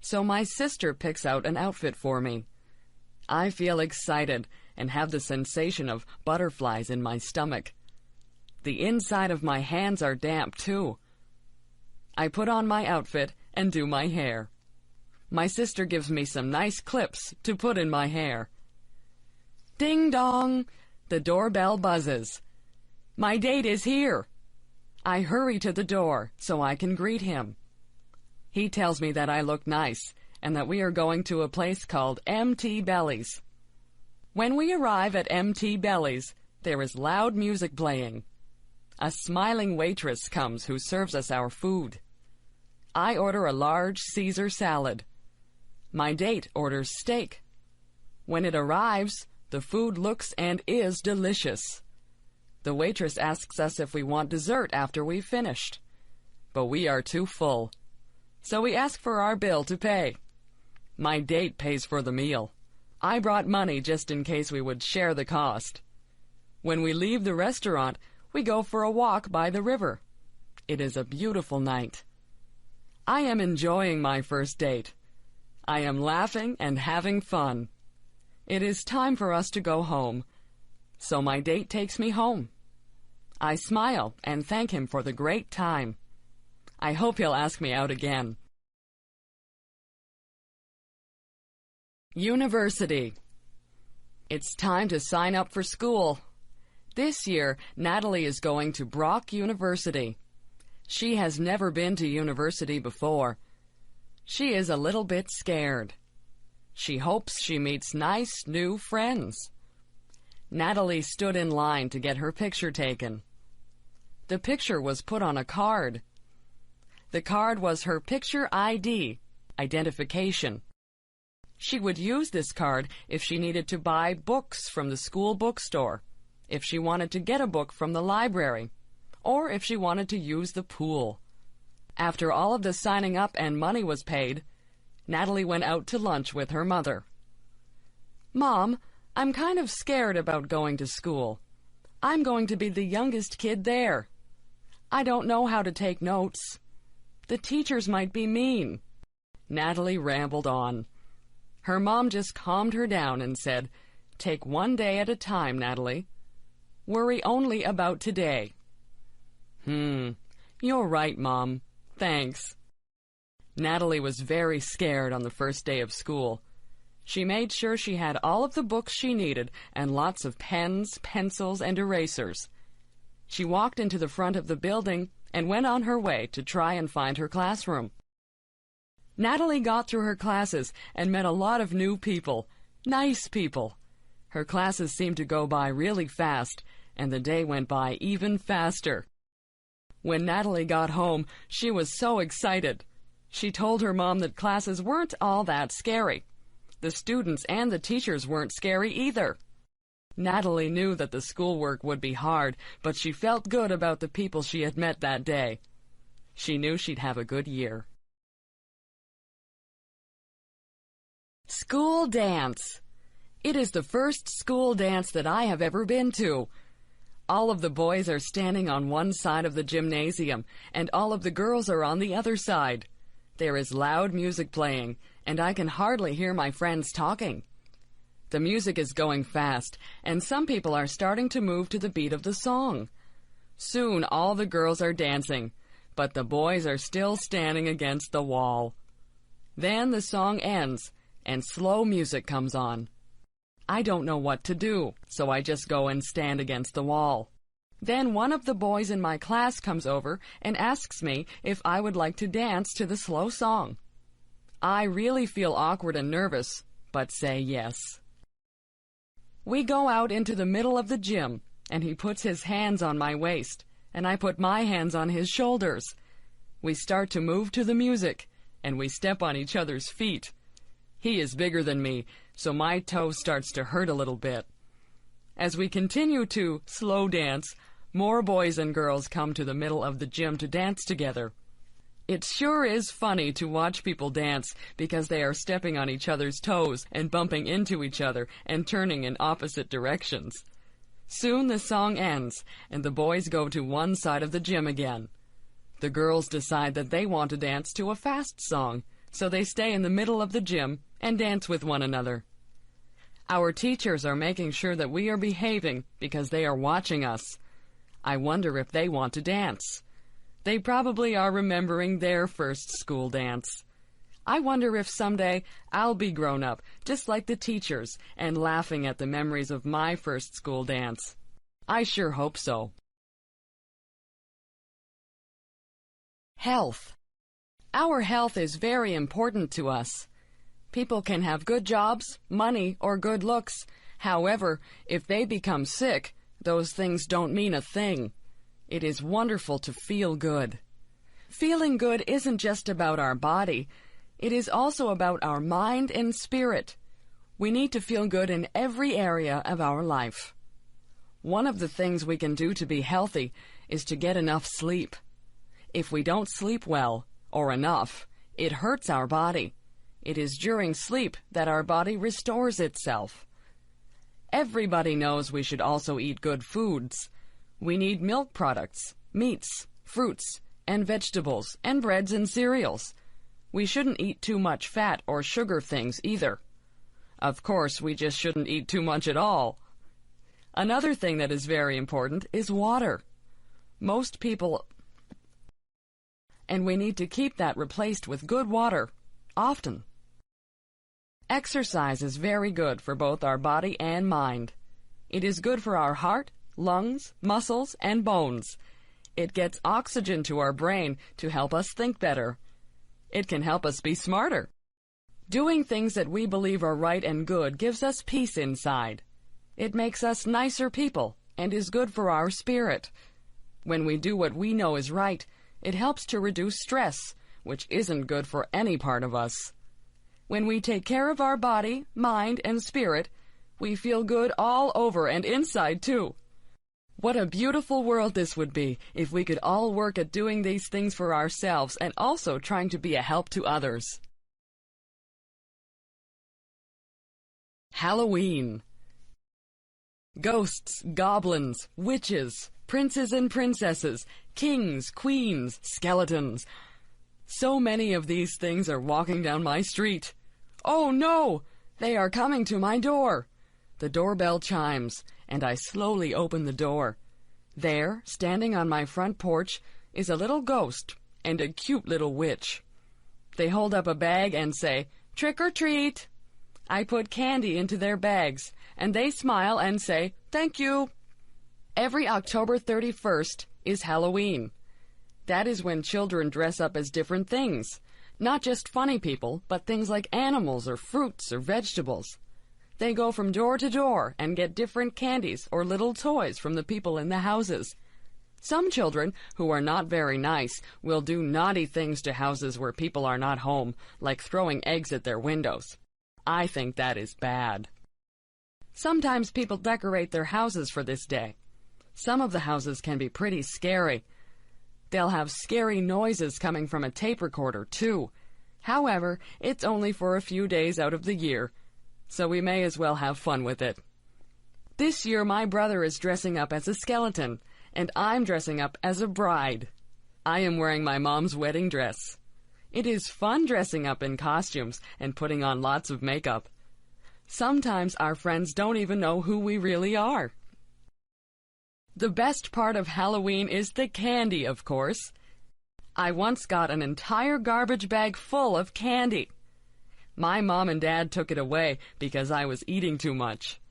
So my sister picks out an outfit for me. I feel excited and have the sensation of butterflies in my stomach. The inside of my hands are damp, too. I put on my outfit and do my hair. My sister gives me some nice clips to put in my hair. Ding dong! The doorbell buzzes. My date is here. I hurry to the door so I can greet him. He tells me that I look nice and that we are going to a place called MT Belly's. When we arrive at MT Belly's, there is loud music playing. A smiling waitress comes who serves us our food. I order a large Caesar salad. My date orders steak. When it arrives, the food looks and is delicious. The waitress asks us if we want dessert after we've finished. But we are too full. So we ask for our bill to pay. My date pays for the meal. I brought money just in case we would share the cost. When we leave the restaurant, we go for a walk by the river. It is a beautiful night. I am enjoying my first date. I am laughing and having fun. It is time for us to go home. So my date takes me home. I smile and thank him for the great time. I hope he'll ask me out again. University. It's time to sign up for school. This year, Natalie is going to Brock University. She has never been to university before. She is a little bit scared. She hopes she meets nice new friends. Natalie stood in line to get her picture taken. The picture was put on a card. The card was her picture ID, identification. She would use this card if she needed to buy books from the school bookstore, if she wanted to get a book from the library, or if she wanted to use the pool. After all of the signing up and money was paid, Natalie went out to lunch with her mother. Mom, I'm kind of scared about going to school. I'm going to be the youngest kid there. I don't know how to take notes. The teachers might be mean. Natalie rambled on. Her mom just calmed her down and said, "Take one day at a time, Natalie. Worry only about today." You're right, Mom. Thanks. Natalie was very scared on the first day of school. She made sure she had all of the books she needed and lots of pens, pencils, and erasers. She walked into the front of the building and went on her way to try and find her classroom. Natalie got through her classes and met a lot of new people, nice people. Her classes seemed to go by really fast, and the day went by even faster. When Natalie got home, she was so excited. She told her mom that classes weren't all that scary. The students and the teachers weren't scary either. Natalie knew that the schoolwork would be hard, but she felt good about the people she had met that day. She knew she'd have a good year. School dance. It is the first school dance that I have ever been to. All of the boys are standing on one side of the gymnasium, and all of the girls are on the other side. There is loud music playing, and I can hardly hear my friends talking. The music is going fast, and some people are starting to move to the beat of the song. Soon all the girls are dancing, but the boys are still standing against the wall. Then the song ends, and slow music comes on. I don't know what to do, so I just go and stand against the wall. Then one of the boys in my class comes over and asks me if I would like to dance to the slow song. I really feel awkward and nervous, but say yes. We go out into the middle of the gym, and he puts his hands on my waist, and I put my hands on his shoulders. We start to move to the music, and we step on each other's feet. He is bigger than me, so my toe starts to hurt a little bit. As we continue to slow dance, more boys and girls come to the middle of the gym to dance together. It sure is funny to watch people dance because they are stepping on each other's toes and bumping into each other and turning in opposite directions. Soon the song ends, and the boys go to one side of the gym again. The girls decide that they want to dance to a fast song, so they stay in the middle of the gym and dance with one another. Our teachers are making sure that we are behaving because they are watching us. I wonder if they want to dance. They probably are remembering their first school dance. I wonder if someday I'll be grown up, just like the teachers, and laughing at the memories of my first school dance. I sure hope so. Health. Our health is very important to us. People can have good jobs, money, or good looks. However, if they become sick, those things don't mean a thing. It is wonderful to feel good. Feeling good isn't just about our body. It is also about our mind and spirit. We need to feel good in every area of our life. One of the things we can do to be healthy is to get enough sleep. If we don't sleep well, or enough, it hurts our body. It is during sleep that our body restores itself. Everybody knows we should also eat good foods. We need milk products, meats, fruits, and vegetables, and breads and cereals. We shouldn't eat too much fat or sugar things either. Of course, we just shouldn't eat too much at all. Another thing that is very important is water. Most people... And we need to keep that replaced with good water, often. Exercise is very good for both our body and mind. It is good for our heart, lungs, muscles, and bones. It gets oxygen to our brain to help us think better. It can help us be smarter. Doing things that we believe are right and good gives us peace inside. It makes us nicer people and is good for our spirit. When we do what we know is right, it helps to reduce stress, which isn't good for any part of us. When we take care of our body, mind, and spirit, we feel good all over and inside too. What a beautiful world this would be if we could all work at doing these things for ourselves and also trying to be a help to others. Halloween. Ghosts, goblins, witches, princes and princesses, kings, queens, skeletons. So many of these things are walking down my street. Oh no! They are coming to my door. The doorbell chimes, and I slowly open the door. There, standing on my front porch, is a little ghost, and a cute little witch. They hold up a bag and say, "Trick or treat." I put candy into their bags, and they smile and say, "Thank you." Every October 31st is Halloween. That is when children dress up as different things. Not just funny people, but things like animals or fruits or vegetables. They go from door to door and get different candies or little toys from the people in the houses. Some children, who are not very nice, will do naughty things to houses where people are not home, like throwing eggs at their windows. I think that is bad. Sometimes people decorate their houses for this day. Some of the houses can be pretty scary. They'll have scary noises coming from a tape recorder, too. However, it's only for a few days out of the year, so we may as well have fun with it. This year, my brother is dressing up as a skeleton, and I'm dressing up as a bride. I am wearing my mom's wedding dress. It is fun dressing up in costumes and putting on lots of makeup. Sometimes our friends don't even know who we really are. The best part of Halloween is the candy, of course. I once got an entire garbage bag full of candy. My mom and dad took it away because I was eating too much.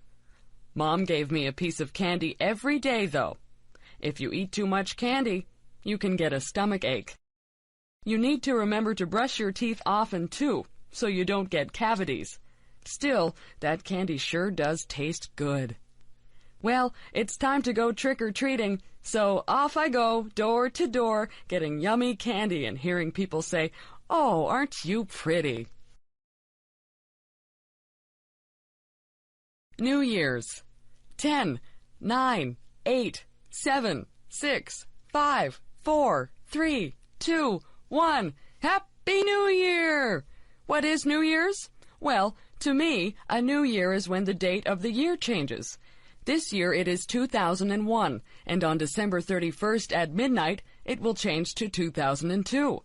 Mom gave me a piece of candy every day, though. If you eat too much candy, you can get a stomach ache. You need to remember to brush your teeth often, too, so you don't get cavities. Still, that candy sure does taste good. Well, it's time to go trick-or-treating, so off I go, door to door, getting yummy candy and hearing people say, "Oh, aren't you pretty?" New Year's. 10, 9, 8, 7, 6, 5, 4, 3, 2, 1. Happy New Year! What is New Year's? Well, to me, a new year is when the date of the year changes. This year it is 2001, and on December 31st at midnight, it will change to 2002.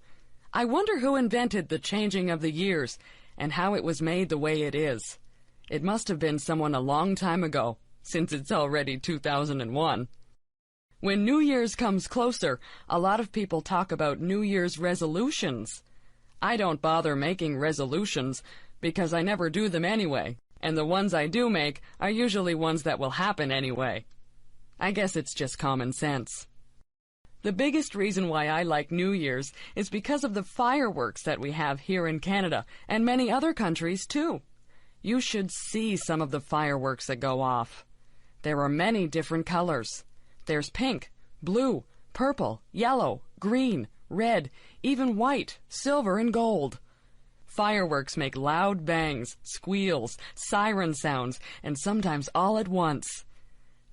I wonder who invented the changing of the years, and how it was made the way it is. It must have been someone a long time ago, since it's already 2001. When New Year's comes closer, a lot of people talk about New Year's resolutions. I don't bother making resolutions, because I never do them anyway. And the ones I do make are usually ones that will happen anyway. I guess it's just common sense. The biggest reason why I like New Year's is because of the fireworks that we have here in Canada, and many other countries too. You should see some of the fireworks that go off. There are many different colors. There's pink, blue, purple, yellow, green, red, even white, silver, and gold. Fireworks make loud bangs, squeals, siren sounds, and sometimes all at once.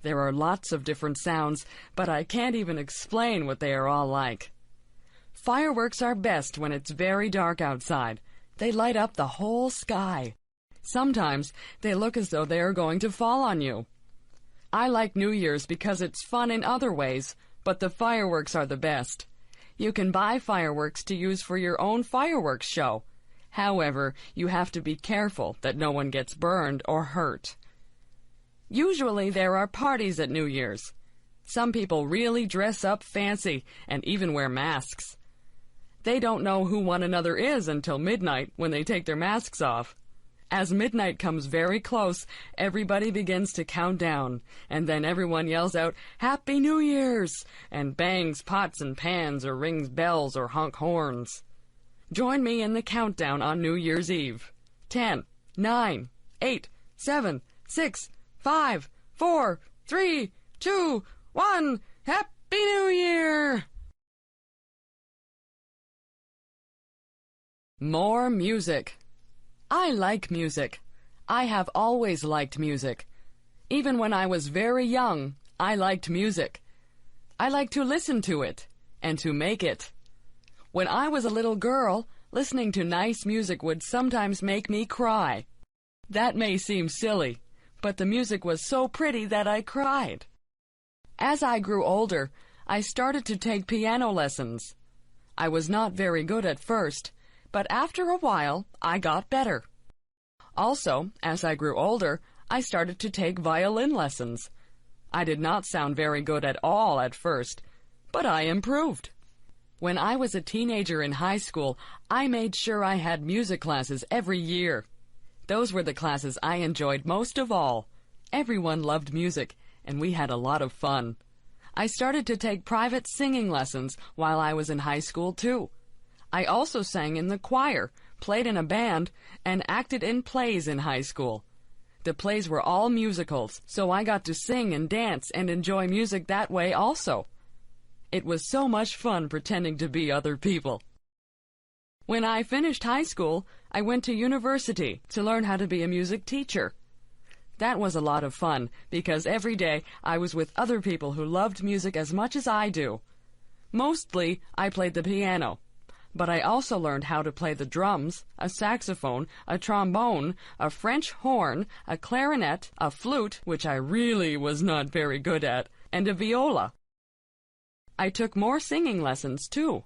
There are lots of different sounds, but I can't even explain what they are all like. Fireworks are best when it's very dark outside. They light up the whole sky. Sometimes they look as though they are going to fall on you. I like New Year's because it's fun in other ways, but the fireworks are the best. You can buy fireworks to use for your own fireworks show. However, you have to be careful that no one gets burned or hurt. Usually there are parties at New Year's. Some people really dress up fancy and even wear masks. They don't know who one another is until midnight when they take their masks off. As midnight comes very close, everybody begins to count down, and then everyone yells out, "Happy New Year's!" and bangs pots and pans or rings bells or honk horns. Join me in the countdown on New Year's Eve. 10, 9, 8, 7, 6, 5, 4, 3, 2, 1. Happy New Year! More music. I like music. I have always liked music. Even when I was very young, I liked music. I like to listen to it and to make it. When I was a little girl, listening to nice music would sometimes make me cry. That may seem silly, but the music was so pretty that I cried. As I grew older, I started to take piano lessons. I was not very good at first, but after a while, I got better. Also, as I grew older, I started to take violin lessons. I did not sound very good at all at first, but I improved. When I was a teenager in high school, I made sure I had music classes every year. Those were the classes I enjoyed most of all. Everyone loved music, and we had a lot of fun. I started to take private singing lessons while I was in high school, too. I also sang in the choir, played in a band, and acted in plays in high school. The plays were all musicals, so I got to sing and dance and enjoy music that way also. It was so much fun pretending to be other people. When I finished high school, I went to university to learn how to be a music teacher. That was a lot of fun, because every day I was with other people who loved music as much as I do. Mostly, I played the piano, but I also learned how to play the drums, a saxophone, a trombone, a French horn, a clarinet, a flute, which I really was not very good at, and a viola. I took more singing lessons, too.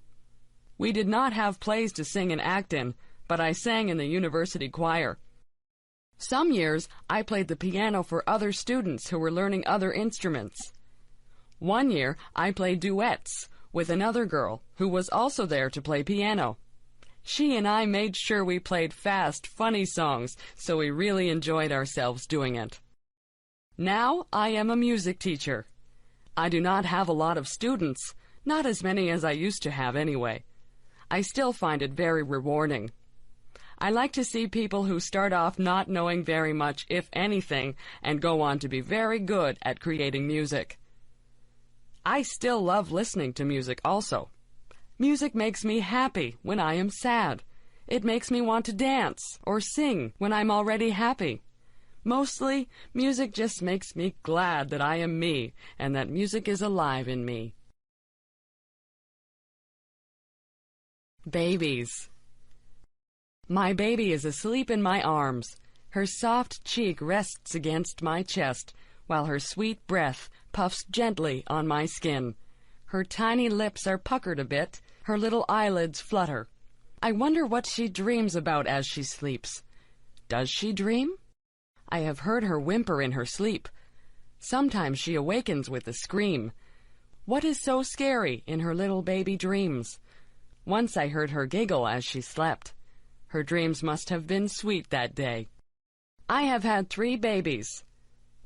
We did not have plays to sing and act in, but I sang in the university choir. Some years, I played the piano for other students who were learning other instruments. One year, I played duets with another girl who was also there to play piano. She and I made sure we played fast, funny songs, so we really enjoyed ourselves doing it. Now I am a music teacher. I do not have a lot of students, not as many as I used to have anyway. I still find it very rewarding. I like to see people who start off not knowing very much, if anything, and go on to be very good at creating music. I still love listening to music also. Music makes me happy when I am sad. It makes me want to dance or sing when I'm already happy. Mostly, music just makes me glad that I am me and that music is alive in me. Babies. My baby is asleep in my arms. Her soft cheek rests against my chest, while her sweet breath puffs gently on my skin. Her tiny lips are puckered a bit, her little eyelids flutter. I wonder what she dreams about as she sleeps. Does she dream? I have heard her whimper in her sleep. Sometimes she awakens with a scream. What is so scary in her little baby dreams? Once I heard her giggle as she slept. Her dreams must have been sweet that day. I have had 3 babies.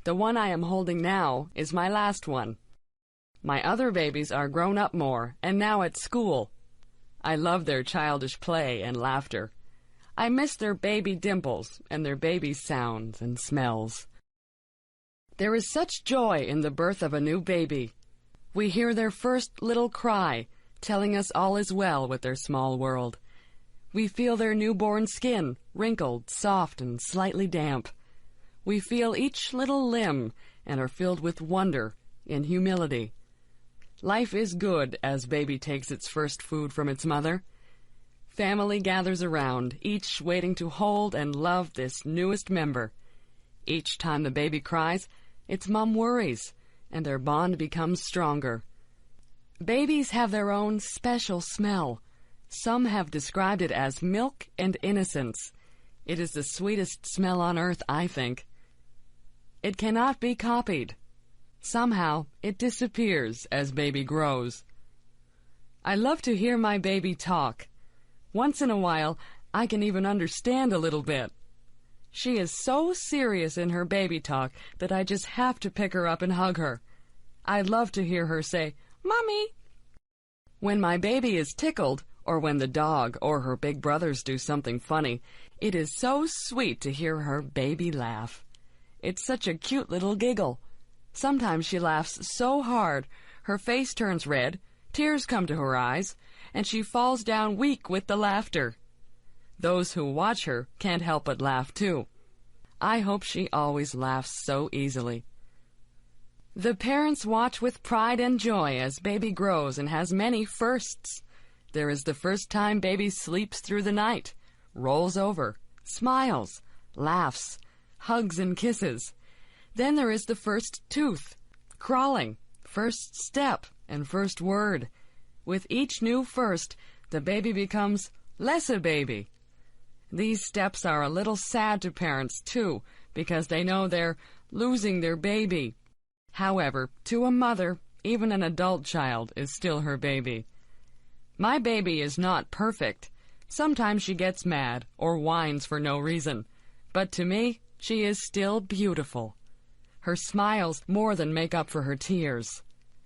The one I am holding now is my last one. My other babies are grown up more and now at school. I love their childish play and laughter. I miss their baby dimples and their baby sounds and smells. There is such joy in the birth of a new baby. We hear their first little cry, telling us all is well with their small world. We feel their newborn skin, wrinkled, soft, and slightly damp. We feel each little limb and are filled with wonder and humility. Life is good as baby takes its first food from its mother. Family gathers around, each waiting to hold and love this newest member. Each time the baby cries, its mom worries, and their bond becomes stronger. Babies have their own special smell. Some have described it as milk and innocence. It is the sweetest smell on earth, I think. It cannot be copied. Somehow, it disappears as baby grows. I love to hear my baby talk. Once in a while, I can even understand a little bit. She is so serious in her baby talk that I just have to pick her up and hug her. I love to hear her say, "Mommy." When my baby is tickled, or when the dog or her big brothers do something funny, it is so sweet to hear her baby laugh. It's such a cute little giggle. Sometimes she laughs so hard, her face turns red, tears come to her eyes, and she falls down weak with the laughter. Those who watch her can't help but laugh too. I hope she always laughs so easily. The parents watch with pride and joy as baby grows and has many firsts. There is the first time baby sleeps through the night, rolls over, smiles, laughs, hugs and kisses. Then there is the first tooth, crawling, first step, and first word. With each new first, the baby becomes less a baby. These steps are a little sad to parents, too, because they know they're losing their baby. However, to a mother, even an adult child is still her baby. My baby is not perfect. Sometimes she gets mad or whines for no reason. But to me, she is still beautiful. Her smiles more than make up for her tears.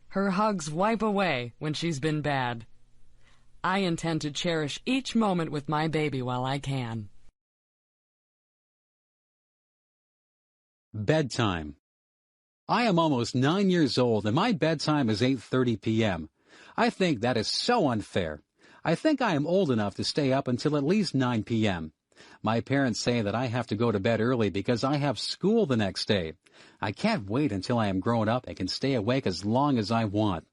Her hugs wipe away when she's been bad. I intend to cherish each moment with my baby while I can. Bedtime. I am almost 9 years old and my bedtime is 8:30 p.m. I think that is so unfair. I think I am old enough to stay up until at least 9 p.m. My parents say that I have to go to bed early because I have school the next day. I can't wait until I am grown up and can stay awake as long as I want.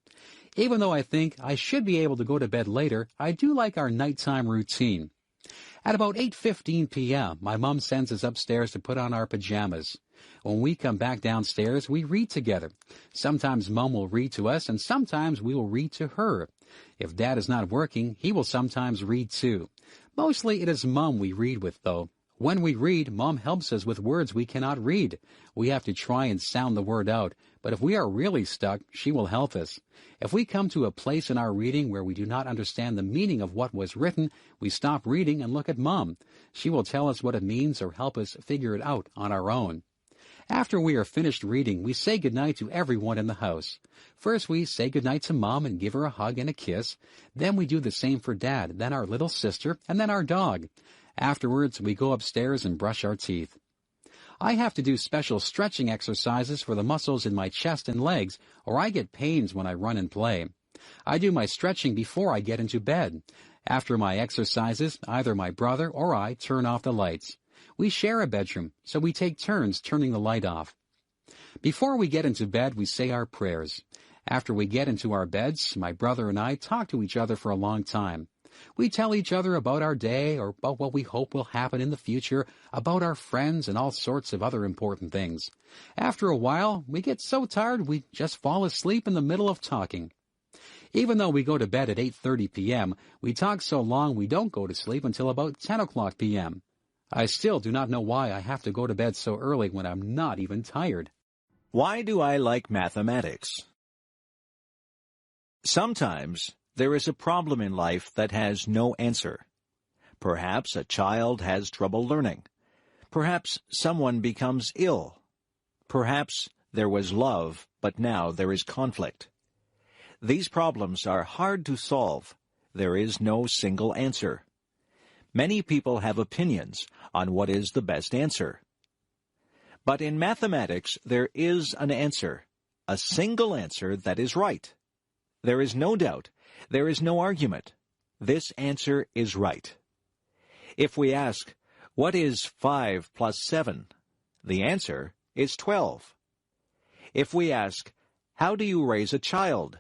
Even though I think I should be able to go to bed later, I do like our nighttime routine. At about 8:15 p.m., my mom sends us upstairs to put on our pajamas. When we come back downstairs, we read together. Sometimes Mom will read to us, and sometimes we will read to her. If Dad is not working, he will sometimes read too. Mostly it is Mom we read with, though. When we read, Mom helps us with words we cannot read. We have to try and sound the word out, but if we are really stuck, she will help us. If we come to a place in our reading where we do not understand the meaning of what was written, we stop reading and look at Mom. She will tell us what it means or help us figure it out on our own. After we are finished reading, we say goodnight to everyone in the house. First, we say goodnight to Mom and give her a hug and a kiss. Then we do the same for Dad, then our little sister, and then our dog. Afterwards, we go upstairs and brush our teeth. I have to do special stretching exercises for the muscles in my chest and legs, or I get pains when I run and play. I do my stretching before I get into bed. After my exercises, either my brother or I turn off the lights. We share a bedroom, so we take turns turning the light off. Before we get into bed, we say our prayers. After we get into our beds, my brother and I talk to each other for a long time. We tell each other about our day or about what we hope will happen in the future, about our friends and all sorts of other important things. After a while, we get so tired we just fall asleep in the middle of talking. Even though we go to bed at 8:30 p.m., we talk so long we don't go to sleep until about 10 o'clock p.m. I still do not know why I have to go to bed so early when I'm not even tired. Why do I like mathematics? Sometimes there is a problem in life that has no answer. Perhaps a child has trouble learning. Perhaps someone becomes ill. Perhaps there was love, but now there is conflict. These problems are hard to solve. There is no single answer. Many people have opinions on what is the best answer. But in mathematics, there is an answer, a single answer that is right. There is no doubt. There is no argument. This answer is right. If we ask, what is 5 plus 7? The answer is 12. If we ask, how do you raise a child?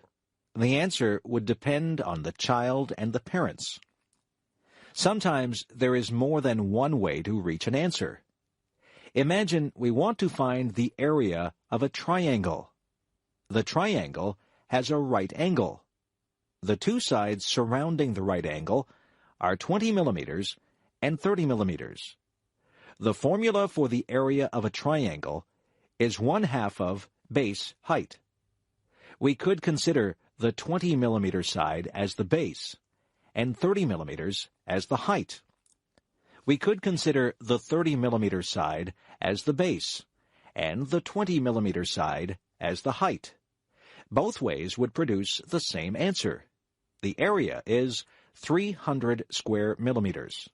The answer would depend on the child and the parents. Sometimes there is more than one way to reach an answer. Imagine we want to find the area of a triangle. The triangle has a right angle. The two sides surrounding the right angle are 20 millimeters and 30 millimeters. The formula for the area of a triangle is 1/2 of base height. We could consider the 20 millimeter side as the base and 30 millimeters as the height. We could consider the 30 millimeter side as the base and the 20 millimeter side as the height. Both ways would produce the same answer. The area is 300 square millimeters.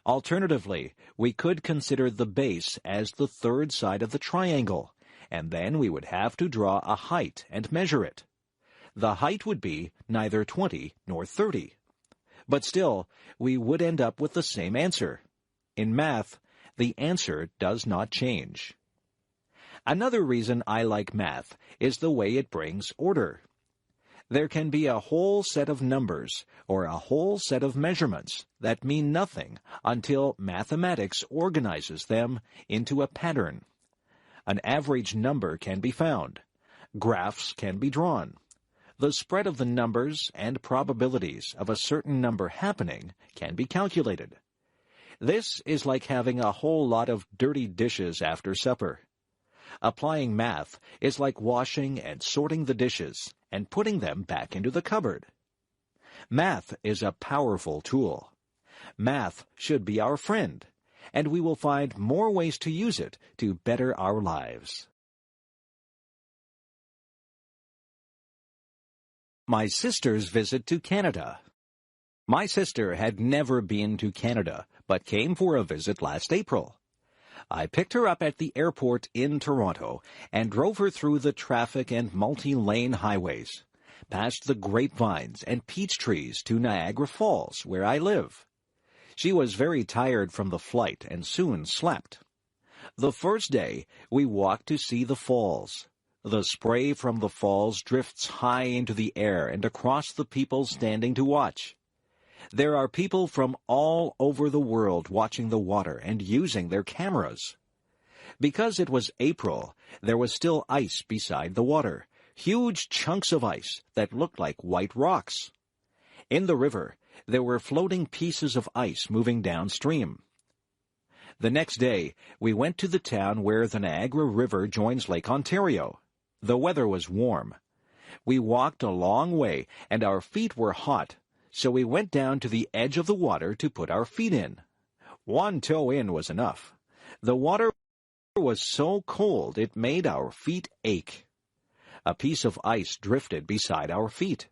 Alternatively, we could consider the base as the third side of the triangle, and then we would have to draw a height and measure it. The height would be neither 20 nor 30. But still, we would end up with the same answer. In math, the answer does not change. Another reason I like math is the way it brings order. There can be a whole set of numbers or a whole set of measurements that mean nothing until mathematics organizes them into a pattern. An average number can be found. Graphs can be drawn. The spread of the numbers and probabilities of a certain number happening can be calculated. This is like having a whole lot of dirty dishes after supper. Applying math is like washing and sorting the dishes and putting them back into the cupboard. Math is a powerful tool. Math should be our friend, and we will find more ways to use it to better our lives. My sister's visit to Canada. My sister had never been to Canada, but came for a visit last April. I picked her up at the airport in Toronto and drove her through the traffic and multi-lane highways, past the grapevines and peach trees to Niagara Falls, where I live. She was very tired from the flight and soon slept. The first day, we walked to see the falls. The spray from the falls drifts high into the air and across the people standing to watch. There are people from all over the world watching the water and using their cameras. Because it was April, there was still ice beside the water, huge chunks of ice that looked like white rocks. In the river, there were floating pieces of ice moving downstream. The next day, we went to the town where the Niagara River joins Lake Ontario. The weather was warm. We walked a long way, and our feet were hot, so we went down to the edge of the water to put our feet in. One toe in was enough. The water was so cold it made our feet ache. A piece of ice drifted beside our feet.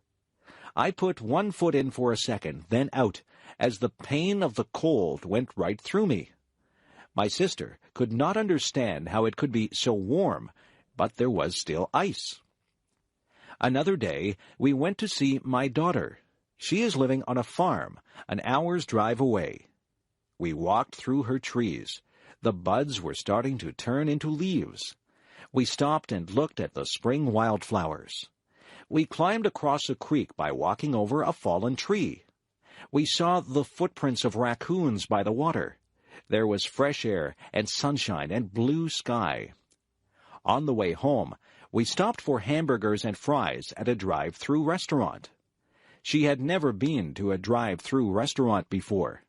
I put one foot in for a second, then out, as the pain of the cold went right through me. My sister could not understand how it could be so warm, but there was still ice. Another day, we went to see my daughter. She is living on a farm, an hour's drive away. We walked through her trees. The buds were starting to turn into leaves. We stopped and looked at the spring wildflowers. We climbed across a creek by walking over a fallen tree. We saw the footprints of raccoons by the water. There was fresh air and sunshine and blue sky. On the way home, we stopped for hamburgers and fries at a drive-through restaurant. She had never been to a drive-through restaurant before.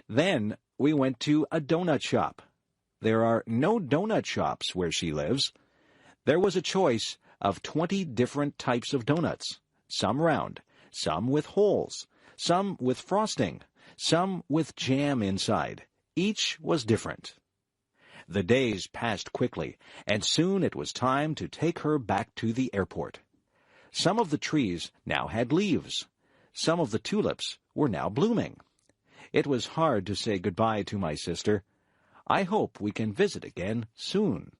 Then we went to a donut shop. There are no donut shops where she lives. There was a choice of 20 different types of donuts, some round, some with holes, some with frosting, some with jam inside. Each was different. The days passed quickly, and soon it was time to take her back to the airport. Some of the trees now had leaves. Some of the tulips were now blooming. It was hard to say goodbye to my sister. I hope we can visit again soon.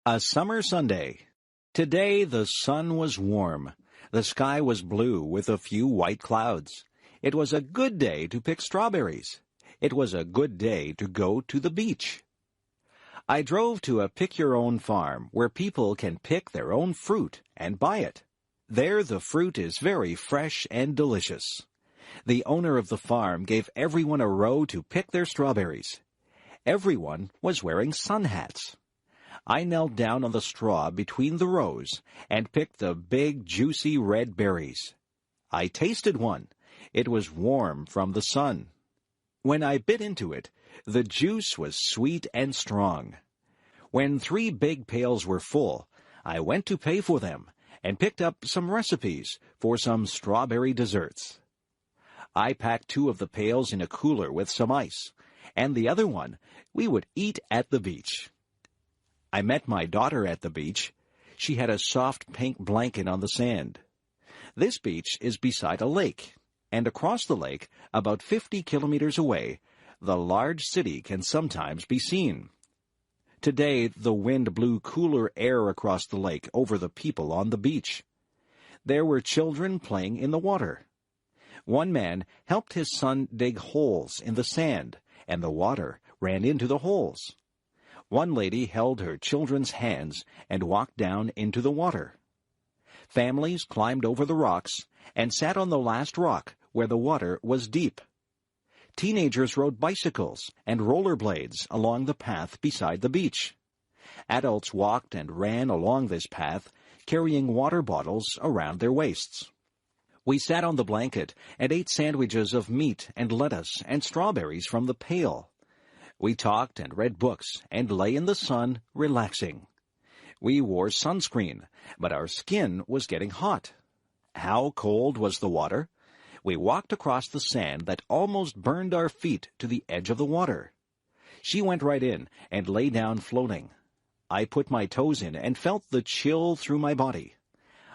A summer Sunday. Today the sun was warm. The sky was blue with a few white clouds. It was a good day to pick strawberries. It was a good day to go to the beach. I drove to a pick-your-own farm where people can pick their own fruit and buy it. There the fruit is very fresh and delicious. The owner of the farm gave everyone a row to pick their strawberries. Everyone was wearing sun hats. I knelt down on the straw between the rows and picked the big, juicy red berries. I tasted one. It was warm from the sun. When I bit into it, the juice was sweet and strong. When 3 big pails were full, I went to pay for them and picked up some recipes for some strawberry desserts. I packed 2 of the pails in a cooler with some ice, and the other one we would eat at the beach. I met my daughter at the beach. She had a soft pink blanket on the sand. This beach is beside a lake, and across the lake, about 50 kilometers away, the large city can sometimes be seen. Today, the wind blew cooler air across the lake over the people on the beach. There were children playing in the water. One man helped his son dig holes in the sand, and the water ran into the holes. One lady held her children's hands and walked down into the water. Families climbed over the rocks and sat on the last rock where the water was deep. Teenagers rode bicycles and rollerblades along the path beside the beach. Adults walked and ran along this path, carrying water bottles around their waists. We sat on the blanket and ate sandwiches of meat and lettuce and strawberries from the pail. We talked and read books and lay in the sun, relaxing. We wore sunscreen, but our skin was getting hot. How cold was the water? We walked across the sand that almost burned our feet to the edge of the water. She went right in and lay down floating. I put my toes in and felt the chill through my body.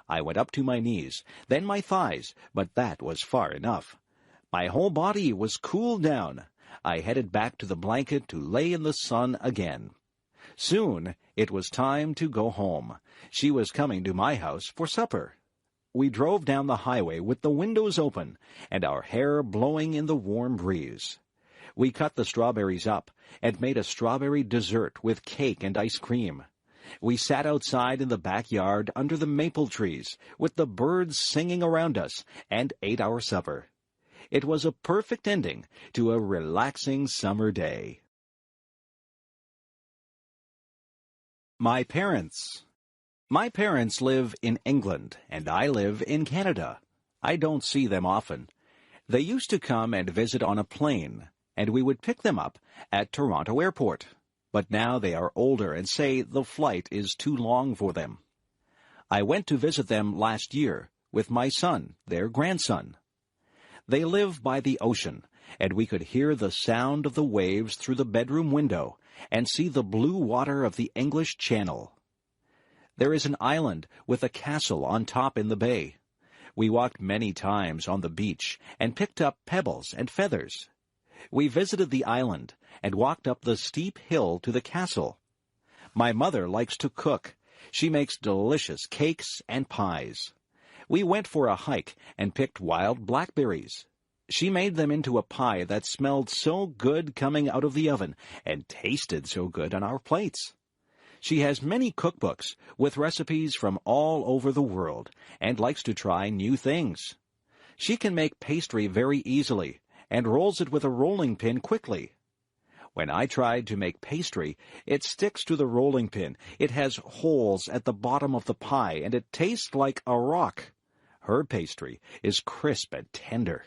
I went up to my knees, then my thighs, but that was far enough. My whole body was cooled down. I headed back to the blanket to lay in the sun again. Soon it was time to go home. She was coming to my house for supper. We drove down the highway with the windows open and our hair blowing in the warm breeze. We cut the strawberries up and made a strawberry dessert with cake and ice cream. We sat outside in the backyard under the maple trees with the birds singing around us and ate our supper. It was a perfect ending to a relaxing summer day. My parents. My parents live in England, and I live in Canada. I don't see them often. They used to come and visit on a plane, and we would pick them up at Toronto Airport. But now they are older and say the flight is too long for them. I went to visit them last year with my son, their grandson. They live by the ocean, and we could hear the sound of the waves through the bedroom window and see the blue water of the English Channel. There is an island with a castle on top in the bay. We walked many times on the beach and picked up pebbles and feathers. We visited the island and walked up the steep hill to the castle. My mother likes to cook. She makes delicious cakes and pies. We went for a hike and picked wild blackberries. She made them into a pie that smelled so good coming out of the oven and tasted so good on our plates. She has many cookbooks with recipes from all over the world and likes to try new things. She can make pastry very easily and rolls it with a rolling pin quickly. When I tried to make pastry, it sticks to the rolling pin. It has holes at the bottom of the pie, and it tastes like a rock. Her pastry is crisp and tender.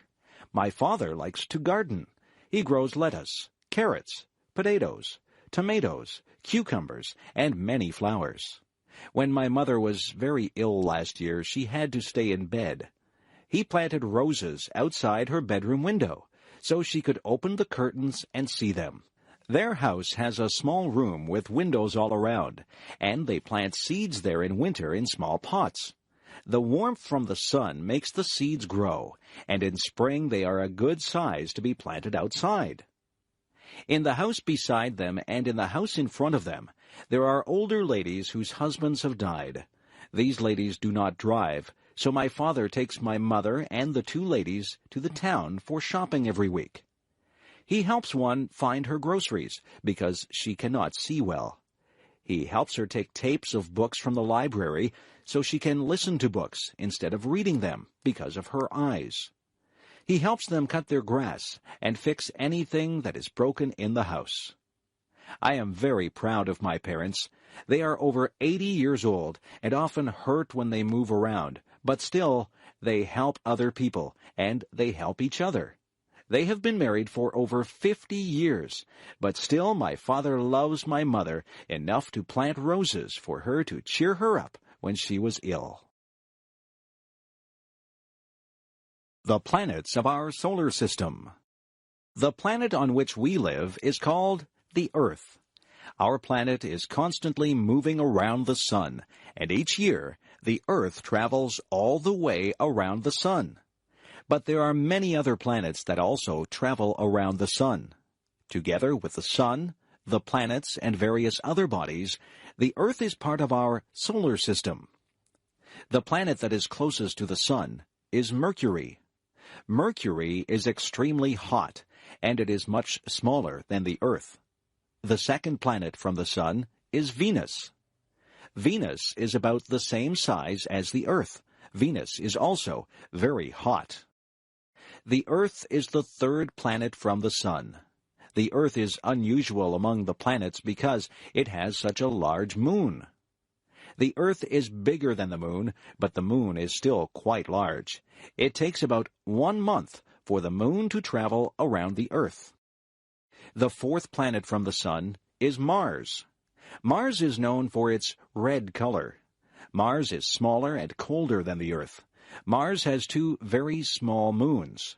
My father likes to garden. He grows lettuce, carrots, potatoes, tomatoes, cucumbers, and many flowers. When my mother was very ill last year, she had to stay in bed. He planted roses outside her bedroom window, so she could open the curtains and see them. Their house has a small room with windows all around, and they plant seeds there in winter in small pots. The warmth from the sun makes the seeds grow, and in spring they are a good size to be planted outside. In the house beside them and in the house in front of them, there are older ladies whose husbands have died. These ladies do not drive, so my father takes my mother and the two ladies to the town for shopping every week. He helps one find her groceries because she cannot see well. He helps her take tapes of books from the library so she can listen to books instead of reading them because of her eyes. He helps them cut their grass and fix anything that is broken in the house. I am very proud of my parents. They are over 80 years old and often hurt when they move around, but still, they help other people and they help each other. They have been married for over 50 years, but still my father loves my mother enough to plant roses for her to cheer her up when she was ill. The planets of our solar system. The planet on which we live is called the Earth. Our planet is constantly moving around the sun, and each year the Earth travels all the way around the sun. But there are many other planets that also travel around the sun. Together with the sun, the planets, and various other bodies, the Earth is part of our solar system. The planet that is closest to the sun is Mercury. Mercury is extremely hot, and it is much smaller than the Earth. The second planet from the sun is Venus. Venus is about the same size as the Earth. Venus is also very hot. The Earth is the third planet from the sun. The Earth is unusual among the planets because it has such a large moon. The Earth is bigger than the moon, but the moon is still quite large. It takes about 1 month for the moon to travel around the Earth. The fourth planet from the sun is Mars. Mars is known for its red color. Mars is smaller and colder than the Earth. Mars has 2 very small moons.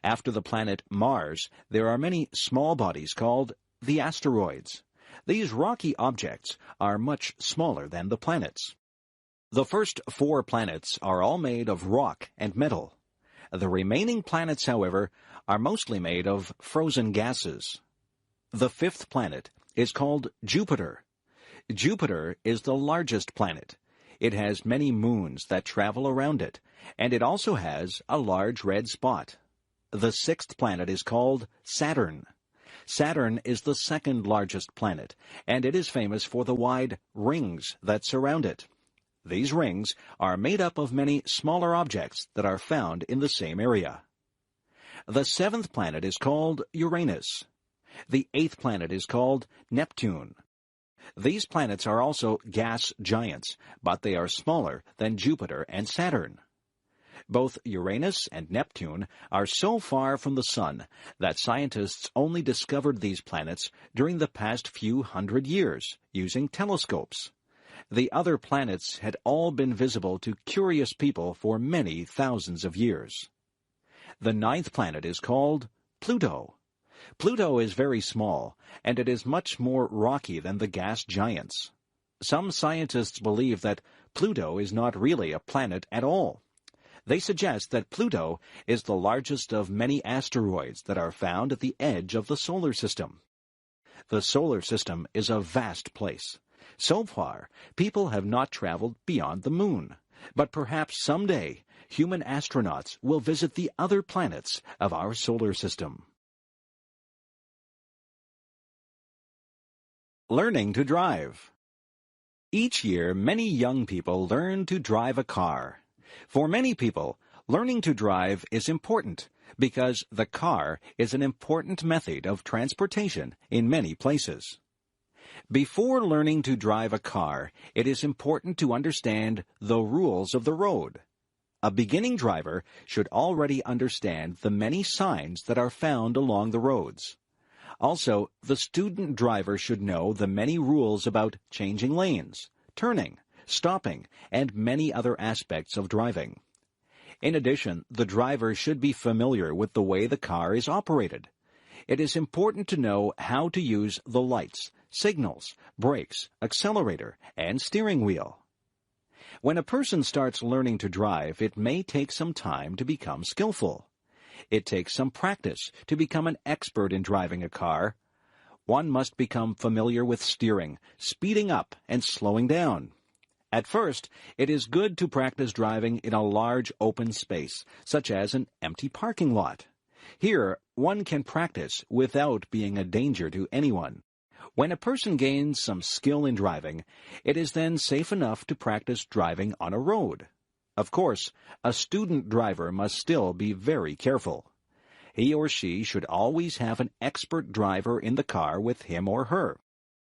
After the planet Mars, there are many small bodies called the asteroids. These rocky objects are much smaller than the planets. The first 4 planets are all made of rock and metal. The remaining planets, however, are mostly made of frozen gases. The 5th planet is called Jupiter. Jupiter is the largest planet. It has many moons that travel around it, and it also has a large red spot. The 6th planet is called Saturn. Saturn is the 2nd largest planet, and it is famous for the wide rings that surround it. These rings are made up of many smaller objects that are found in the same area. The 7th planet is called Uranus. The 8th planet is called Neptune. These planets are also gas giants, but they are smaller than Jupiter and Saturn. Both Uranus and Neptune are so far from the Sun that scientists only discovered these planets during the past few hundred years using telescopes. The other planets had all been visible to curious people for many thousands of years. The 9th planet is called Pluto. Pluto is very small, and it is much more rocky than the gas giants. Some scientists believe that Pluto is not really a planet at all. They suggest that Pluto is the largest of many asteroids that are found at the edge of the solar system. The solar system is a vast place. So far, people have not traveled beyond the moon, but perhaps someday human astronauts will visit the other planets of our solar system. Learning to drive. Each year, many young people learn to drive a car. For many people, learning to drive is important because the car is an important method of transportation in many places. Before learning to drive a car, it is important to understand the rules of the road. A beginning driver should already understand the many signs that are found along the roads. Also, the student driver should know the many rules about changing lanes, turning, stopping, and many other aspects of driving. In addition, the driver should be familiar with the way the car is operated. It is important to know how to use the lights, signals, brakes, accelerator, and steering wheel. When a person starts learning to drive, it may take some time to become skillful. It takes some practice to become an expert in driving a car. One must become familiar with steering, speeding up, and slowing down. At first, it is good to practice driving in a large open space, such as an empty parking lot. Here, one can practice without being a danger to anyone. When a person gains some skill in driving, it is then safe enough to practice driving on a road. Of course, a student driver must still be very careful. He or she should always have an expert driver in the car with him or her.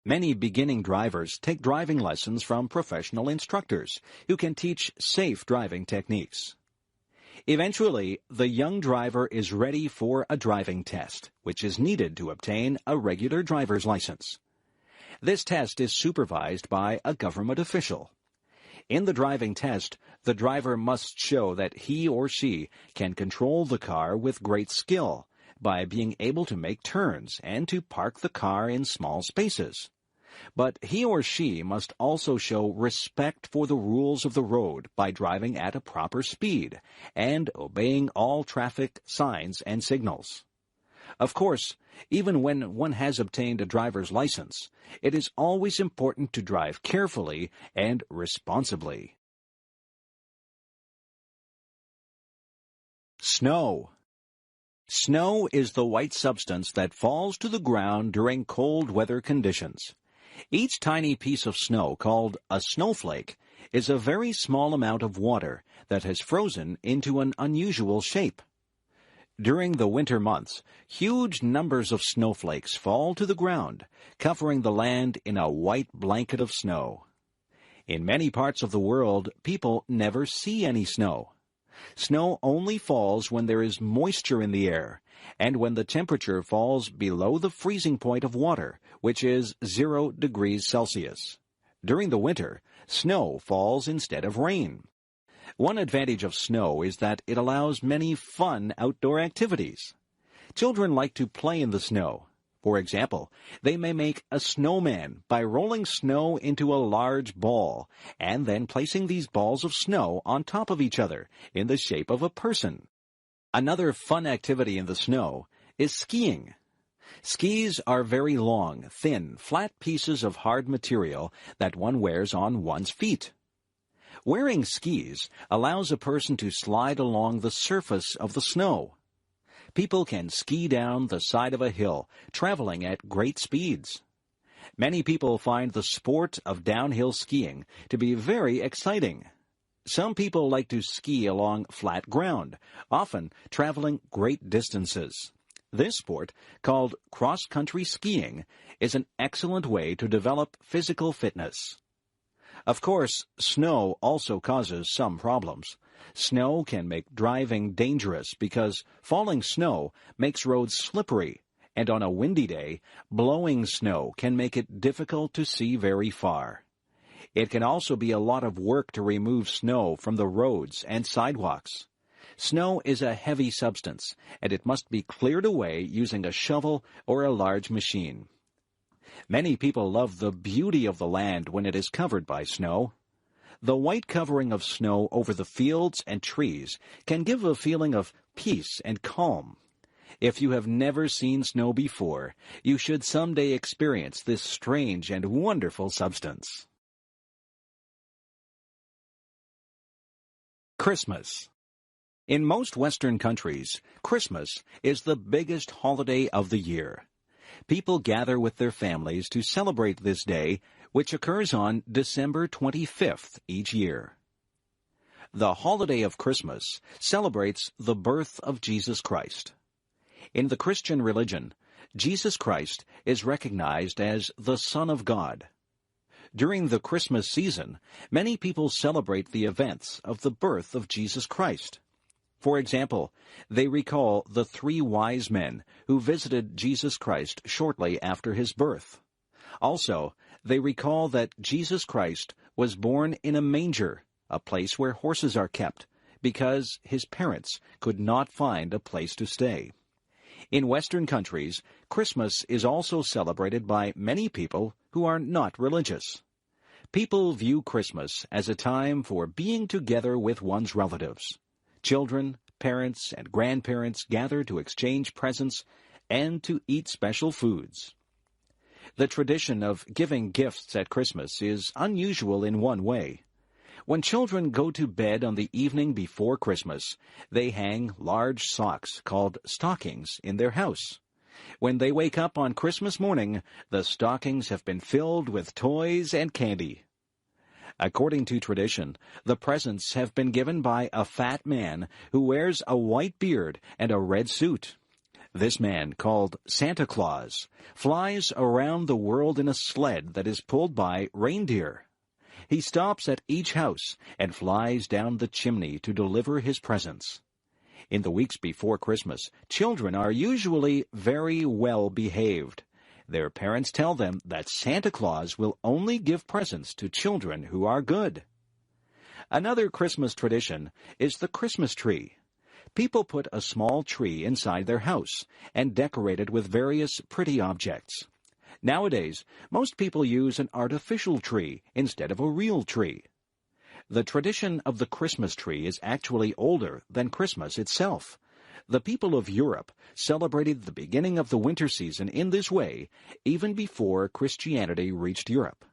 Many beginning drivers take driving lessons from professional instructors who can teach safe driving techniques. Eventually, the young driver is ready for a driving test, which is needed to obtain a regular driver's license. This test is supervised by a government official. In the driving test, the driver must show that he or she can control the car with great skill by being able to make turns and to park the car in small spaces. But he or she must also show respect for the rules of the road by driving at a proper speed and obeying all traffic signs and signals. Of course, even when one has obtained a driver's license, it is always important to drive carefully and responsibly. Snow. Snow is the white substance that falls to the ground during cold weather conditions. Each tiny piece of snow, called a snowflake, is a very small amount of water that has frozen into an unusual shape. During the winter months, huge numbers of snowflakes fall to the ground, covering the land in a white blanket of snow. In many parts of the world, people never see any snow. Snow only falls when there is moisture in the air, and when the temperature falls below the freezing point of water, which is 0 degrees Celsius. During the winter, snow falls instead of rain. One advantage of snow is that it allows many fun outdoor activities. Children like to play in the snow. For example, they may make a snowman by rolling snow into a large ball and then placing these balls of snow on top of each other in the shape of a person. Another fun activity in the snow is skiing. Skis are very long, thin, flat pieces of hard material that one wears on one's feet. Wearing skis allows a person to slide along the surface of the snow. People can ski down the side of a hill, traveling at great speeds. Many people find the sport of downhill skiing to be very exciting. Some people like to ski along flat ground, often traveling great distances. This sport, called cross-country skiing, is an excellent way to develop physical fitness. Of course, snow also causes some problems. Snow can make driving dangerous because falling snow makes roads slippery, and on a windy day, blowing snow can make it difficult to see very far. It can also be a lot of work to remove snow from the roads and sidewalks. Snow is a heavy substance, and it must be cleared away using a shovel or a large machine. Many people love the beauty of the land when it is covered by snow. The white covering of snow over the fields and trees can give a feeling of peace and calm. If you have never seen snow before, you should someday experience this strange and wonderful substance. Christmas. In most Western countries, Christmas is the biggest holiday of the year. People gather with their families to celebrate this day, which occurs on December 25th each year. The holiday of Christmas celebrates the birth of Jesus Christ. In the Christian religion, Jesus Christ is recognized as the Son of God. During the Christmas season, many people celebrate the events of the birth of Jesus Christ. For example, they recall the 3 wise men who visited Jesus Christ shortly after his birth. Also, they recall that Jesus Christ was born in a manger, a place where horses are kept, because his parents could not find a place to stay. In Western countries, Christmas is also celebrated by many people who are not religious. People view Christmas as a time for being together with one's relatives. Children, parents, and grandparents gather to exchange presents and to eat special foods. The tradition of giving gifts at Christmas is unusual in one way. When children go to bed on the evening before Christmas, they hang large socks called stockings in their house. When they wake up on Christmas morning, the stockings have been filled with toys and candy. According to tradition, the presents have been given by a fat man who wears a white beard and a red suit. This man, called Santa Claus, flies around the world in a sled that is pulled by reindeer. He stops at each house and flies down the chimney to deliver his presents. In the weeks before Christmas, children are usually very well behaved. Their parents tell them that Santa Claus will only give presents to children who are good. Another Christmas tradition is the Christmas tree. People put a small tree inside their house and decorate it with various pretty objects. Nowadays, most people use an artificial tree instead of a real tree. The tradition of the Christmas tree is actually older than Christmas itself. The people of Europe celebrated the beginning of the winter season in this way even before Christianity reached Europe.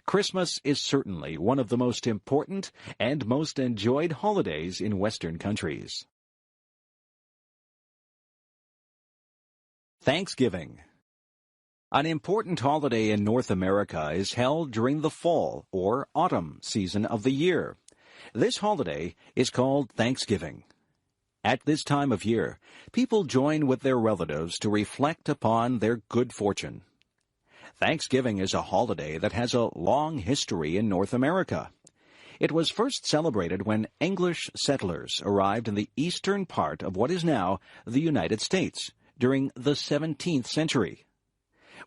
Christmas is certainly one of the most important and most enjoyed holidays in Western countries. Thanksgiving. An important holiday in North America is held during the fall or autumn season of the year. This holiday is called Thanksgiving. At this time of year, people join with their relatives to reflect upon their good fortune. Thanksgiving is a holiday that has a long history in North America. It was first celebrated when English settlers arrived in the eastern part of what is now the United States during the 17th century.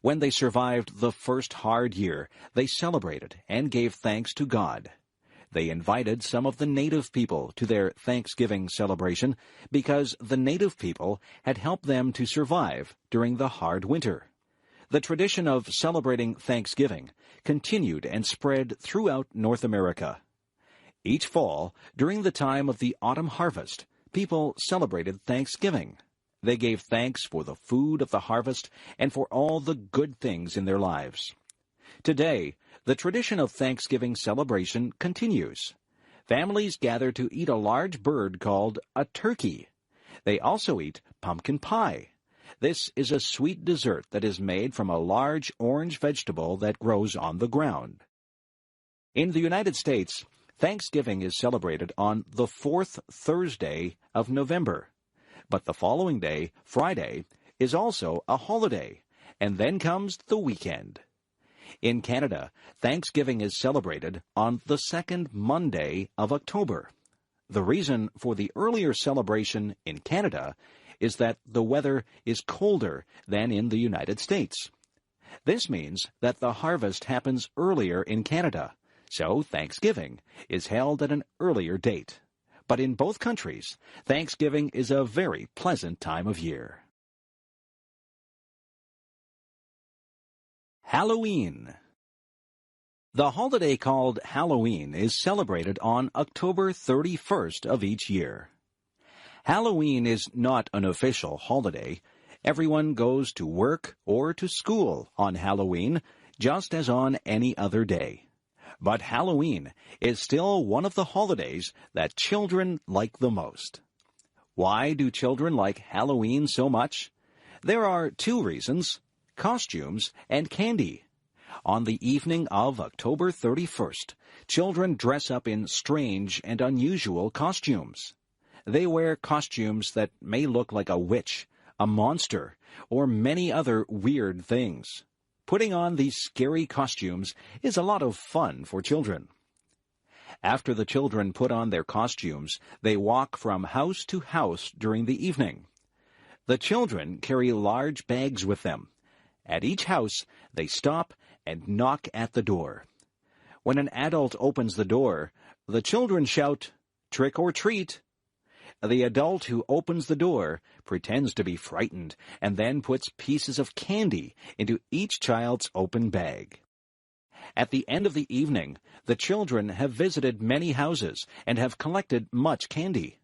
When they survived the first hard year, they celebrated and gave thanks to God. They invited some of the native people to their Thanksgiving celebration because the native people had helped them to survive during the hard winter. The tradition of celebrating Thanksgiving continued and spread throughout North America. Each fall, during the time of the autumn harvest, people celebrated Thanksgiving. They gave thanks for the food of the harvest and for all the good things in their lives. Today, the tradition of Thanksgiving celebration continues. Families gather to eat a large bird called a turkey. They also eat pumpkin pie. This is a sweet dessert that is made from a large orange vegetable that grows on the ground. In the United States, Thanksgiving is celebrated on the fourth Thursday of November. But the following day, Friday, is also a holiday, and then comes the weekend. In Canada, Thanksgiving is celebrated on the second Monday of October. The reason for the earlier celebration in Canada is that the weather is colder than in the United States. This means that the harvest happens earlier in Canada, so Thanksgiving is held at an earlier date. But in both countries, Thanksgiving is a very pleasant time of year. Halloween. The holiday called Halloween is celebrated on October 31st of each year. Halloween is not an official holiday. Everyone goes to work or to school on Halloween, just as on any other day. But Halloween is still one of the holidays that children like the most. Why do children like Halloween so much? There are two reasons: costumes and candy. On the evening of October 31st, children dress up in strange and unusual costumes. They wear costumes that may look like a witch, a monster, or many other weird things. Putting on these scary costumes is a lot of fun for children. After the children put on their costumes, they walk from house to house during the evening. The children carry large bags with them. At each house, they stop and knock at the door. When an adult opens the door, the children shout, "Trick or treat!" The adult who opens the door pretends to be frightened and then puts pieces of candy into each child's open bag. At the end of the evening, the children have visited many houses and have collected much candy.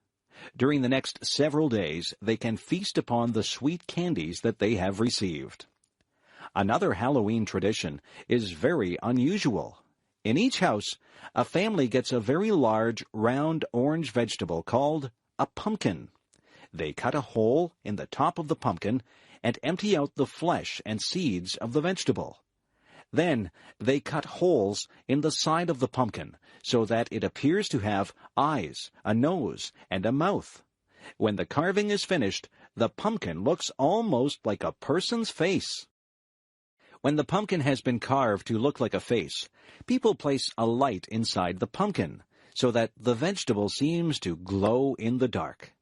During the next several days, they can feast upon the sweet candies that they have received. Another Halloween tradition is very unusual. In each house, a family gets a very large, round orange vegetable called a pumpkin. They cut a hole in the top of the pumpkin and empty out the flesh and seeds of the vegetable. Then they cut holes in the side of the pumpkin so that it appears to have eyes, a nose, and a mouth. When the carving is finished, the pumpkin looks almost like a person's face. When the pumpkin has been carved to look like a face, people place a light inside the pumpkin so that the vegetable seems to glow in the dark.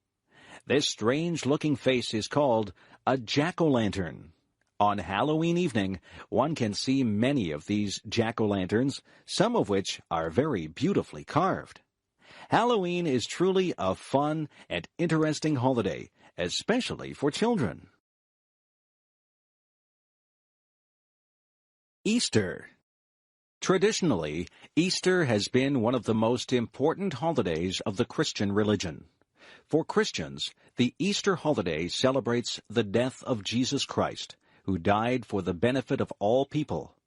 This strange-looking face is called a jack-o'-lantern. On Halloween evening, one can see many of these jack-o'-lanterns, some of which are very beautifully carved. Halloween is truly a fun and interesting holiday, especially for children. Easter. Traditionally, Easter has been one of the most important holidays of the Christian religion. For Christians, the Easter holiday celebrates the death of Jesus Christ, who died for the benefit of all people.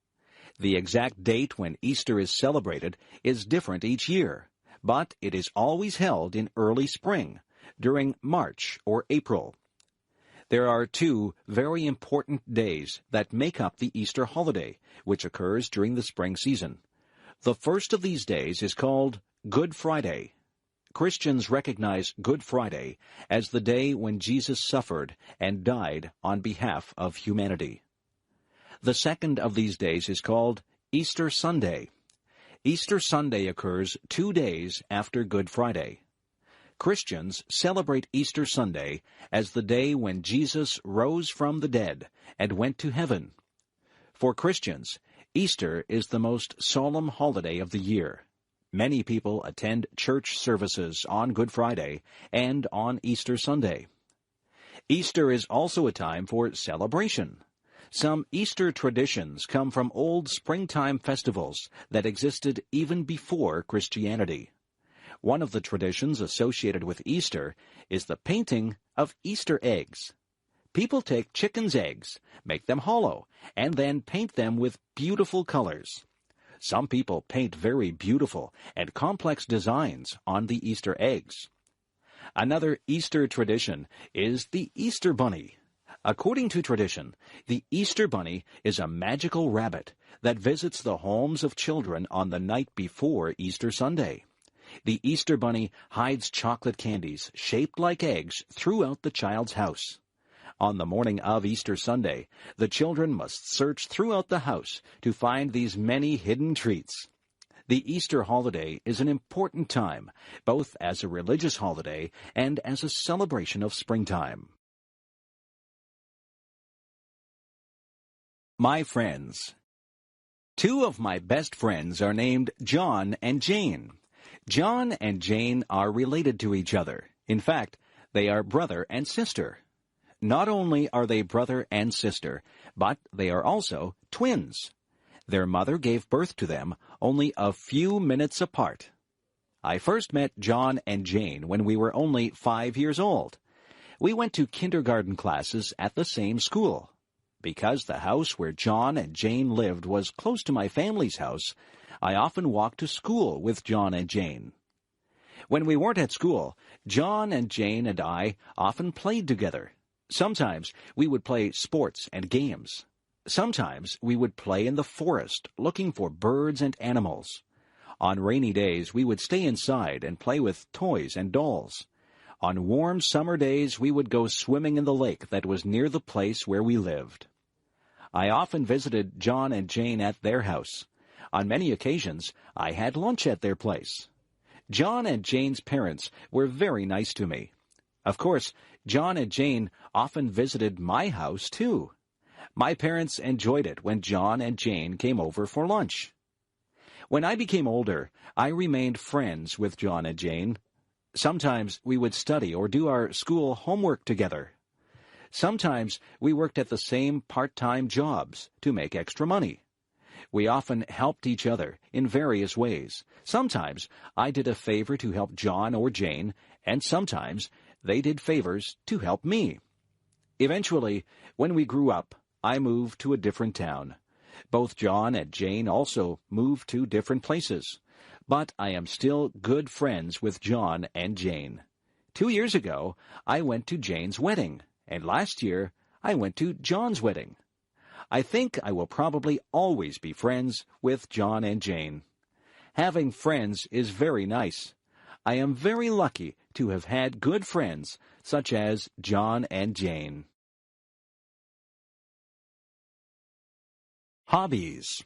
The exact date when Easter is celebrated is different each year, but it is always held in early spring, during March or April. There are two very important days that make up the Easter holiday, which occurs during the spring season. The first of these days is called Good Friday. Christians recognize Good Friday as the day when Jesus suffered and died on behalf of humanity. The second of these days is called Easter Sunday. Easter Sunday occurs 2 days after Good Friday. Christians celebrate Easter Sunday as the day when Jesus rose from the dead and went to heaven. For Christians, Easter is the most solemn holiday of the year. Many people attend church services on Good Friday and on Easter Sunday. Easter is also a time for celebration. Some Easter traditions come from old springtime festivals that existed even before Christianity. One of the traditions associated with Easter is the painting of Easter eggs. People take chickens' eggs, make them hollow, and then paint them with beautiful colors. Some people paint very beautiful and complex designs on the Easter eggs. Another Easter tradition is the Easter Bunny. According to tradition, the Easter Bunny is a magical rabbit that visits the homes of children on the night before Easter Sunday. The Easter Bunny hides chocolate candies shaped like eggs throughout the child's house. On the morning of Easter Sunday, the children must search throughout the house to find these many hidden treats. The Easter holiday is an important time, both as a religious holiday and as a celebration of springtime. My friends. 2 of my best friends are named John and Jane. John and Jane are related to each other. In fact, they are brother and sister. Not only are they brother and sister, but they are also twins. Their mother gave birth to them only a few minutes apart. I first met John and Jane when we were only 5 years old. We went to kindergarten classes at the same school. Because the house where John and Jane lived was close to my family's house, I often walked to school with John and Jane. When we weren't at school, John and Jane and I often played together. Sometimes we would play sports and games. Sometimes we would play in the forest looking for birds and animals. On rainy days, we would stay inside and play with toys and dolls. On warm summer days, we would go swimming in the lake that was near the place where we lived. I often visited John and Jane at their house. On many occasions, I had lunch at their place. John and Jane's parents were very nice to me. Of course, John and Jane often visited my house, too. My parents enjoyed it when John and Jane came over for lunch. When I became older, I remained friends with John and Jane. Sometimes we would study or do our school homework together. Sometimes we worked at the same part-time jobs to make extra money. We often helped each other in various ways. Sometimes I did a favor to help John or Jane, and sometimes they did favors to help me. Eventually, when we grew up, I moved to a different town. Both John and Jane also moved to different places. But I am still good friends with John and Jane. 2 years ago, I went to Jane's wedding, and last year, I went to John's wedding. I think I will probably always be friends with John and Jane. Having friends is very nice. I am very lucky to have had good friends such as John and Jane. Hobbies.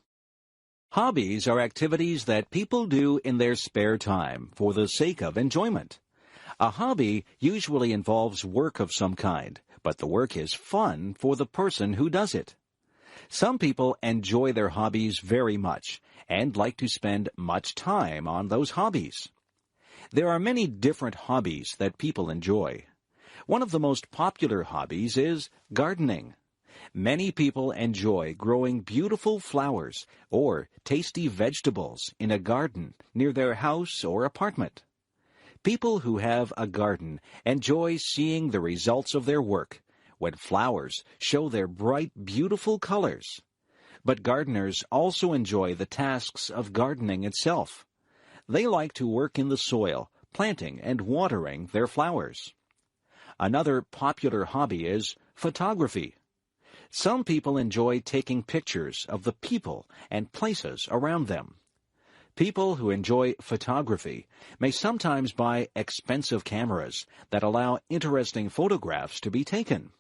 Hobbies are activities that people do in their spare time for the sake of enjoyment. A hobby usually involves work of some kind, but the work is fun for the person who does it. Some people enjoy their hobbies very much and like to spend much time on those hobbies. There are many different hobbies that people enjoy. One of the most popular hobbies is gardening. Many people enjoy growing beautiful flowers or tasty vegetables in a garden near their house or apartment. People who have a garden enjoy seeing the results of their work when flowers show their bright, beautiful colors. But gardeners also enjoy the tasks of gardening itself. They like to work in the soil, planting and watering their flowers. Another popular hobby is photography. Some people enjoy taking pictures of the people and places around them. People who enjoy photography may sometimes buy expensive cameras that allow interesting photographs to be taken.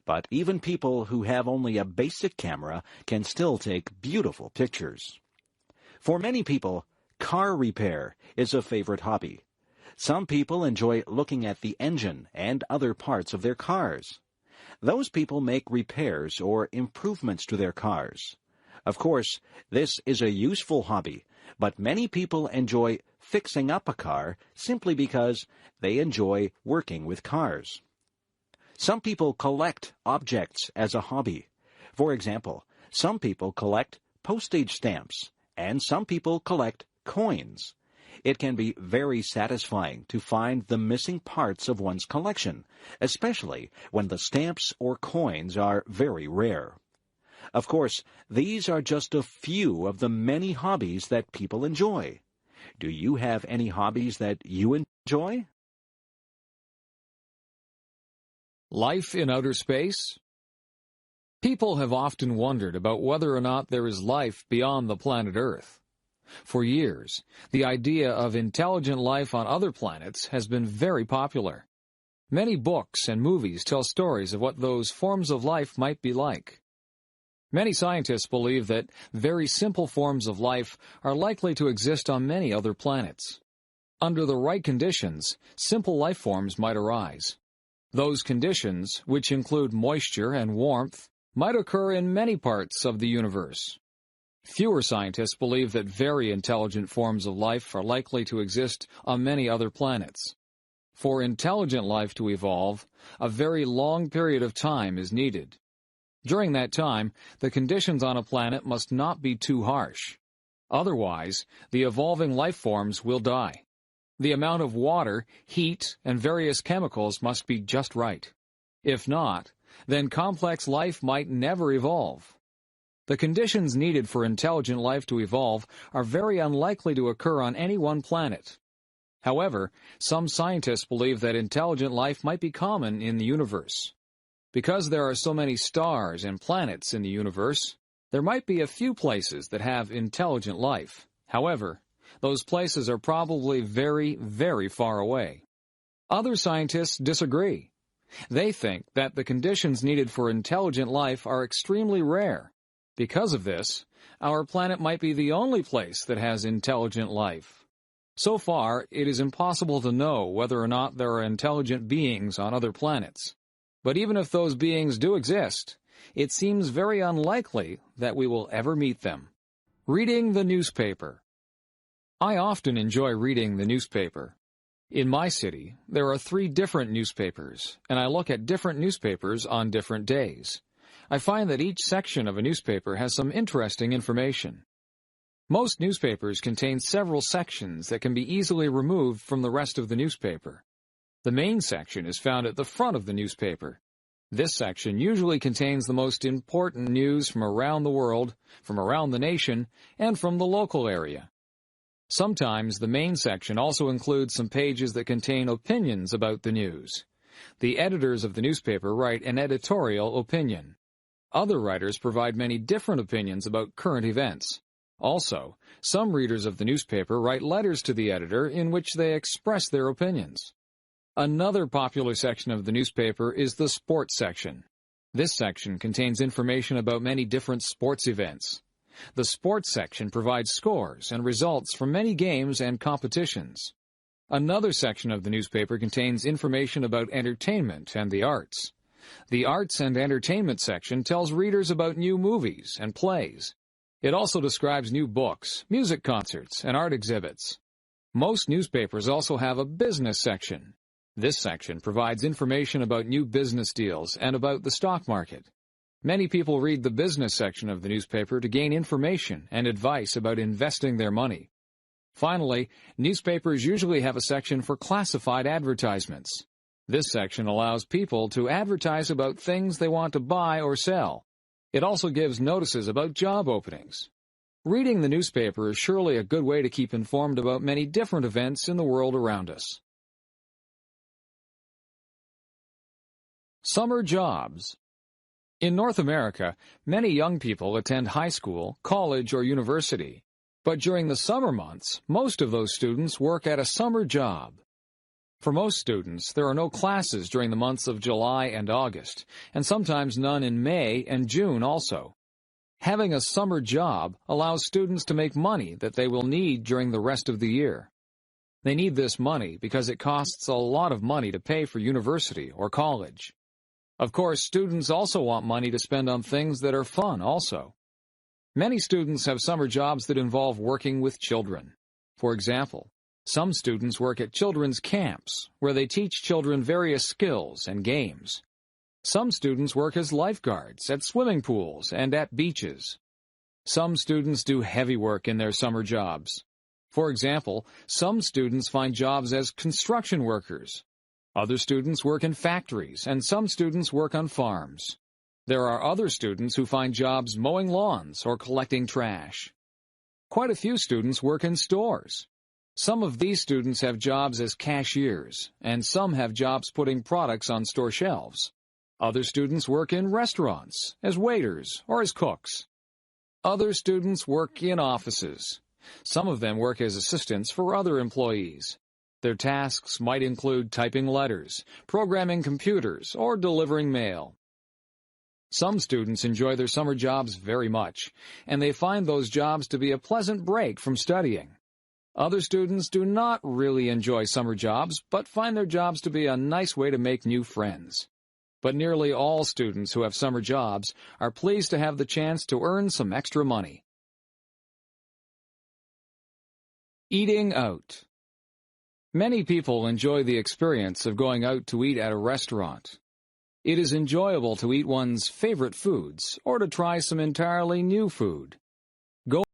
But even people who have only a basic camera can still take beautiful pictures. For many people, Car repair is a favorite hobby. Some people enjoy looking at the engine and other parts of their cars. Those people make repairs or improvements to their cars. Of course, this is a useful hobby, but many people enjoy fixing up a car simply because they enjoy working with cars. Some people collect objects as a hobby. For example, some people collect postage stamps, and some people collect coins. It can be very satisfying to find the missing parts of one's collection, especially when the stamps or coins are very rare. Of course, these are just a few of the many hobbies that people enjoy. Do you have any hobbies that you enjoy? Life in outer space? People have often wondered about whether or not there is life beyond the planet Earth. For years, the idea of intelligent life on other planets has been very popular. Many books and movies tell stories of what those forms of life might be like. Many scientists believe that very simple forms of life are likely to exist on many other planets. Under the right conditions, simple life forms might arise. Those conditions, which include moisture and warmth, might occur in many parts of the universe. Fewer scientists believe that very intelligent forms of life are likely to exist on many other planets. For intelligent life to evolve, a very long period of time is needed. During that time, the conditions on a planet must not be too harsh. Otherwise, the evolving life forms will die. The amount of water, heat, and various chemicals must be just right. If not, then complex life might never evolve. The conditions needed for intelligent life to evolve are very unlikely to occur on any one planet. However, some scientists believe that intelligent life might be common in the universe. Because there are so many stars and planets in the universe, there might be a few places that have intelligent life. However, those places are probably very, very far away. Other scientists disagree. They think that the conditions needed for intelligent life are extremely rare. Because of this, our planet might be the only place that has intelligent life. So far, it is impossible to know whether or not there are intelligent beings on other planets. But even if those beings do exist, it seems very unlikely that we will ever meet them. Reading the newspaper. I often enjoy reading the newspaper. In my city, there are 3 different newspapers, and I look at different newspapers on different days. I find that each section of a newspaper has some interesting information. Most newspapers contain several sections that can be easily removed from the rest of the newspaper. The main section is found at the front of the newspaper. This section usually contains the most important news from around the world, from around the nation, and from the local area. Sometimes the main section also includes some pages that contain opinions about the news. The editors of the newspaper write an editorial opinion. Other writers provide many different opinions about current events. Also, some readers of the newspaper write letters to the editor in which they express their opinions. Another popular section of the newspaper is the sports section. This section contains information about many different sports events. The sports section provides scores and results from many games and competitions. Another section of the newspaper contains information about entertainment and the arts. The arts and entertainment section tells readers about new movies and plays. It also describes new books, music concerts, and art exhibits. Most newspapers also have a business section. This section provides information about new business deals and about the stock market. Many people read the business section of the newspaper to gain information and advice about investing their money. Finally, newspapers usually have a section for classified advertisements. This section allows people to advertise about things they want to buy or sell. It also gives notices about job openings. Reading the newspaper is surely a good way to keep informed about many different events in the world around us. Summer jobs. In North America, many young people attend high school, college, or university. But during the summer months, most of those students work at a summer job. For most students, there are no classes during the months of July and August, and sometimes none in May and June also. Having a summer job allows students to make money that they will need during the rest of the year. They need this money because it costs a lot of money to pay for university or college. Of course, students also want money to spend on things that are fun also. Many students have summer jobs that involve working with children. For example, some students work at children's camps, where they teach children various skills and games. Some students work as lifeguards at swimming pools and at beaches. Some students do heavy work in their summer jobs. For example, some students find jobs as construction workers. Other students work in factories, and some students work on farms. There are other students who find jobs mowing lawns or collecting trash. Quite a few students work in stores. Some of these students have jobs as cashiers, and some have jobs putting products on store shelves. Other students work in restaurants, as waiters or as cooks. Other students work in offices. Some of them work as assistants for other employees. Their tasks might include typing letters, programming computers, or delivering mail. Some students enjoy their summer jobs very much, and they find those jobs to be a pleasant break from studying. Other students do not really enjoy summer jobs, but find their jobs to be a nice way to make new friends. But nearly all students who have summer jobs are pleased to have the chance to earn some extra money. Eating out. Many people enjoy the experience of going out to eat at a restaurant. It is enjoyable to eat one's favorite foods or to try some entirely new food.